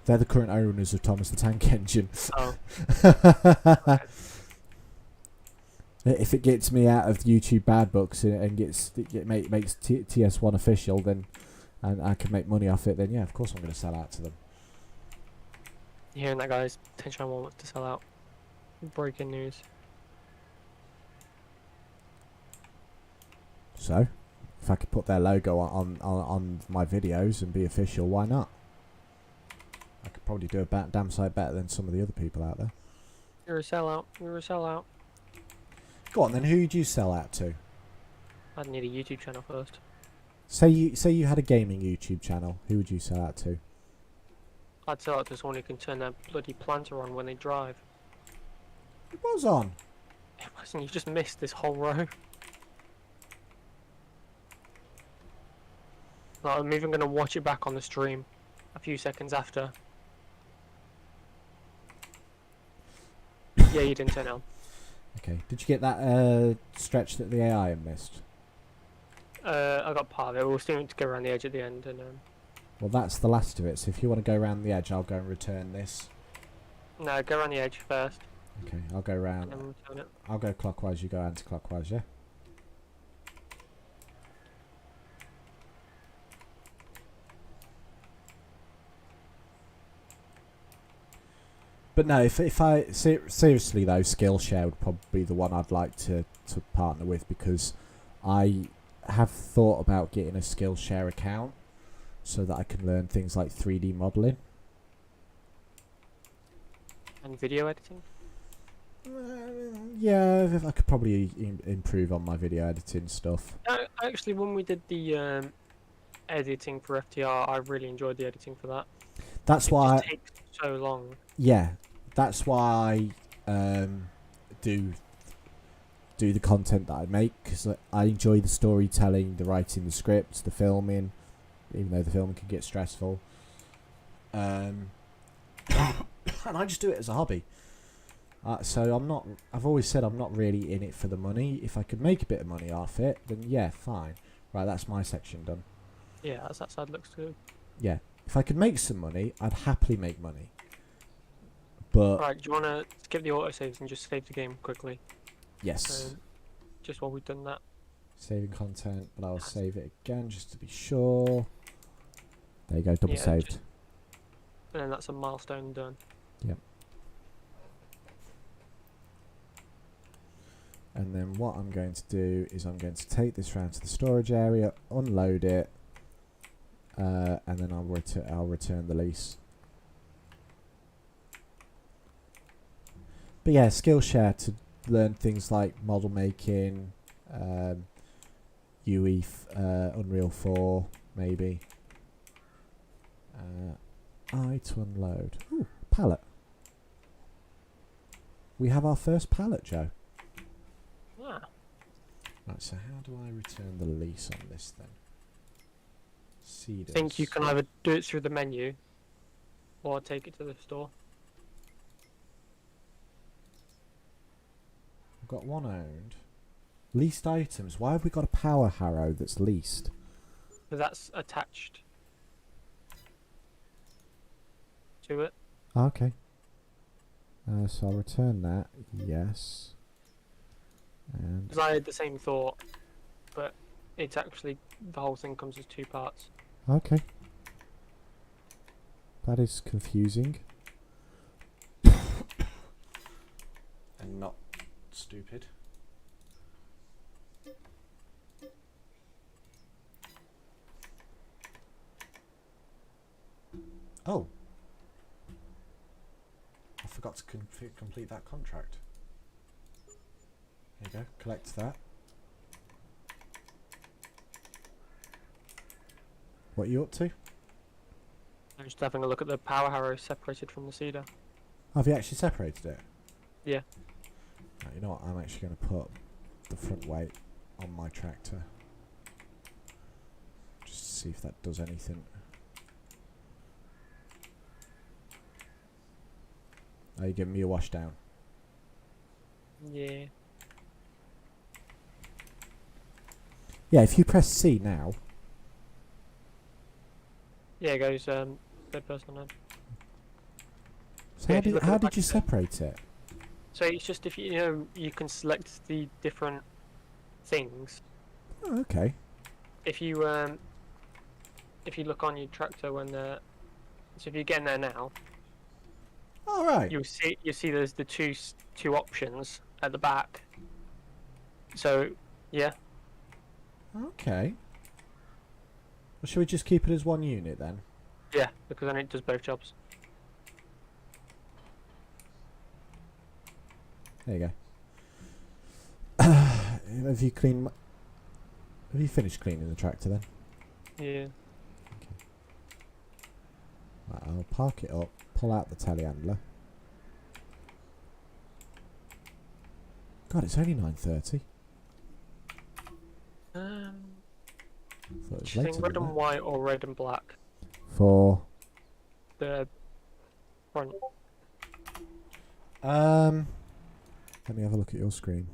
[SPEAKER 2] They're the current owners of Thomas the Tank Engine.
[SPEAKER 1] Oh.
[SPEAKER 2] If it gets me out of YouTube bad books and makes TS1 official, then and I can make money off it, then yeah, of course I'm going to sell out to them.
[SPEAKER 1] You hearing that, guys? Tenshine1 wants to sell out. Breaking news.
[SPEAKER 2] So, if I could put their logo on my videos and be official, why not? I could probably do a damn sight better than some of the other people out there.
[SPEAKER 1] You're a sellout. You're a sellout.
[SPEAKER 2] Go on then, who would you sell out to?
[SPEAKER 1] I'd need a YouTube channel first.
[SPEAKER 2] Say you had a gaming YouTube channel, who would you sell out to?
[SPEAKER 1] I'd sell out to someone who can turn their bloody planter on when they drive.
[SPEAKER 2] It was on.
[SPEAKER 1] It wasn't, you just missed this whole row. Like, I'm even going to watch it back on the stream a few seconds after. Yeah, you didn't turn it on.
[SPEAKER 2] Okay, did you get that stretch that the AI missed?
[SPEAKER 1] I got part of it. We'll still need to go around the edge at the end. And
[SPEAKER 2] well, that's the last of it, so if you want to go around the edge, I'll go and return this.
[SPEAKER 1] No, go around the edge first.
[SPEAKER 2] Okay, I'll go round.
[SPEAKER 1] And then return it.
[SPEAKER 2] I'll go clockwise, you go anti-clockwise, yeah? But no, if I seriously though, Skillshare would probably be the one I'd like to partner with, because I have thought about getting a Skillshare account so that I can learn things like 3D modelling
[SPEAKER 1] And video editing?
[SPEAKER 2] Yeah, I could probably improve on my video editing stuff.
[SPEAKER 1] Actually, when we did the editing for FTR, I really enjoyed the editing for that.
[SPEAKER 2] That's
[SPEAKER 1] It just
[SPEAKER 2] why,
[SPEAKER 1] takes so long.
[SPEAKER 2] yeah, that's why I do the content that I make, because I enjoy the storytelling, the writing, the scripts, the filming, even though the filming can get stressful. And I just do it as a hobby. So I've always said I'm not really in it for the money. If I could make a bit of money off it, then yeah, fine. Right, that's my section done.
[SPEAKER 1] Yeah, that side looks good.
[SPEAKER 2] Yeah, if I could make some money, I'd happily make money. But
[SPEAKER 1] Right, do you want to skip the autosaves and just save the game quickly?
[SPEAKER 2] yes,
[SPEAKER 1] Just while we've done that.
[SPEAKER 2] saving content, but I'll save it again just to be sure. There you go, double
[SPEAKER 1] Yeah,
[SPEAKER 2] saved.
[SPEAKER 1] And then that's a milestone done.
[SPEAKER 2] Yep. And then what I'm going to do is I'm going to take this round to the storage area, unload it, and then I'll return the lease. But yeah, Skillshare to learn things like model making, UE, Unreal 4, maybe. I to unload. Ooh, pallet. We have our first pallet, Joe.
[SPEAKER 1] Ah.
[SPEAKER 2] Right, so how do I return the lease on this then?
[SPEAKER 1] I think you can either do it through the menu or take it to the store.
[SPEAKER 2] I've got one owned. Leased items. Why have we got a power harrow that's leased?
[SPEAKER 1] So that's attached to it.
[SPEAKER 2] Okay. So I'll return that. Yes. And
[SPEAKER 1] Because I had the same thought, but it's actually, the whole thing comes as 2 parts.
[SPEAKER 2] okay. That is confusing. And not stupid. Oh. I forgot to complete that contract. There you go. Collect that. What are you up to?
[SPEAKER 1] I'm just having a look at the power harrow separated from the cedar.
[SPEAKER 2] Have you actually separated it?
[SPEAKER 1] Yeah.
[SPEAKER 2] Right, you know what? I'm actually going to put the front weight on my tractor. Just to see if that does anything. Are you giving me a wash down?
[SPEAKER 1] Yeah.
[SPEAKER 2] Yeah, if you press C now.
[SPEAKER 1] Yeah, it goes third person on.
[SPEAKER 2] So
[SPEAKER 1] Yeah, if you look at
[SPEAKER 2] how
[SPEAKER 1] the
[SPEAKER 2] did you
[SPEAKER 1] back of it.
[SPEAKER 2] separate it?
[SPEAKER 1] So it's just if you know you can select the different things.
[SPEAKER 2] Oh, okay.
[SPEAKER 1] If you look on your tractor when so if you get in there now,
[SPEAKER 2] All right.
[SPEAKER 1] you see there's the two options at the back. So yeah,
[SPEAKER 2] Okay. Well, should we just keep it as one unit then?
[SPEAKER 1] yeah, because then it does both jobs.
[SPEAKER 2] There you go. Have you finished cleaning the tractor then?
[SPEAKER 1] Yeah.
[SPEAKER 2] Okay. Right, I'll park it up, pull out the telehandler. God, it's only 9:30.
[SPEAKER 1] Do you think red and white or red and black?
[SPEAKER 2] For
[SPEAKER 1] The front.
[SPEAKER 2] let me have a look at your screen.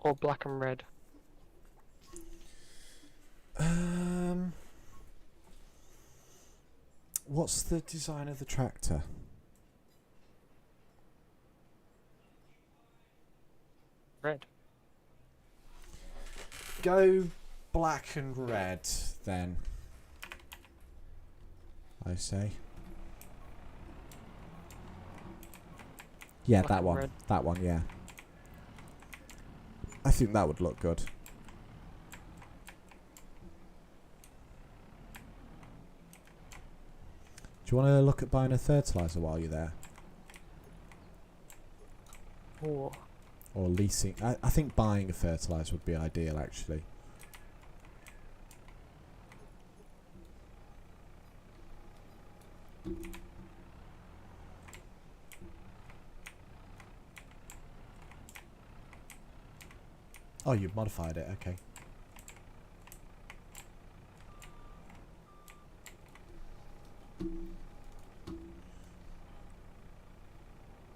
[SPEAKER 1] Or black and red.
[SPEAKER 2] What's the design of the tractor?
[SPEAKER 1] Red.
[SPEAKER 2] Go black and red then. I say. Yeah,
[SPEAKER 1] Black
[SPEAKER 2] that
[SPEAKER 1] and
[SPEAKER 2] one.
[SPEAKER 1] red.
[SPEAKER 2] That one, yeah. I think that would look good. Do you want to look at buying a fertilizer while you're there?
[SPEAKER 1] Oh,
[SPEAKER 2] or leasing. I think buying a fertilizer would be ideal, actually. Oh, you've modified it. Okay.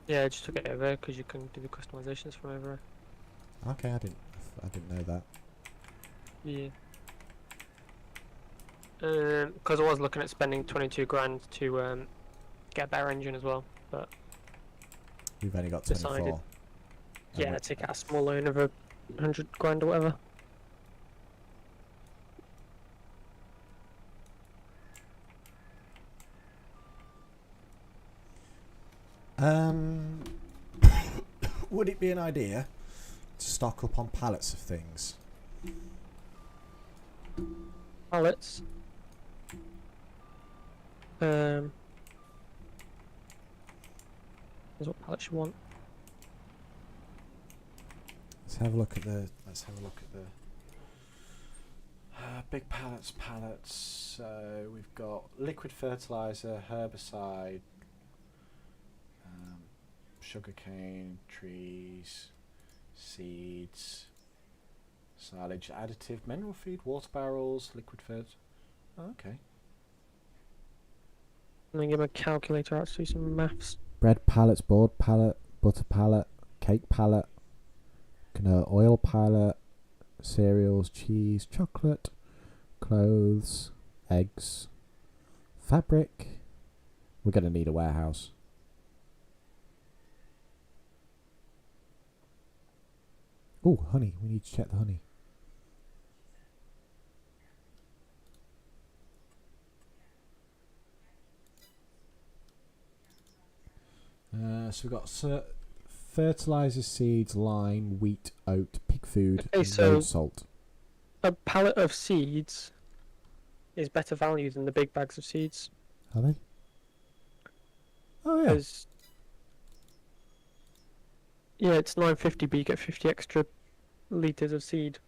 [SPEAKER 1] Yeah, I just took it over because you can do the customizations from over here.
[SPEAKER 2] Okay, I didn't know that.
[SPEAKER 1] Yeah. Because I was looking at spending 22 grand to get a better engine as well, but
[SPEAKER 2] We've only got
[SPEAKER 1] decided,
[SPEAKER 2] 24.
[SPEAKER 1] yeah, take out a small loan of 100 grand or whatever.
[SPEAKER 2] Would it be an idea to stock up on pallets of things?
[SPEAKER 1] Pallets. Is what pallets you want.
[SPEAKER 2] Let's have a look at the. Big pallets. So we've got liquid fertilizer, herbicide, sugarcane, trees, seeds, silage, additive, mineral feed, water barrels, liquid fert. Oh, okay.
[SPEAKER 1] And then get my calculator out to do some maths.
[SPEAKER 2] Bread pallets, board pallet, butter pallet, cake pallet, oil pallet, cereals, cheese, chocolate, clothes, eggs, fabric. We're going to need a warehouse. Oh, honey. We need to check the honey. So we've got fertilizer, seeds, lime, wheat, oat, pig food,
[SPEAKER 1] Okay,
[SPEAKER 2] and
[SPEAKER 1] so
[SPEAKER 2] road salt.
[SPEAKER 1] a pallet of seeds is better value than the big bags of seeds.
[SPEAKER 2] Are they? Oh, yeah.
[SPEAKER 1] Yeah, it's 9.50, but you get 50 extra litres of seed.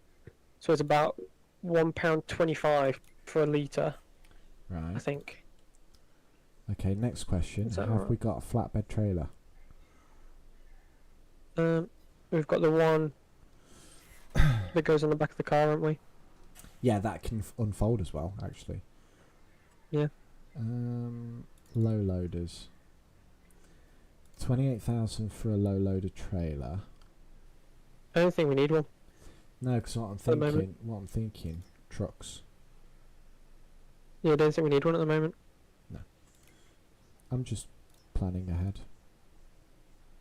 [SPEAKER 1] So it's about £1.25 for a litre,
[SPEAKER 2] Right.
[SPEAKER 1] I think.
[SPEAKER 2] Okay, next question.
[SPEAKER 1] Is that
[SPEAKER 2] Have
[SPEAKER 1] right?
[SPEAKER 2] we got a flatbed trailer?
[SPEAKER 1] We've got the one that goes on the back of the car, haven't we?
[SPEAKER 2] Yeah, that can unfold as well, actually.
[SPEAKER 1] Yeah.
[SPEAKER 2] Low loaders. 28,000 for a low loader trailer.
[SPEAKER 1] I don't think we need one.
[SPEAKER 2] No, because what I'm thinking, trucks.
[SPEAKER 1] Yeah, I don't think we need one at the moment.
[SPEAKER 2] No. I'm just planning ahead.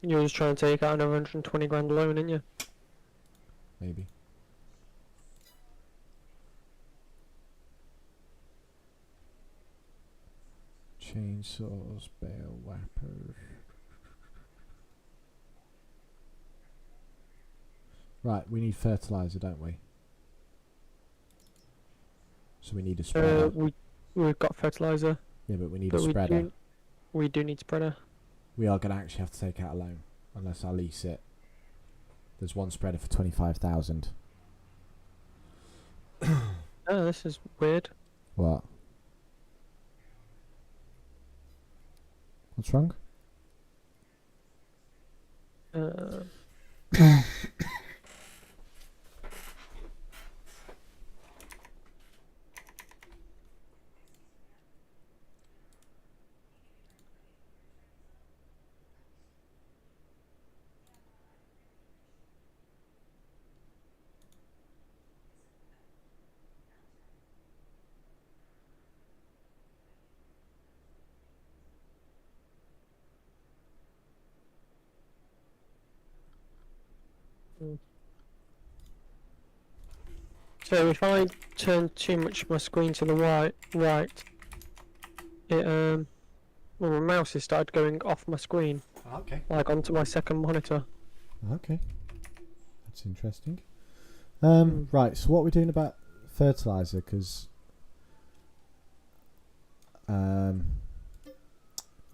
[SPEAKER 1] You're just trying to take out another 120 grand loan, aren't you?
[SPEAKER 2] Maybe. Chainsaws, bale whappers. Right, we need fertilizer, don't we? So we need a spreader.
[SPEAKER 1] We've got fertilizer.
[SPEAKER 2] Yeah, but we need a spreader.
[SPEAKER 1] We do need spreader.
[SPEAKER 2] We are going to actually have to take out a loan, unless I lease it. There's one spreader for 25,000.
[SPEAKER 1] Oh, this is weird.
[SPEAKER 2] What? What's wrong?
[SPEAKER 1] So if I turn too much my screen to the right, it well, my mouse has started going off my screen,
[SPEAKER 2] Okay.
[SPEAKER 1] like onto my second monitor.
[SPEAKER 2] Okay. That's interesting. Right, so what are we doing about fertilizer? Because I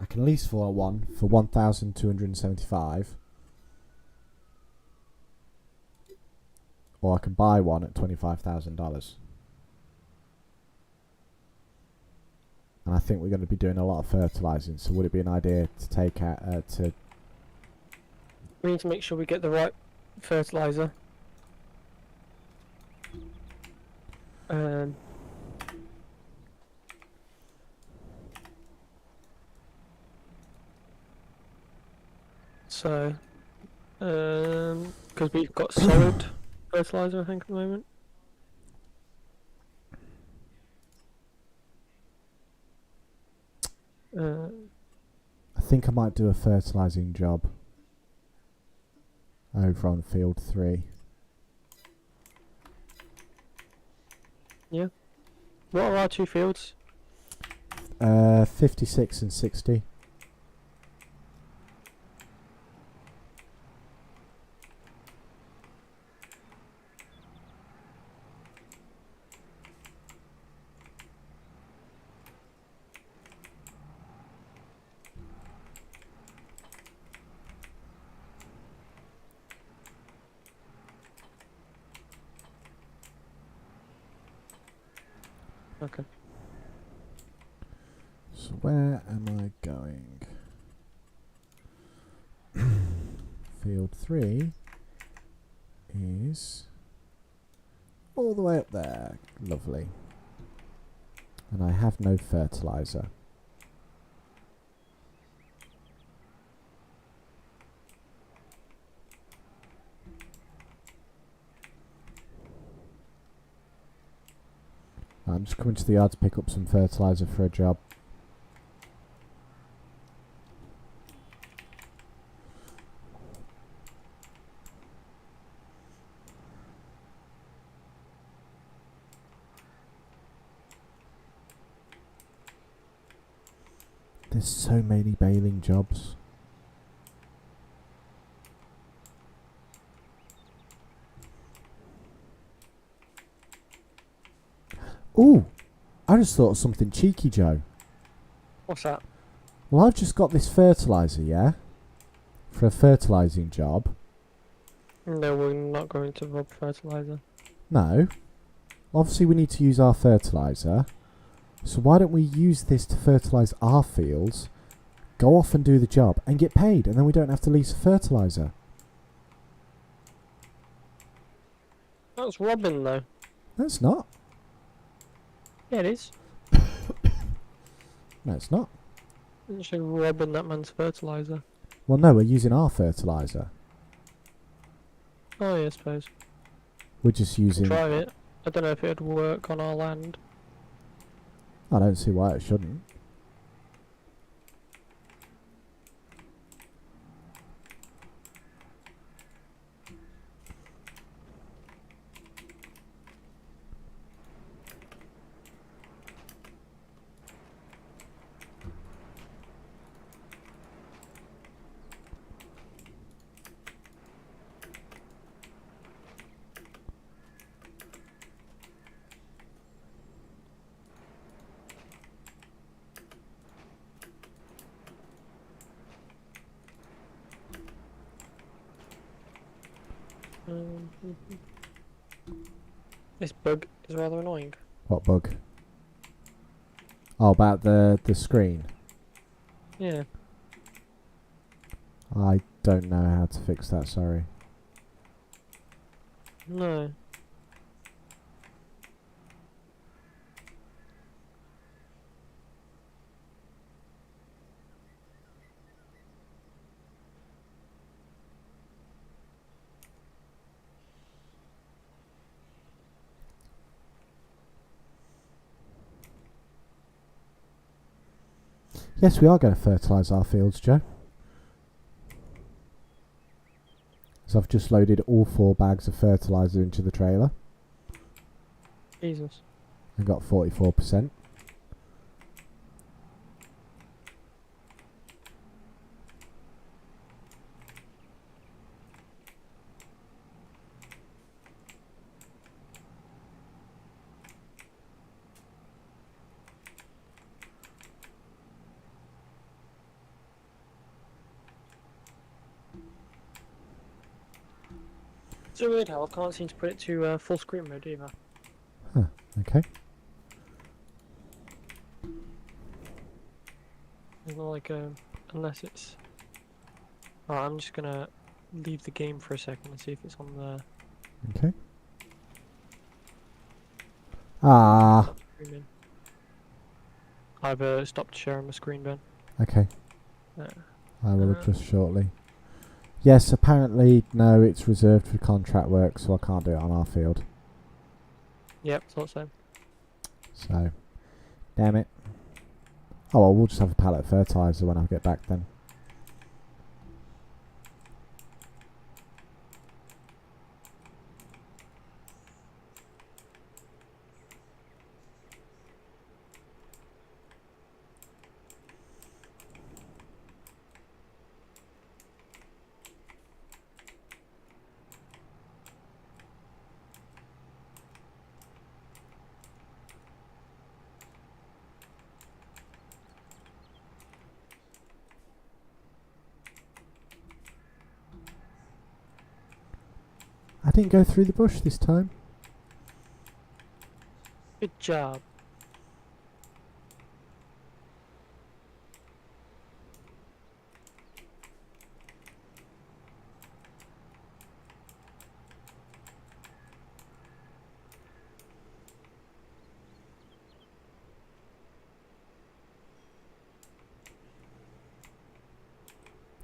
[SPEAKER 2] can lease for one for 1,275. or I can buy one at $25,000. And I think we're going to be doing a lot of fertilising. So would it be an idea to take out
[SPEAKER 1] We need to make sure we get the right fertilizer. So, because we've got solid fertilizer, I think, at the moment.
[SPEAKER 2] I think I might do a fertilising job over on field 3.
[SPEAKER 1] Yeah. What are our 2 fields?
[SPEAKER 2] 56 and 60.
[SPEAKER 1] Okay.
[SPEAKER 2] So where am I going? Field 3 is all the way up there. Lovely. And I have no fertiliser. I'm just coming to the yard to pick up some fertiliser for a job. There's so many baling jobs. Ooh! I just thought of something cheeky, Joe.
[SPEAKER 1] What's that?
[SPEAKER 2] Well, I've just got this fertiliser, yeah? For a fertilising job.
[SPEAKER 1] No, we're not going to rob fertilizer.
[SPEAKER 2] No. Obviously, we need to use our fertiliser. So why don't we use this to fertilise our fields, go off and do the job, and get paid, and then we don't have to lease a fertiliser.
[SPEAKER 1] That's robbing, though.
[SPEAKER 2] No, it's not.
[SPEAKER 1] Yeah, it is.
[SPEAKER 2] No, it's not.
[SPEAKER 1] You're actually robbing that man's fertilizer.
[SPEAKER 2] Well, no, we're using our fertiliser.
[SPEAKER 1] Oh, yeah, I suppose.
[SPEAKER 2] We're just using...
[SPEAKER 1] Try it. I don't know if it'd work on our land.
[SPEAKER 2] I don't see why it shouldn't.
[SPEAKER 1] This bug is rather annoying.
[SPEAKER 2] What bug? Oh, about the screen.
[SPEAKER 1] Yeah.
[SPEAKER 2] I don't know how to fix that, sorry.
[SPEAKER 1] No.
[SPEAKER 2] Yes, we are going to fertilise our fields, Joe. So I've just loaded all 4 bags of fertiliser into the trailer.
[SPEAKER 1] Jesus.
[SPEAKER 2] And got 44%.
[SPEAKER 1] So weird how I can't seem to put it to full screen mode either.
[SPEAKER 2] Huh, okay.
[SPEAKER 1] It's not like unless it's. Alright, I'm just gonna leave the game for a second and see if it's on the.
[SPEAKER 2] Okay. Ah.
[SPEAKER 1] Stop streaming. I've stopped sharing my screen, Ben.
[SPEAKER 2] Okay.
[SPEAKER 1] Uh,
[SPEAKER 2] I will adjust shortly. Yes, apparently, no, it's reserved for contract work, so I can't do it on our field.
[SPEAKER 1] Yep, thought so.
[SPEAKER 2] So, damn it. Oh well, we'll just have a pallet of fertiliser when I get back then. I didn't go through the bush this time.
[SPEAKER 1] Good job.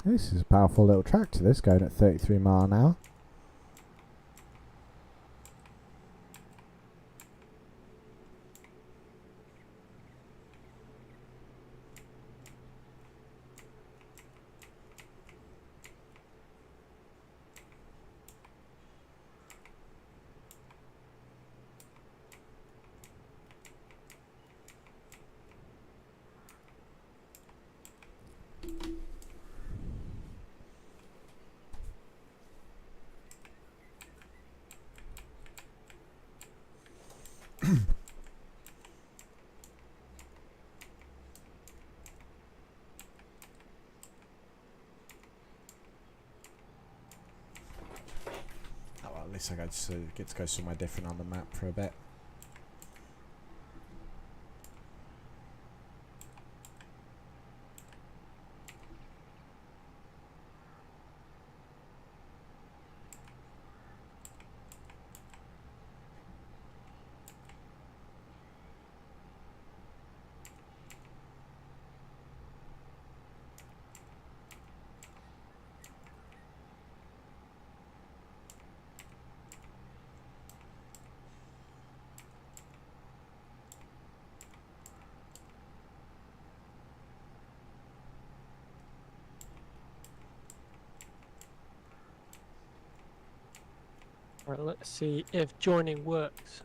[SPEAKER 2] This is a powerful little tractor, this, going at 33 mile an hour. Oh, well, at least I get to go somewhere different on the map for a bit.
[SPEAKER 1] Right, let's see if joining works.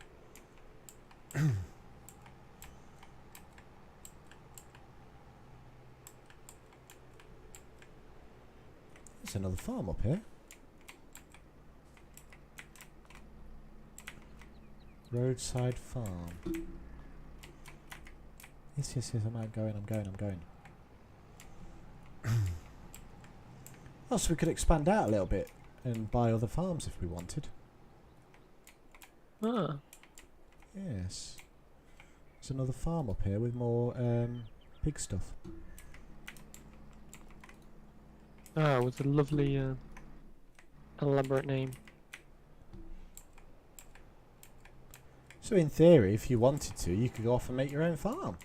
[SPEAKER 2] There's another farm up here. Roadside farm. Yes, I'm going. Oh, so we could expand out a little bit and buy other farms if we wanted.
[SPEAKER 1] Ah,
[SPEAKER 2] Yes. There's another farm up here with more pig stuff.
[SPEAKER 1] with a lovely elaborate name.
[SPEAKER 2] So in theory, if you wanted to, you could go off and make your own farm.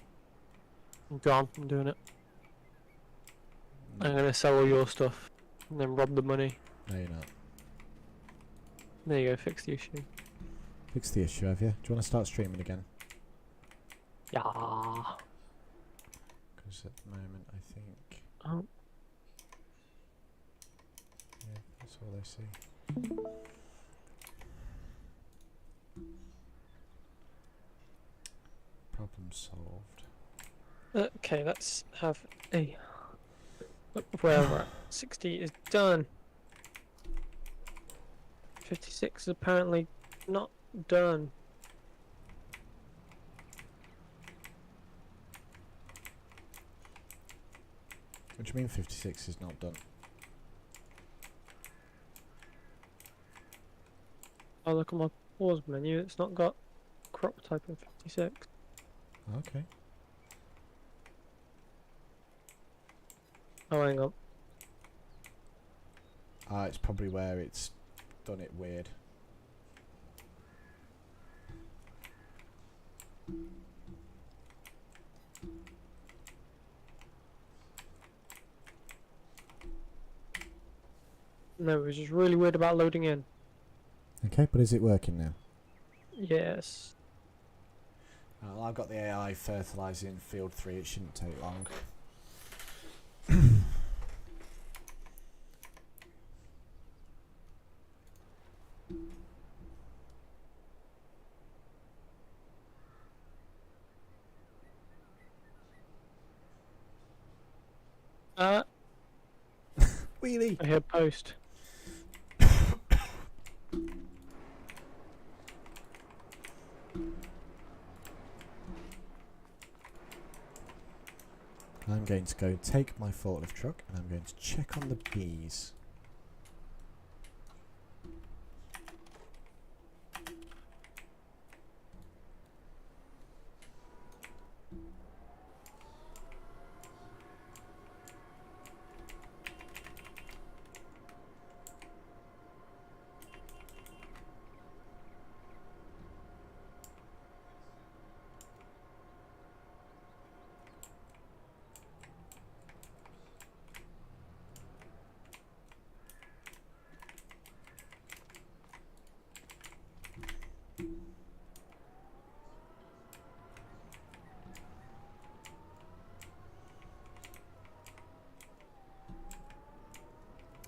[SPEAKER 1] Go on, I'm doing it. I'm gonna sell all your stuff and then rob the money.
[SPEAKER 2] No, you're not.
[SPEAKER 1] There you go, fix the issue.
[SPEAKER 2] Fix the issue, have you? Do you want to start streaming again?
[SPEAKER 1] Yeah.
[SPEAKER 2] Because at the moment, I think...
[SPEAKER 1] Oh.
[SPEAKER 2] Yeah, that's all I see. Problem solved.
[SPEAKER 1] Okay, let's have a look where we're at. 60 is done. 56 is apparently not done.
[SPEAKER 2] What do you mean 56 is not done?
[SPEAKER 1] Oh, look at my pause menu. It's not got crop type in 56.
[SPEAKER 2] Okay.
[SPEAKER 1] Oh, hang on.
[SPEAKER 2] Ah, it's probably where it's done it weird.
[SPEAKER 1] No, it was just really weird about loading in.
[SPEAKER 2] Okay, but is it working now?
[SPEAKER 1] Yes.
[SPEAKER 2] Well, I've got the AI fertilising field 3. It shouldn't take long. Wheelie!
[SPEAKER 1] I hear post.
[SPEAKER 2] I'm going to go take my forklift truck and I'm going to check on the bees.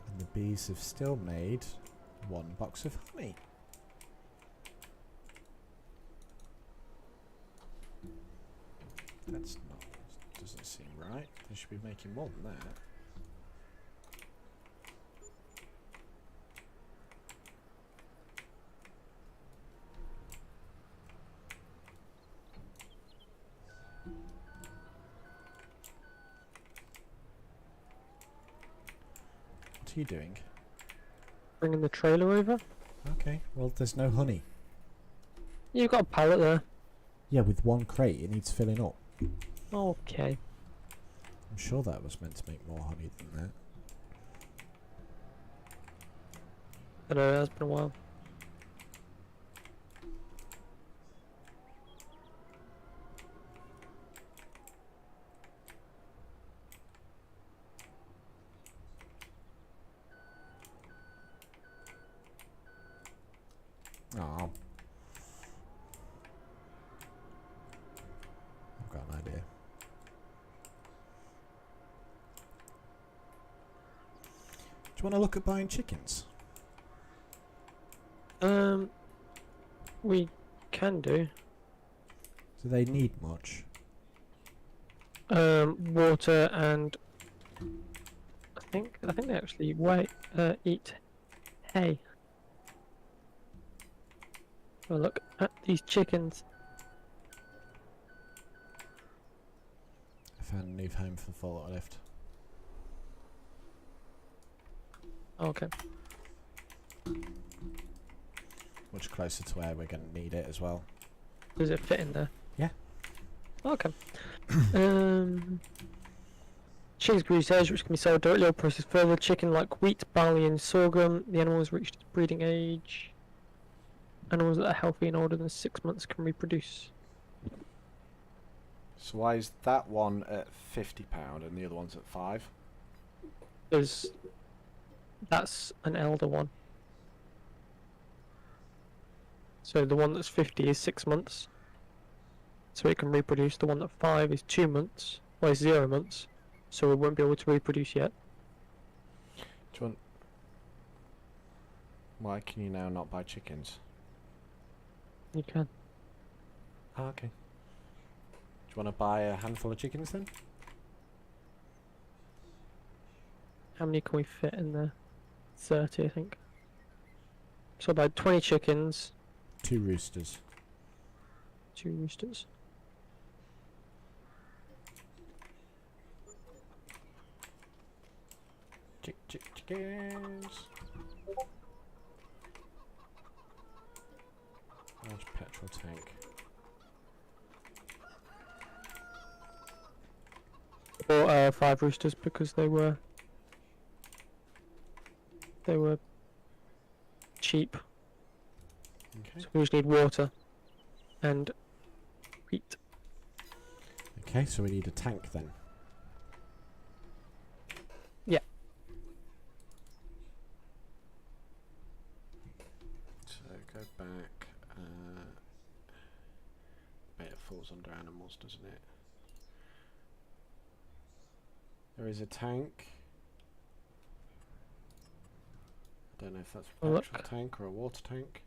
[SPEAKER 2] And the bees have still made 1 box of honey. That's not... doesn't seem right. They should be making more than that. What are you doing?
[SPEAKER 1] Bringing the trailer over.
[SPEAKER 2] Okay, well there's no honey.
[SPEAKER 1] You've got a pallet there.
[SPEAKER 2] Yeah, with 1 crate it needs filling up.
[SPEAKER 1] Okay.
[SPEAKER 2] I'm sure that was meant to make more honey than that.
[SPEAKER 1] I know, it has been a while.
[SPEAKER 2] Oh. I've got an idea. Do you want to look at buying chickens?
[SPEAKER 1] We can do.
[SPEAKER 2] Do they need much?
[SPEAKER 1] Water and I think they actually eat hay. Well, look at these chickens.
[SPEAKER 2] I found a new home for the forklift.
[SPEAKER 1] Okay.
[SPEAKER 2] Much closer to where we're going to need it as well.
[SPEAKER 1] Does it fit in there?
[SPEAKER 2] Yeah.
[SPEAKER 1] Okay. Chicken's grease eggs, which can be sold directly or processed further. Chicken like wheat, barley, and sorghum. The animals reached breeding age. Animals that are healthy and older than 6 months can reproduce.
[SPEAKER 2] So why is that one at £50 and the other one's at £5?
[SPEAKER 1] Because that's an elder one. So the one that's 50 is 6 months. So it can reproduce. The one at 5 is 2 months. Well, it's 0 months. So it won't be able to reproduce yet.
[SPEAKER 2] Do you want... Why can you now not buy chickens?
[SPEAKER 1] You can.
[SPEAKER 2] Ah, okay. Do you want to buy a handful of chickens then?
[SPEAKER 1] How many can we fit in there? 30, I think. So about 20 chickens.
[SPEAKER 2] 2 roosters.
[SPEAKER 1] 2 roosters.
[SPEAKER 2] Chickens. a tank?
[SPEAKER 1] Or 5 roosters because they were cheap.
[SPEAKER 2] Okay.
[SPEAKER 1] So we just need water and wheat.
[SPEAKER 2] Okay, so we need a tank then.
[SPEAKER 1] Yeah.
[SPEAKER 2] So go back. It falls under animals, doesn't it? There is a tank. I don't know if that's an actual tank or a water tank.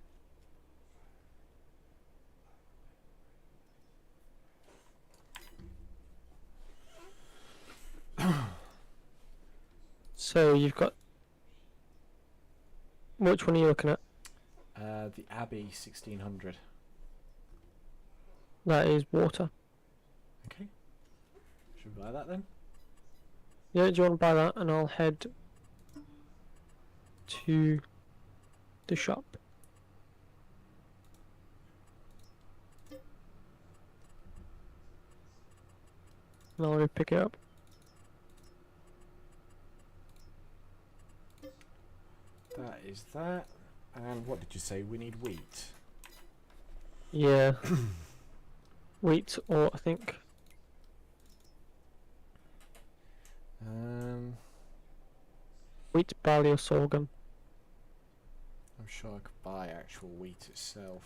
[SPEAKER 1] So you've got... Which one are you looking at?
[SPEAKER 2] The Abbey 1600.
[SPEAKER 1] That is water.
[SPEAKER 2] Okay. Should we buy that then?
[SPEAKER 1] Yeah, do you want to buy that? And I'll head to the shop. And I'll go pick it up.
[SPEAKER 2] That is that. And what did you say? We need wheat.
[SPEAKER 1] Yeah. Wheat, or I think... Wheat, barley or sorghum.
[SPEAKER 2] I'm sure I could buy actual wheat itself.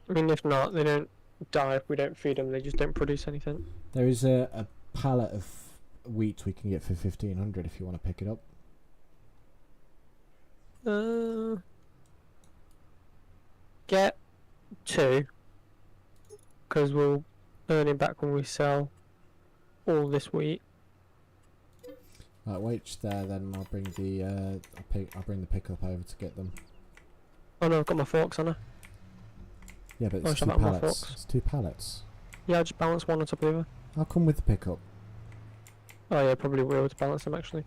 [SPEAKER 1] I mean, if not, they don't die if we don't feed them, they just don't produce anything.
[SPEAKER 2] There is a pallet of wheat we can get for 1500 if you want to pick it up.
[SPEAKER 1] Get 2, because we'll earn it back when we sell all this wheat.
[SPEAKER 2] Right, wait just there, then I'll bring the I'll bring the pickup over to get them.
[SPEAKER 1] Oh no, I've got my forks on her.
[SPEAKER 2] Yeah, but
[SPEAKER 1] Oh,
[SPEAKER 2] it's
[SPEAKER 1] shall I
[SPEAKER 2] 2
[SPEAKER 1] put my
[SPEAKER 2] pallets.
[SPEAKER 1] forks?
[SPEAKER 2] It's 2 pallets.
[SPEAKER 1] Yeah, I'll just balance one on top of the other.
[SPEAKER 2] I'll come with the pickup.
[SPEAKER 1] Oh yeah, probably will to balance them actually.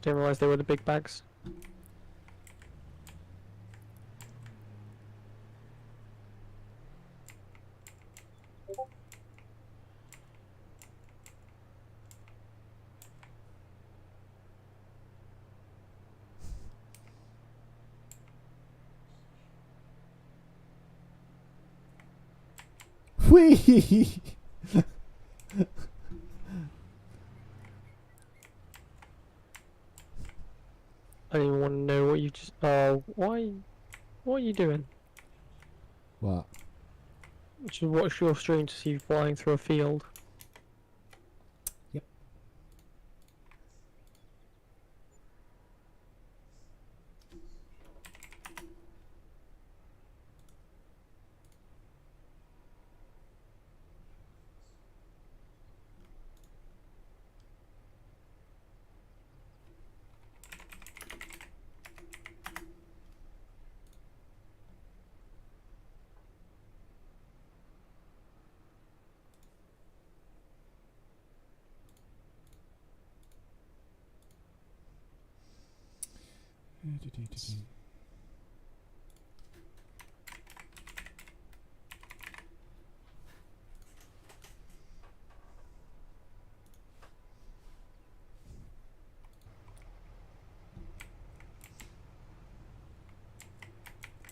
[SPEAKER 1] Didn't realise they were the big bags.
[SPEAKER 2] Whee!
[SPEAKER 1] I don't even want to know what you just... Oh, why? What are you doing?
[SPEAKER 2] What?
[SPEAKER 1] Just watch your stream to see you flying through a field.
[SPEAKER 2] Yep.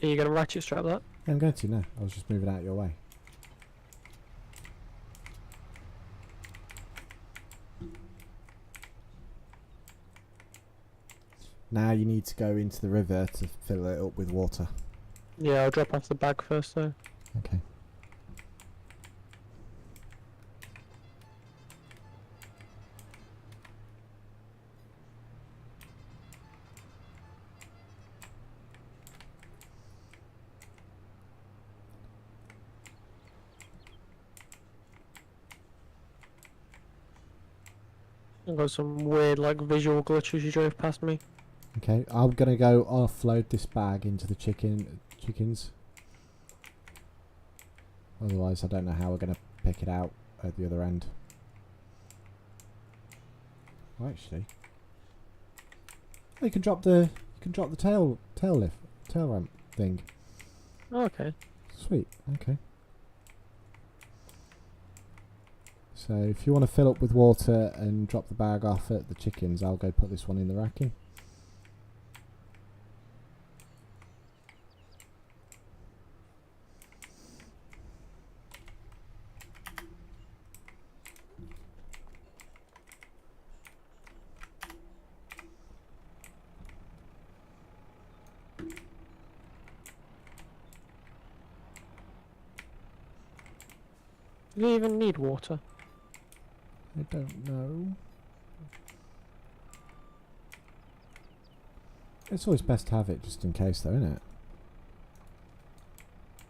[SPEAKER 1] Are you gonna ratchet strap that?
[SPEAKER 2] I'm going to, no. I was just moving out your way. Now you need to go into the river to fill it up with water.
[SPEAKER 1] Yeah, I'll drop off the bag first though.
[SPEAKER 2] Okay.
[SPEAKER 1] I've got some weird like visual glitches you drove past me.
[SPEAKER 2] Okay, I'm gonna go offload this bag into the chickens. Otherwise, I don't know how we're gonna pick it out at the other end. Oh, actually, oh, you can drop the tail ramp thing.
[SPEAKER 1] Oh, okay.
[SPEAKER 2] Sweet. Okay. So if you want to fill up with water and drop the bag off at the chickens, I'll go put this one in the racking.
[SPEAKER 1] Do you even need water?
[SPEAKER 2] I don't know. It's always best to have it just in case though, isn't it?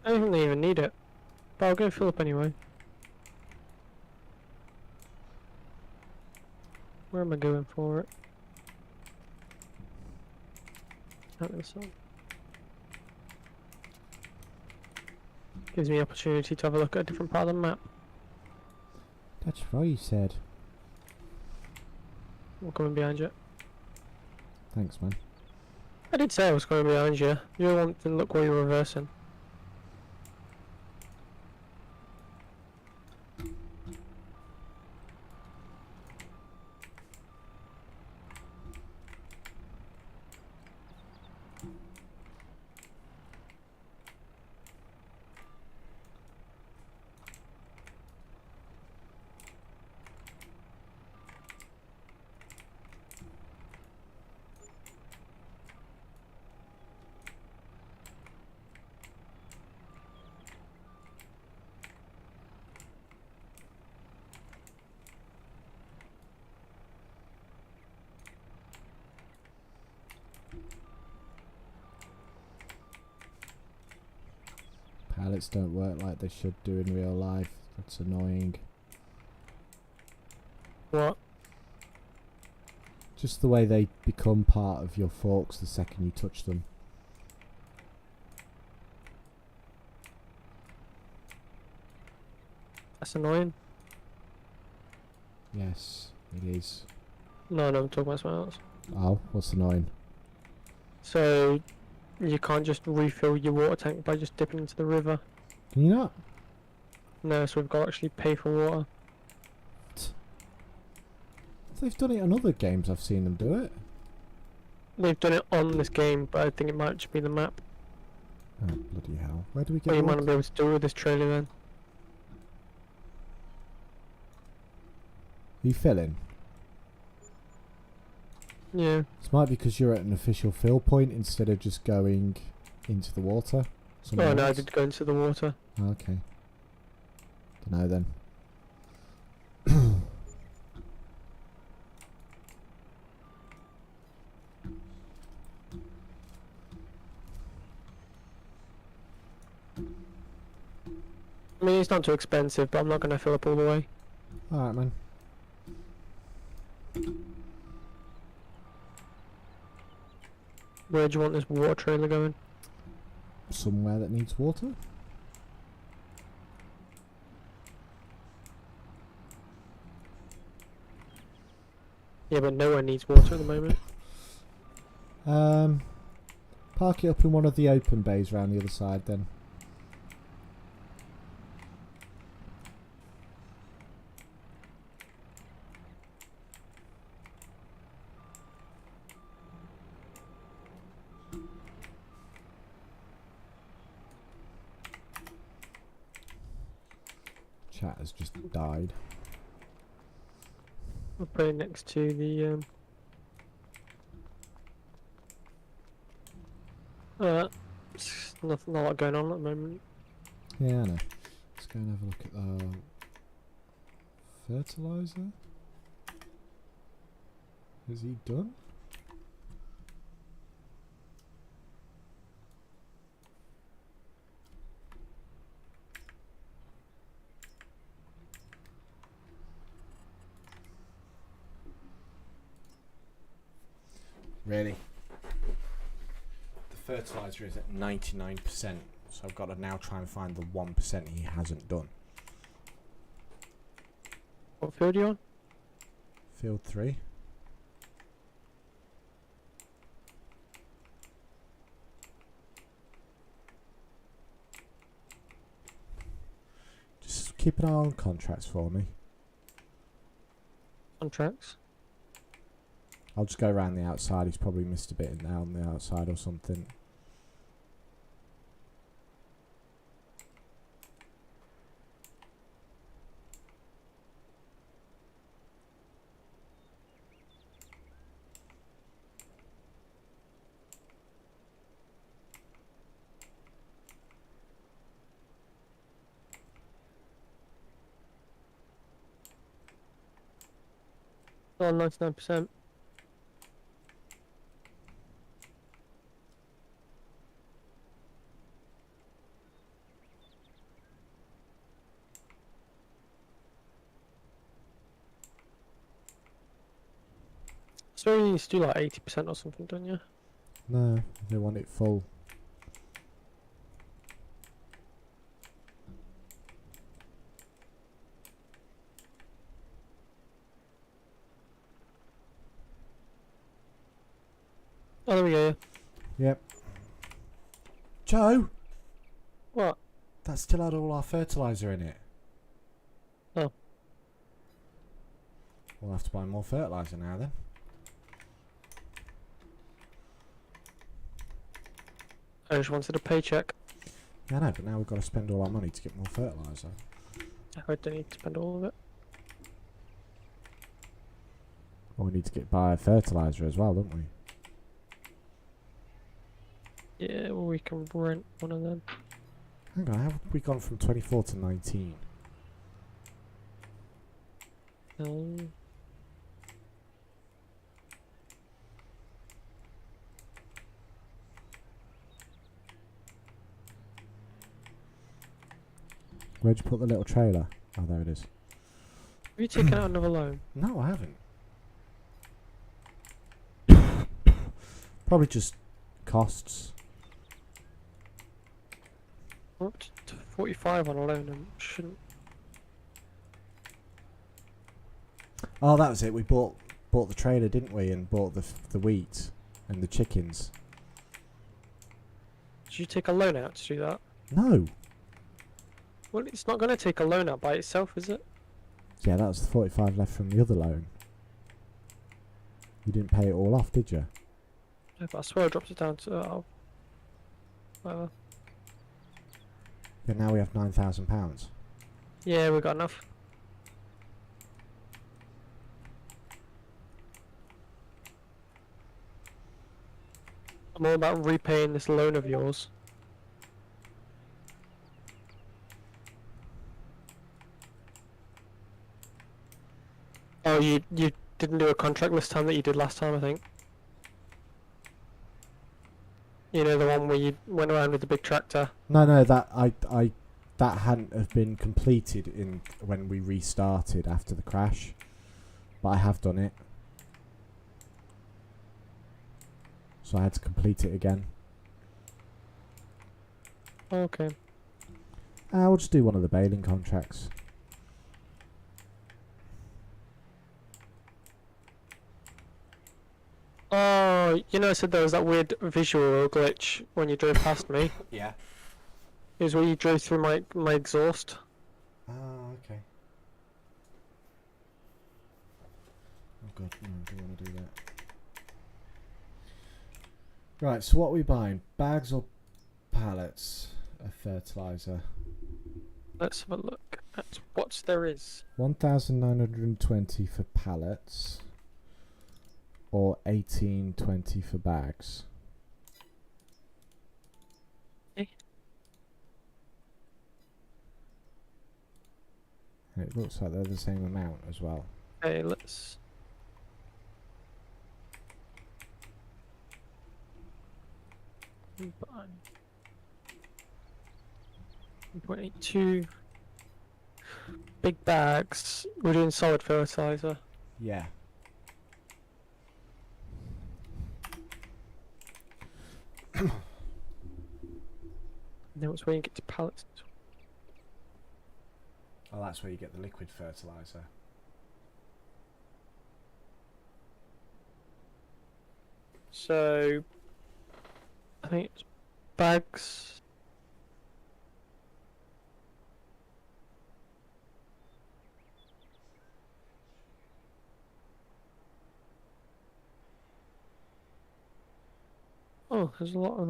[SPEAKER 1] I don't think they even need it. But I'll go fill up anyway. Where am I going for it? Out this one. Gives me opportunity to have a look at a different part of the map.
[SPEAKER 2] That's right, you said.
[SPEAKER 1] I'm coming behind you.
[SPEAKER 2] Thanks, man.
[SPEAKER 1] I did say I was coming behind you. You don't want to look where you're reversing.
[SPEAKER 2] Pallets don't work like they should do in real life. That's annoying.
[SPEAKER 1] What?
[SPEAKER 2] Just the way they become part of your forks the second you touch them.
[SPEAKER 1] That's annoying.
[SPEAKER 2] Yes, it is.
[SPEAKER 1] No, I'm talking about something else.
[SPEAKER 2] Oh, what's annoying?
[SPEAKER 1] So, you can't just refill your water tank by just dipping into the river.
[SPEAKER 2] Can you not?
[SPEAKER 1] No, so we've got to actually pay for water.
[SPEAKER 2] They've done it on other games, I've seen them do it.
[SPEAKER 1] They've done it on this game, but I think it might just be the map.
[SPEAKER 2] Oh, bloody hell. Where do we get
[SPEAKER 1] Or you might
[SPEAKER 2] water?
[SPEAKER 1] not be able to do it with this trailer then.
[SPEAKER 2] Are you filling?
[SPEAKER 1] Yeah.
[SPEAKER 2] This might be because you're at an official fill point instead of just going into the water.
[SPEAKER 1] Oh no, I did go into the water.
[SPEAKER 2] Okay. Dunno then.
[SPEAKER 1] I mean, it's not too expensive, but I'm not going to fill up all the way.
[SPEAKER 2] Alright, man.
[SPEAKER 1] Where do you want this water trailer going?
[SPEAKER 2] Somewhere that needs water?
[SPEAKER 1] Yeah, but nowhere needs water at the moment.
[SPEAKER 2] Park it up in one of the open bays around the other side then. Chat has just died.
[SPEAKER 1] I'll put it next to the not a lot going on at the moment.
[SPEAKER 2] Yeah, I know. Let's go and have a look at the fertilizer. Is he done? Really? The fertilizer is at 99%, so I've got to now try and find the 1% he hasn't done.
[SPEAKER 1] What field are you on?
[SPEAKER 2] Field 3. keep an eye on contracts for me?
[SPEAKER 1] Contracts.
[SPEAKER 2] I'll just go around the outside. He's probably missed a bit in there on the outside or something.
[SPEAKER 1] Oh, 99%. So you used to do like 80% or something, don't you?
[SPEAKER 2] No, they want it full.
[SPEAKER 1] Oh, there we go.
[SPEAKER 2] Yep. Joe,
[SPEAKER 1] What?
[SPEAKER 2] that still had all our fertiliser in it.
[SPEAKER 1] Oh.
[SPEAKER 2] We'll have to buy more fertiliser now then.
[SPEAKER 1] I just wanted a paycheck.
[SPEAKER 2] Yeah, I know, but now we've got to spend all our money to get more fertiliser.
[SPEAKER 1] I don't need to spend all of it.
[SPEAKER 2] Well, we need to buy fertiliser as well, don't we?
[SPEAKER 1] Yeah, well, we can rent one of them.
[SPEAKER 2] Hang on, how have we gone from 24 to 19? Where'd you put the little trailer? Oh, there it is.
[SPEAKER 1] Have you taken out another loan?
[SPEAKER 2] No, I haven't. Probably just costs.
[SPEAKER 1] We're up to 45 on a loan and shouldn't.
[SPEAKER 2] Oh, that was it. We bought the trailer, didn't we? And bought the wheat and the chickens.
[SPEAKER 1] Did you take a loan out to do that?
[SPEAKER 2] No.
[SPEAKER 1] Well, it's not going to take a loan out by itself, is it?
[SPEAKER 2] Yeah, that was the 45 left from the other loan. You didn't pay it all off, did you?
[SPEAKER 1] No, but I swear I dropped it down to. Whatever.
[SPEAKER 2] Yeah, now we have £9,000.
[SPEAKER 1] Yeah, we got enough. I'm all about repaying this loan of yours. Oh, you didn't do a contract this time that you did last time, I think. You know, the one where you went around with the big tractor.
[SPEAKER 2] No, that hadn't have been completed in when we restarted after the crash, but I have done it. So I had to complete it again.
[SPEAKER 1] Okay.
[SPEAKER 2] We'll just do one of the baling contracts.
[SPEAKER 1] Oh, you know, I said there was that weird visual glitch when you drove past me.
[SPEAKER 2] Yeah.
[SPEAKER 1] It was where you drove through my exhaust.
[SPEAKER 2] Oh, okay. Oh god, no, I don't want to do that. Right, so what are we buying? Bags or pallets of fertiliser?
[SPEAKER 1] Let's have a look at what there is.
[SPEAKER 2] 1,920 for pallets or 1,820 for bags.
[SPEAKER 1] Eh.
[SPEAKER 2] And it looks like they're the same amount as well.
[SPEAKER 1] Okay, let's. Buy 1.82 big bags. We're doing solid fertilizer.
[SPEAKER 2] Yeah.
[SPEAKER 1] Then it's where you get to pallets.
[SPEAKER 2] Oh, that's where you get the liquid fertiliser.
[SPEAKER 1] So I think it's bags. Oh, there's a lot of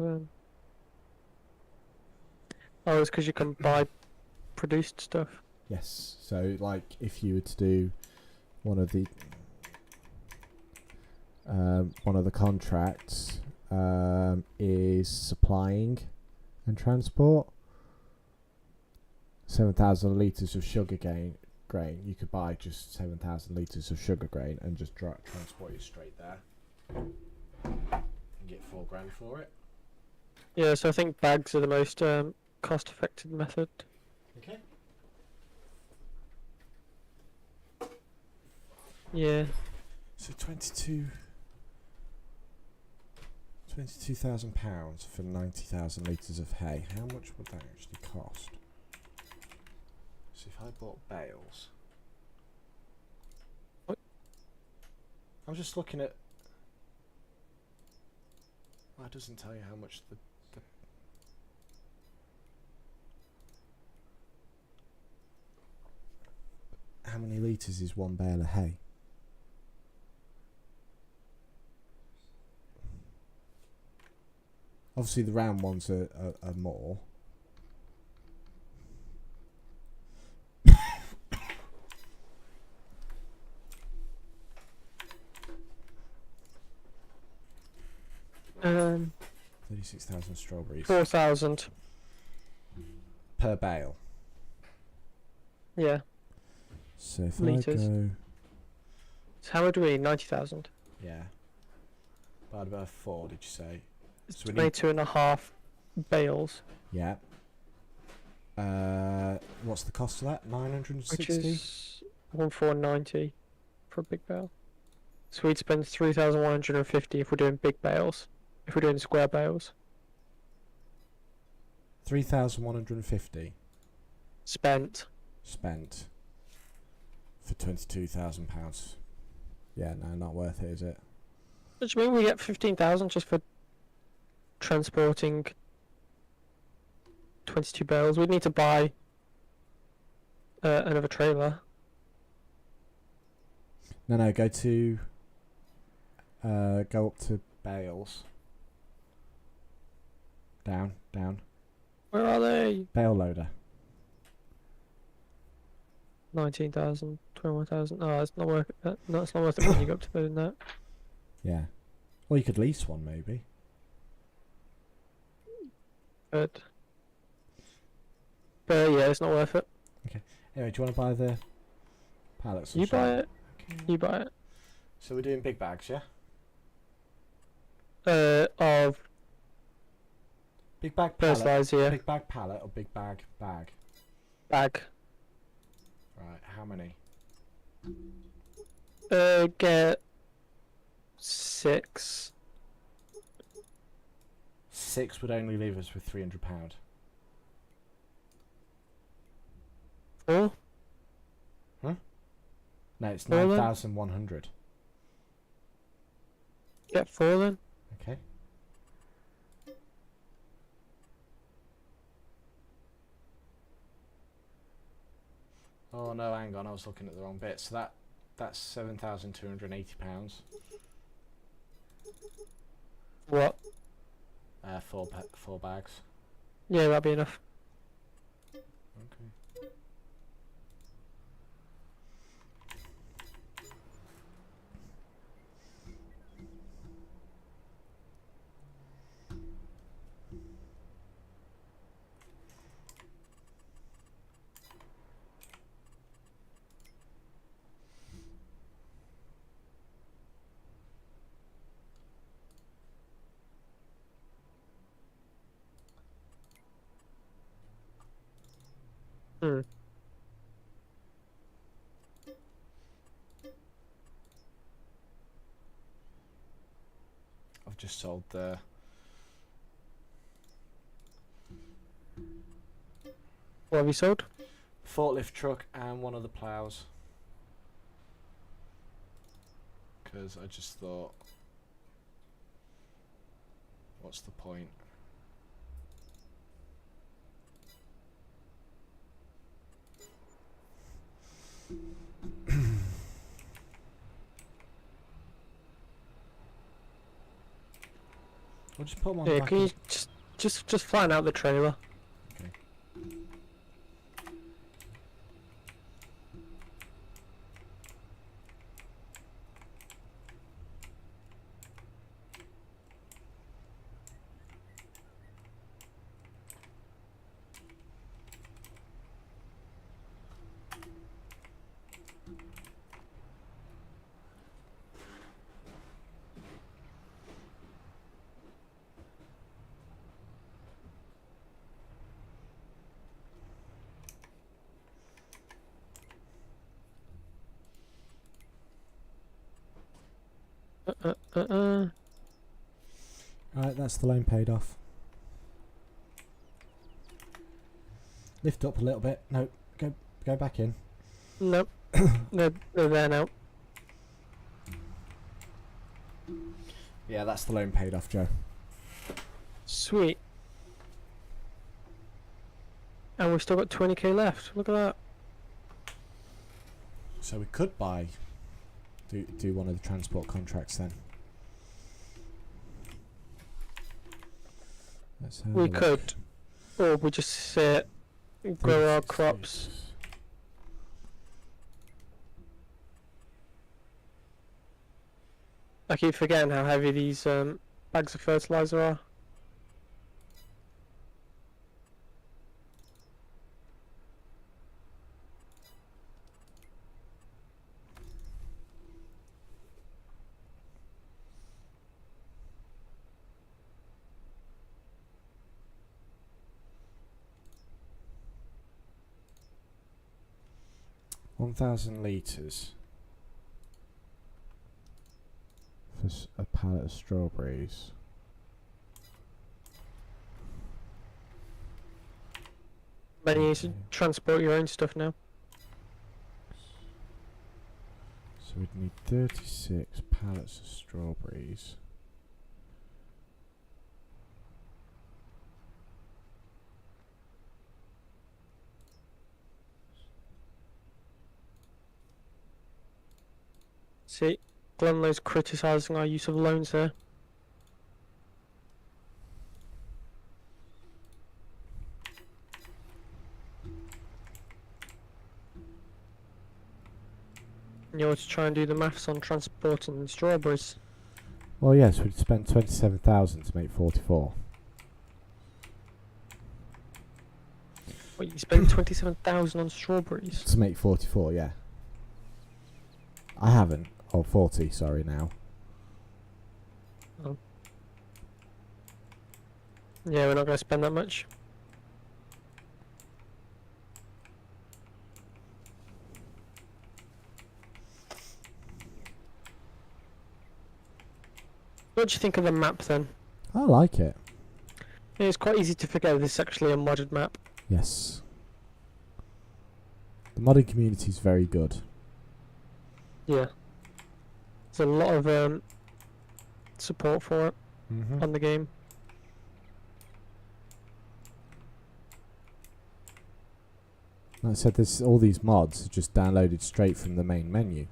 [SPEAKER 1] Oh, it's because you can buy produced stuff.
[SPEAKER 2] Yes. So, like, if you were to do one of the contracts is supplying and transport 7,000 litres of sugar grain. You could buy just 7,000 litres of sugar grain and just transport it straight there and get $4,000 for it.
[SPEAKER 1] Yeah, so I think bags are the most cost-effective method.
[SPEAKER 2] Okay.
[SPEAKER 1] Yeah.
[SPEAKER 2] So £22,000 for 90,000 litres of hay. How much would that actually cost? So if I bought bales,
[SPEAKER 1] What?
[SPEAKER 2] I'm just looking at. Well, it doesn't tell you how much the how many litres is one bale of hay. Obviously, the round ones are more.
[SPEAKER 1] Um,
[SPEAKER 2] 36,000 strawberries
[SPEAKER 1] 4,000.
[SPEAKER 2] per bale.
[SPEAKER 1] Yeah.
[SPEAKER 2] So if
[SPEAKER 1] Litres.
[SPEAKER 2] I go,
[SPEAKER 1] So how would we 90,000?
[SPEAKER 2] yeah, divided by 4, did you say?
[SPEAKER 1] It's
[SPEAKER 2] So we need,
[SPEAKER 1] 22.5 bales,
[SPEAKER 2] yeah. What's the cost of that?
[SPEAKER 1] which
[SPEAKER 2] 960.
[SPEAKER 1] is 1,490 for a big bale. So we'd spend 3,150 if we're doing big bales. If we're doing square bales.
[SPEAKER 2] 3,150
[SPEAKER 1] Spent.
[SPEAKER 2] spent for £22,000. Yeah, no, not worth it, is it?
[SPEAKER 1] Which means we get 15,000 just for transporting 22 bales. We'd need to buy another trailer.
[SPEAKER 2] No, go to go up to bales. Down.
[SPEAKER 1] Where are they?
[SPEAKER 2] Bale loader.
[SPEAKER 1] 19,000, 21,000. Oh, it's not worth it. No, it's not worth it when you go up to doing that.
[SPEAKER 2] Yeah. Or you could lease one, maybe.
[SPEAKER 1] But yeah, it's not worth it.
[SPEAKER 2] Anyway, do you want to buy the pallets?
[SPEAKER 1] You buy it. You buy it.
[SPEAKER 2] So we're doing big bags, yeah?
[SPEAKER 1] Of
[SPEAKER 2] Big bag pallet.
[SPEAKER 1] personalised, yeah.
[SPEAKER 2] Big bag pallet or big bag bag?
[SPEAKER 1] Bag.
[SPEAKER 2] Right, how many?
[SPEAKER 1] Get 6.
[SPEAKER 2] 6 would only leave us with £300.
[SPEAKER 1] 4?
[SPEAKER 2] No, it's
[SPEAKER 1] 4 then?
[SPEAKER 2] 9,100.
[SPEAKER 1] Get 4 then.
[SPEAKER 2] Okay. Oh no, hang on, I was looking at the wrong bit. So that's £7,280.
[SPEAKER 1] What?
[SPEAKER 2] 4 bags.
[SPEAKER 1] Yeah, that'd be enough.
[SPEAKER 2] Okay.
[SPEAKER 1] Hmm.
[SPEAKER 2] I've just sold the
[SPEAKER 1] What have you sold?
[SPEAKER 2] forklift truck and one of the plows. Because I just thought, what's the point? We'll just put them on
[SPEAKER 1] Yeah,
[SPEAKER 2] the back.
[SPEAKER 1] can you just flatten out the trailer?
[SPEAKER 2] Okay. Right, that's the loan paid off. Lift up a little bit. No, go back in.
[SPEAKER 1] Nope. they're there now.
[SPEAKER 2] Yeah, that's the loan paid off, Joe.
[SPEAKER 1] Sweet. And we've still got 20k left. Look at that.
[SPEAKER 2] So we could do one of the transport contracts then. Let's have a
[SPEAKER 1] We
[SPEAKER 2] look.
[SPEAKER 1] could, or we just sit, grow our crops. I keep forgetting how heavy these bags of fertilizer are.
[SPEAKER 2] $1,000 litres for a pallet of strawberries.
[SPEAKER 1] But you need to transport your own stuff now.
[SPEAKER 2] So we'd need 36 pallets of strawberries.
[SPEAKER 1] See, Glenlow's criticising our use of loans here. You ought to try and do the maths on transporting the strawberries.
[SPEAKER 2] Well, yes, we'd spend 27,000 to make 44.
[SPEAKER 1] Wait, you spent 27,000 on strawberries?
[SPEAKER 2] To make 44, yeah. I haven't. Oh, 40, sorry, now.
[SPEAKER 1] Oh. Yeah, we're not going to spend that much. What do you think of the map then?
[SPEAKER 2] I like it.
[SPEAKER 1] Yeah, it's quite easy to forget this is actually a modded map.
[SPEAKER 2] Yes. The modding community is very good.
[SPEAKER 1] Yeah. There's a lot of support for it on the game.
[SPEAKER 2] Like I said, there's all these mods are just downloaded straight from the main menu.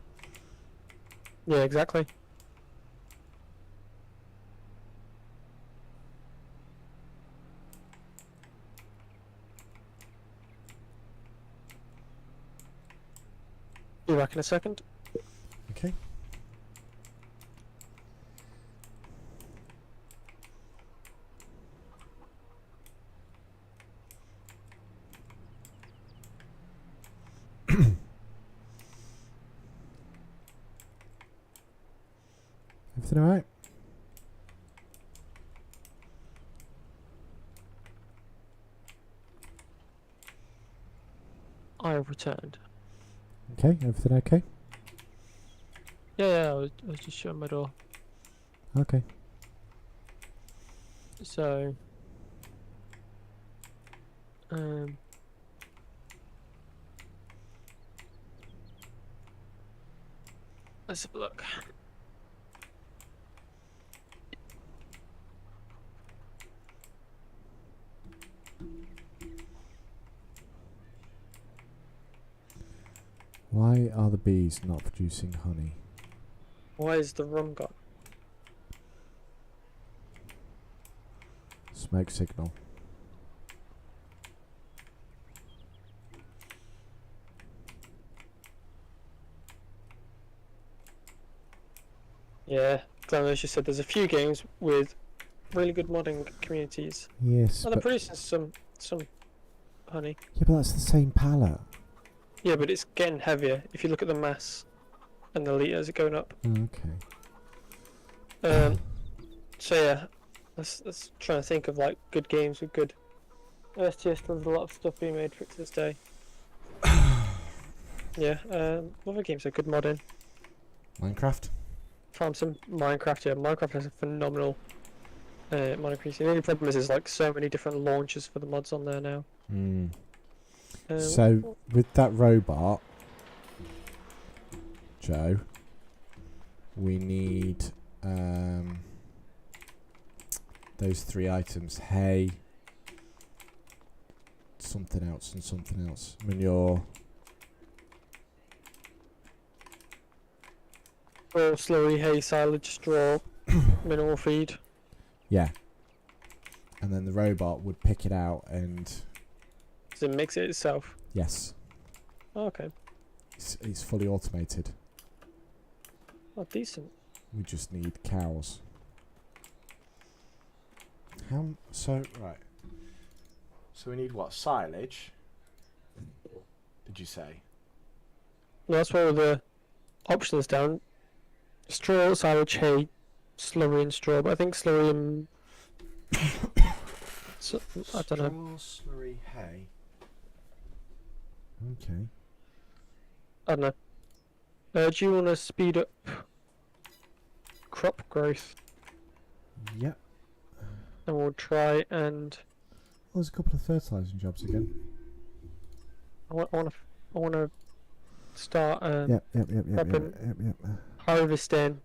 [SPEAKER 1] Yeah, exactly. Be back in a second.
[SPEAKER 2] Okay. Everything alright?
[SPEAKER 1] I have returned.
[SPEAKER 2] Okay, everything okay?
[SPEAKER 1] Yeah, I was just shutting my door.
[SPEAKER 2] Okay.
[SPEAKER 1] So, let's have a look.
[SPEAKER 2] Why are the bees not producing honey?
[SPEAKER 1] Why is the rum gone?
[SPEAKER 2] Smoke signal.
[SPEAKER 1] Yeah, Glenn just said there's a few games with really good modding communities.
[SPEAKER 2] Yes,
[SPEAKER 1] Oh, they're
[SPEAKER 2] but
[SPEAKER 1] producing some honey.
[SPEAKER 2] yeah, but that's the same palette.
[SPEAKER 1] Yeah, but it's getting heavier. If you look at the mass and the liters are going up.
[SPEAKER 2] Okay.
[SPEAKER 1] So yeah, let's try to think of like good games with good. STS does a lot of stuff being made for it to this day. Yeah. What other games are good modding?
[SPEAKER 2] Minecraft.
[SPEAKER 1] Found some Minecraft. Yeah, Minecraft has a phenomenal modding community. The only problem is there's like so many different launchers for the mods on there now.
[SPEAKER 2] So with that robot, Joe, we need those 3 items: hay, something else, and something else. Manure.
[SPEAKER 1] Or slurry, hay, silage, straw, mineral feed.
[SPEAKER 2] Yeah. And then the robot would pick it out and...
[SPEAKER 1] Does it mix it itself?
[SPEAKER 2] Yes.
[SPEAKER 1] Oh, okay.
[SPEAKER 2] It's fully automated.
[SPEAKER 1] Oh, decent.
[SPEAKER 2] We just need cows. Right. So we need what? Silage? Did you say?
[SPEAKER 1] No, that's one of the options down. Straw, silage, hay, slurry and straw, but I think slurry and... so, I don't know.
[SPEAKER 2] Slurry, hay. Okay.
[SPEAKER 1] I don't know. Do you want to speed up crop growth?
[SPEAKER 2] Yep.
[SPEAKER 1] And we'll try and...
[SPEAKER 2] There's a couple of fertilising jobs again.
[SPEAKER 1] I want to start
[SPEAKER 2] Yep.
[SPEAKER 1] harvesting.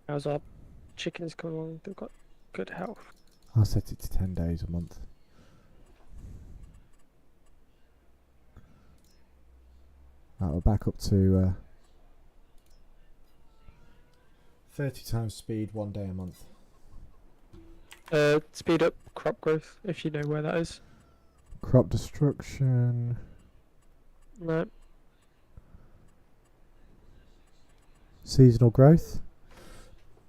[SPEAKER 1] How's our chickens coming along? They've got good health.
[SPEAKER 2] I'll set it to 10 days a month. Right, we're back up to 30 times speed, 1 day a month.
[SPEAKER 1] Speed up crop growth, if you know where that is.
[SPEAKER 2] Crop destruction.
[SPEAKER 1] No.
[SPEAKER 2] Seasonal growth.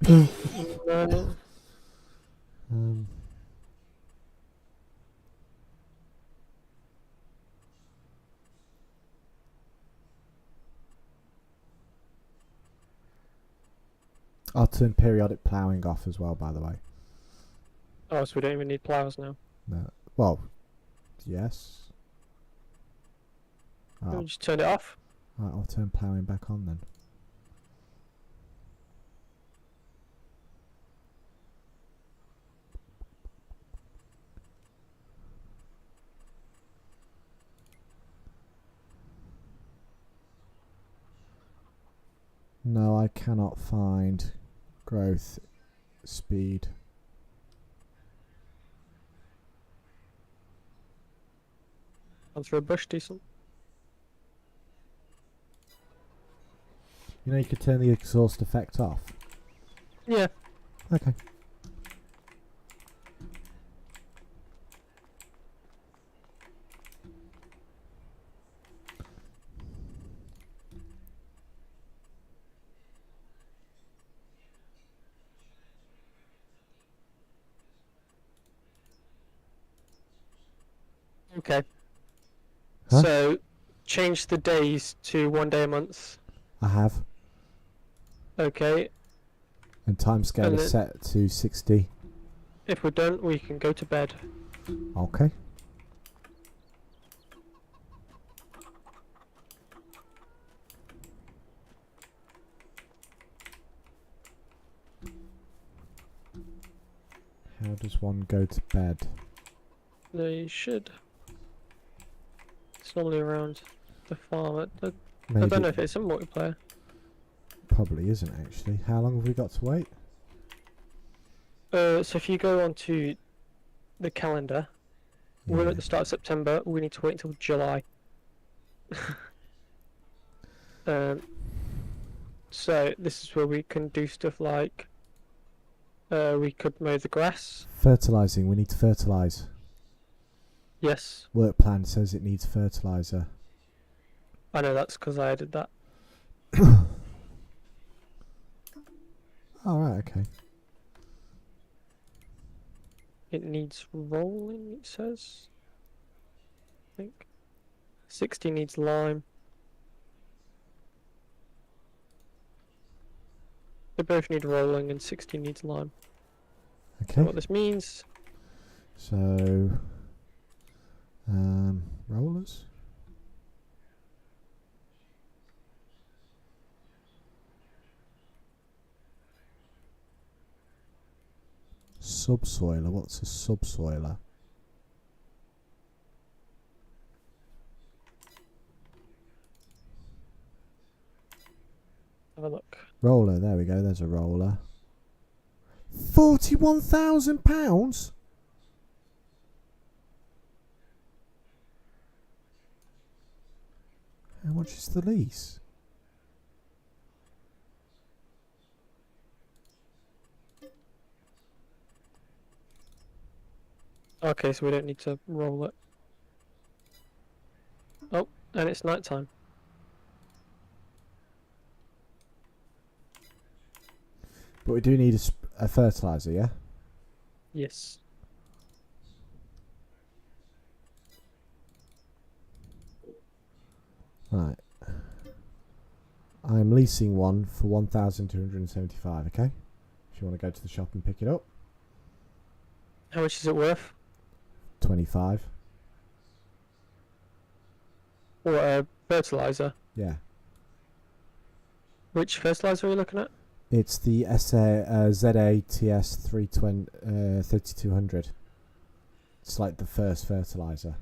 [SPEAKER 1] No.
[SPEAKER 2] I'll turn periodic ploughing off as well, by the way.
[SPEAKER 1] Oh, so we don't even need plows now.
[SPEAKER 2] No. Well, yes.
[SPEAKER 1] We just turn it off.
[SPEAKER 2] Right, I'll turn ploughing back on then. No, I cannot find growth speed.
[SPEAKER 1] Gone through a bush, decent.
[SPEAKER 2] You know, you could turn the exhaust effect off.
[SPEAKER 1] Yeah.
[SPEAKER 2] Okay.
[SPEAKER 1] Okay.
[SPEAKER 2] Huh?
[SPEAKER 1] So, change the days to 1 day a month.
[SPEAKER 2] I have.
[SPEAKER 1] Okay.
[SPEAKER 2] And timescale
[SPEAKER 1] And
[SPEAKER 2] is set to 60.
[SPEAKER 1] If we're done, we can go to bed.
[SPEAKER 2] Okay. How does one go to bed?
[SPEAKER 1] They should. It's normally around the farm. I
[SPEAKER 2] Maybe.
[SPEAKER 1] don't know if it's in multiplayer.
[SPEAKER 2] Probably isn't actually. How long have we got to wait?
[SPEAKER 1] So if you go onto the calendar, we're
[SPEAKER 2] Yeah.
[SPEAKER 1] at the start of September. We need to wait until July. So this is where we can do stuff like We could mow the grass.
[SPEAKER 2] Fertilising. We need to fertilise.
[SPEAKER 1] Yes.
[SPEAKER 2] Work plan says it needs fertiliser.
[SPEAKER 1] I know that's because I added that.
[SPEAKER 2] Oh, right, okay.
[SPEAKER 1] It needs rolling, it says. I think. 60 needs lime. They both need rolling and 60 needs lime.
[SPEAKER 2] Okay.
[SPEAKER 1] What this means.
[SPEAKER 2] So, rollers. Subsoiler. What's a subsoiler?
[SPEAKER 1] Have a look.
[SPEAKER 2] Roller. There we go. There's a roller. £41,000. How much is the lease?
[SPEAKER 1] Okay, so we don't need to roll it. Oh, and it's night time.
[SPEAKER 2] But we do need a fertiliser, yeah?
[SPEAKER 1] Yes.
[SPEAKER 2] Right. I'm leasing one for 1,275, okay? If you want to go to the shop and pick it up.
[SPEAKER 1] How much is it worth?
[SPEAKER 2] 25.
[SPEAKER 1] Or a fertilizer?
[SPEAKER 2] Yeah.
[SPEAKER 1] Which fertilizer are you looking at?
[SPEAKER 2] It's the ZATS 3200. It's like the first fertiliser.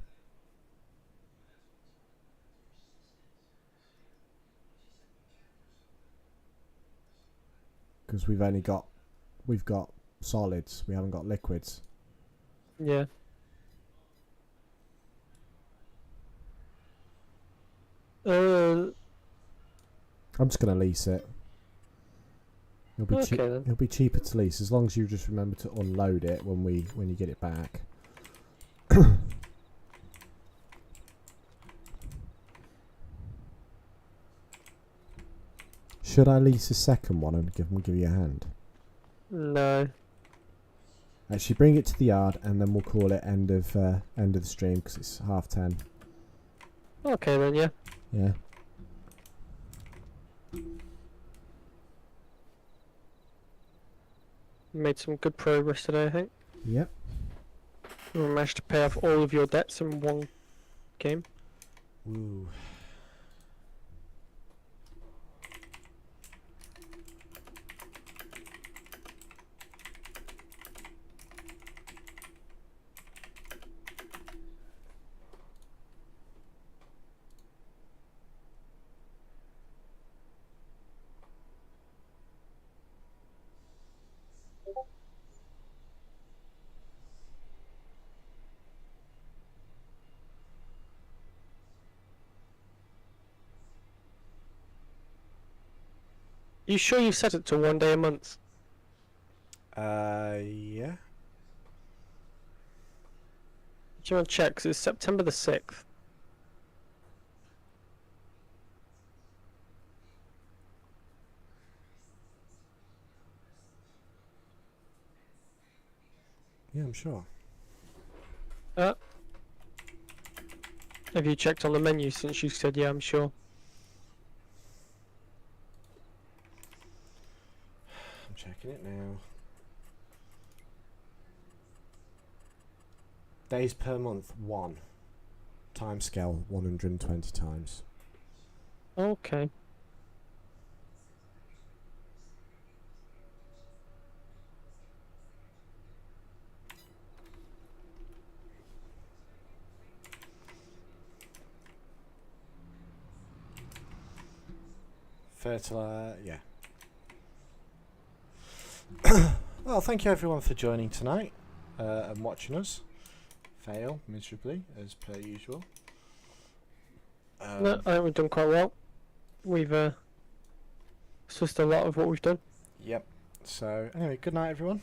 [SPEAKER 2] Because we've got solids, we haven't got liquids.
[SPEAKER 1] Yeah.
[SPEAKER 2] I'm just gonna lease it. It'll be
[SPEAKER 1] Okay, then.
[SPEAKER 2] It'll be cheaper to lease as long as you just remember to unload it when you get it back. Should I lease a second one and give you a hand?
[SPEAKER 1] No.
[SPEAKER 2] Actually, bring it to the yard and then we'll call it end of the stream because it's 10:30.
[SPEAKER 1] Okay then, yeah.
[SPEAKER 2] Yeah.
[SPEAKER 1] Made some good progress today, I think.
[SPEAKER 2] Yep.
[SPEAKER 1] We managed to pay off all of your debts in one game.
[SPEAKER 2] Ooh.
[SPEAKER 1] You sure you set it to 1 day a month?
[SPEAKER 2] Yeah.
[SPEAKER 1] Do you want to check? 'Cause it's September the 6th.
[SPEAKER 2] Yeah, I'm sure.
[SPEAKER 1] Have you checked on the menu since you said yeah, I'm sure?
[SPEAKER 2] I'm checking it now. Days per month, 1. Timescale, 120 times.
[SPEAKER 1] Okay.
[SPEAKER 2] Fertilizer, yeah. Well, thank you everyone for joining tonight and watching us fail miserably as per usual.
[SPEAKER 1] No, I think we've done quite well. We've sussed a lot of what we've done.
[SPEAKER 2] Yep. So anyway, good night everyone.